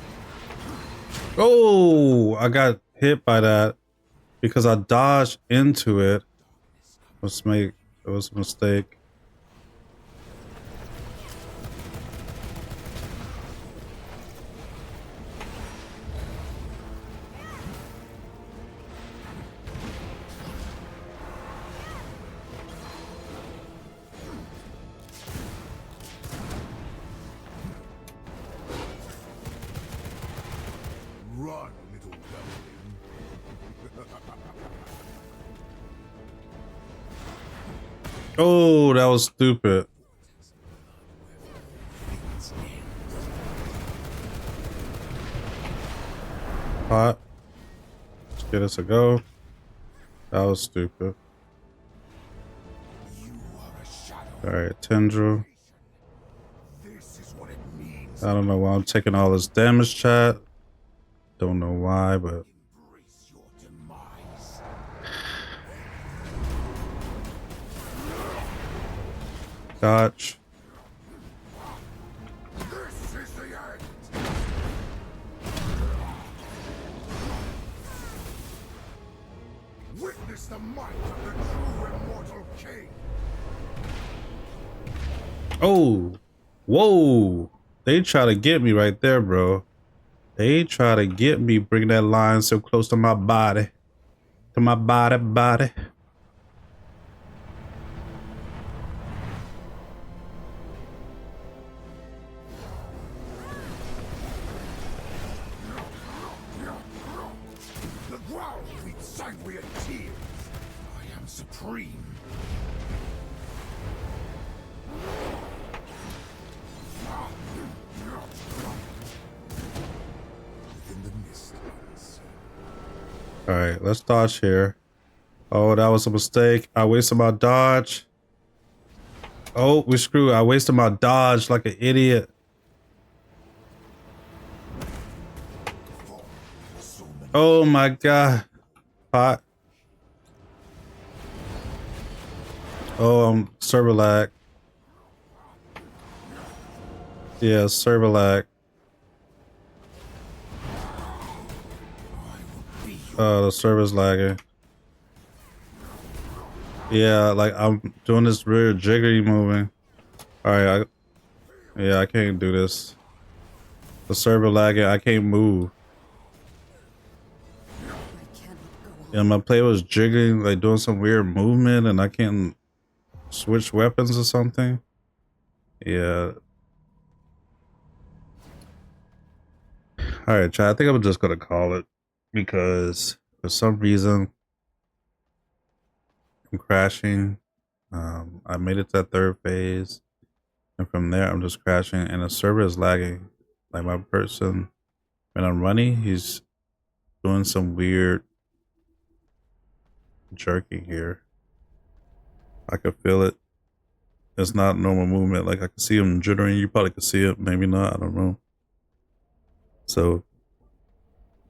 Oh, I got hit by that because I dodged into it. It was a mistake. Run, little devil. Oh, that was stupid. Hot. Let's get us a go. That was stupid. You are a shadow. Alright, Tendril. This is what it means. I don't know why I'm taking all this damage, chat. Don't know why, but Embrace your demise. dodge. This is the end. Witness the might of the true immortal king. Oh, whoa. They try to get me right there, bro. They try to get me, bring that line so close to my body. To my body. The ground weeps sanguine tears. I am supreme. Within the mist, unseen. Alright, let's dodge here. Oh, that was a mistake. I wasted my dodge. Oh, we screwed. I wasted my dodge like an idiot. So many Oh my god. Hot. Oh, server lag. Yeah, server lag. The server's lagging. Yeah, like I'm doing this weird jiggery moving. Alright, yeah, I can't do this. The server lagging, I can't move. I cannot go on. Yeah, my play was jiggling, like doing some weird movement, and I can't switch weapons or something. Yeah. Alright, chat, I think I'm just gonna call it because for some reason I'm crashing. I made it to that third phase, and from there I'm just crashing, and the server is lagging. Like my person, when I'm running, he's doing some weird jerking here. I could feel it. It's not normal movement. Like I can see him jittering. You probably could see it, maybe not. I don't know. So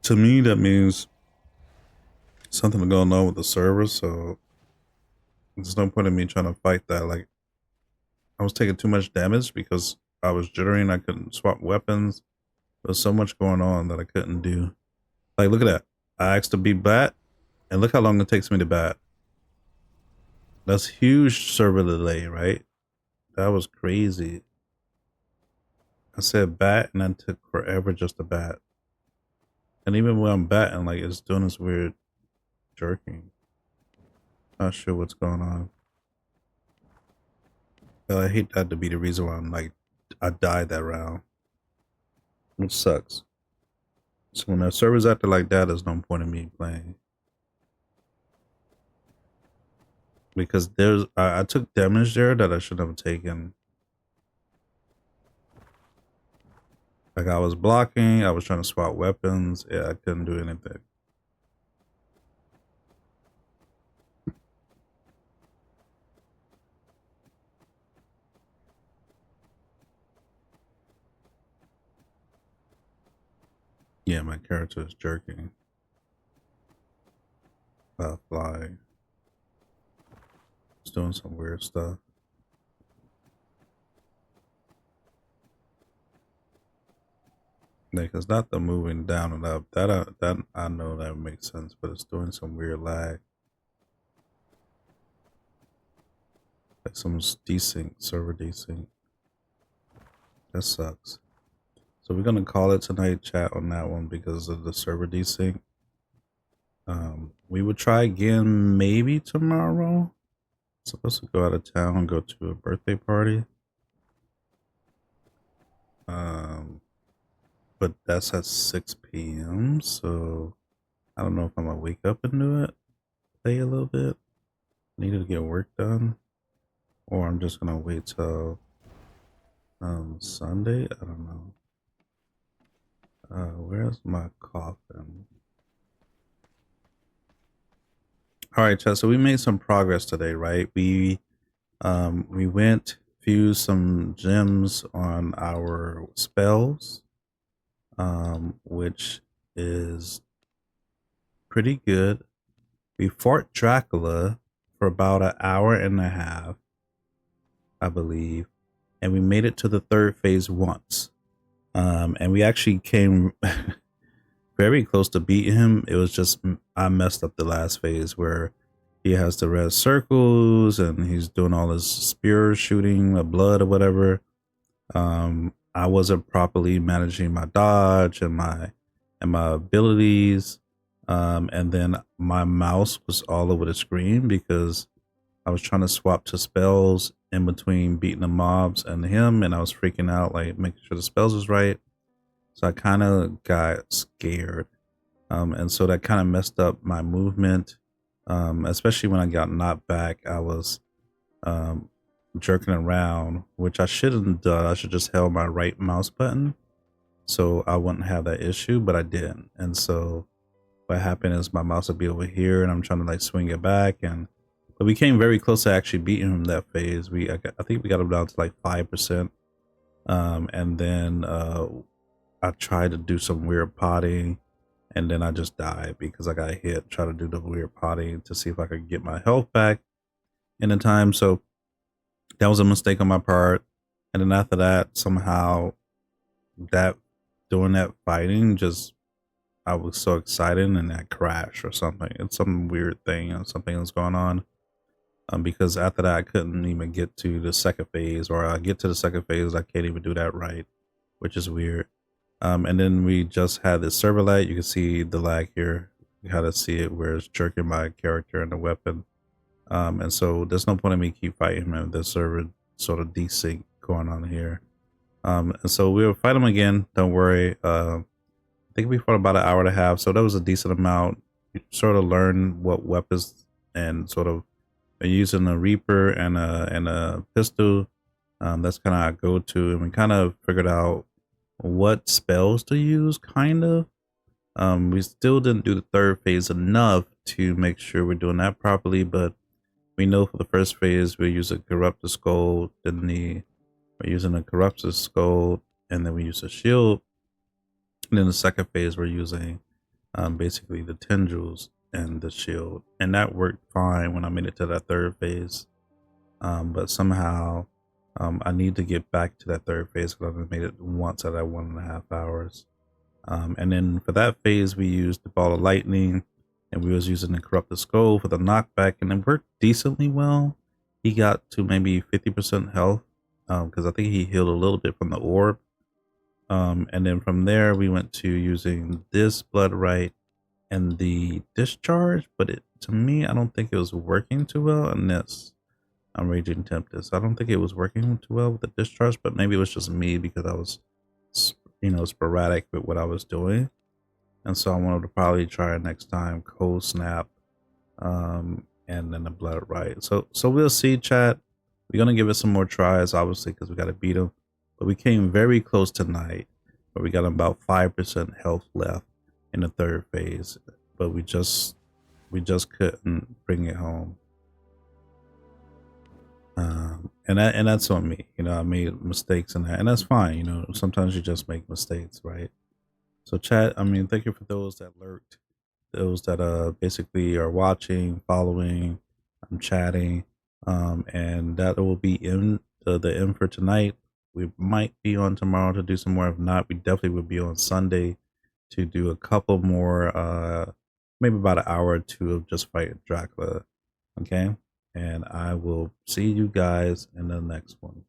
to me, that means something going on with the server. So there's no point in me trying to fight that. Like I was taking too much damage because I was jittering. I couldn't swap weapons. There's so much going on that I couldn't do. Like look at that. I asked to be bat, and look how long it takes me to bat. That's huge server delay, right? That was crazy. I said bat, and that took forever just to bat. And even when I'm batting, like it's doing this weird jerking. Not sure what's going on. I hate that to be the reason why I'm like, I died that round, which sucks. So when the server's acting like that, there's no point in me playing. Because I took damage there that I shouldn't have taken. Like I was blocking, I was trying to swap weapons. Yeah, I couldn't do anything. Yeah, my character is jerking. Flying. It's doing some weird stuff. Like it's not the moving down and up. That I know that makes sense, but it's doing some weird lag. Like some desync, server desync. That sucks. So we're gonna call it tonight, chat on that one because of the server desync. We would try again maybe tomorrow. Supposed to go out of town and go to a birthday party. But that's at 6 p.m. So I don't know if I'm gonna wake up and do it, play a little bit. Needed to get work done, or I'm just gonna wait till Sunday. I don't know. Where's my coffin? All right, chat. So we made some progress today, right? We went fused some gems on our spells, which is pretty good. We fought Dracula for about an hour and a half, I believe, and we made it to the third phase once. And we actually came very close to beating him. It was just I messed up the last phase where he has the red circles and he's doing all his spear shooting, the blood or whatever. I wasn't properly managing my dodge and my abilities. And then my mouse was all over the screen because I was trying to swap to spells in between beating the mobs and him, and I was freaking out, like making sure the spells was right. So I kind of got scared. And so that kind of messed up my movement. Especially when I got knocked back, I was jerking around, which I shouldn't have done. I should just held my right mouse button so I wouldn't have that issue, but I didn't. And so what happened is my mouse would be over here and I'm trying to like swing it back, but we came very close to actually beating him that phase. I think we got him down to like 5%. And then I tried to do some weird potting and then I just died because I got hit trying to do the weird potting to see if I could get my health back in the time. So that was a mistake on my part. And then after that, somehow that doing that fighting, just I was so excited and that crashed or something. It's some weird thing and something was going on. Because after that I couldn't even get to the second phase, or I get to the second phase, I can't even do that right, which is weird. And then we just had this server light. You can see the lag here. You had to see it where it's jerking my character and the weapon. And so there's no point in me keep fighting him. The server sort of desync going on here. And so we'll fight him again. Don't worry. I think we fought about an hour and a half, so that was a decent amount. You sort of learn what weapons and sort of using a Reaper and a pistol. That's kind of our go-to, and we kind of figured out what spells to use. Kind of. We still didn't do the third phase enough to make sure we're doing that properly, but we know for the first phase we're using Corrupted Skull, then we're using a Corrupted Skull, and then we use a shield. And then the second phase we're using basically the tendrils and the shield, and that worked fine when I made it to that third phase. But somehow I need to get back to that third phase because I made it once at that 1.5 hours. And then for that phase we used the ball of lightning, and we was using the corrupted skull for the knockback, and it worked decently well. He got to maybe 50% health because I think he healed a little bit from the orb. And then from there we went to using this blood right and the discharge, but to me, I don't think it was working too well in this. I'm raging tempted. So I don't think it was working too well with the discharge, but maybe it was just me because I was, sporadic with what I was doing. And so I wanted to probably try next time cold snap, and then the blood right. So we'll see, chat. We're gonna give it some more tries, obviously, because we got to beat him. But we came very close tonight, but we got about 5% health left in the third phase, but we just couldn't bring it home. And that's on me. I made mistakes in that, and that's fine. Sometimes you just make mistakes, right? So, chat. I mean, thank you for those that lurked, those that basically are watching, following, chatting, and that will be in the end for tonight. We might be on tomorrow to do some more. If not, we definitely will be on Sunday to do a couple more, maybe about an hour or two of just fighting Dracula. Okay. And I will see you guys in the next one.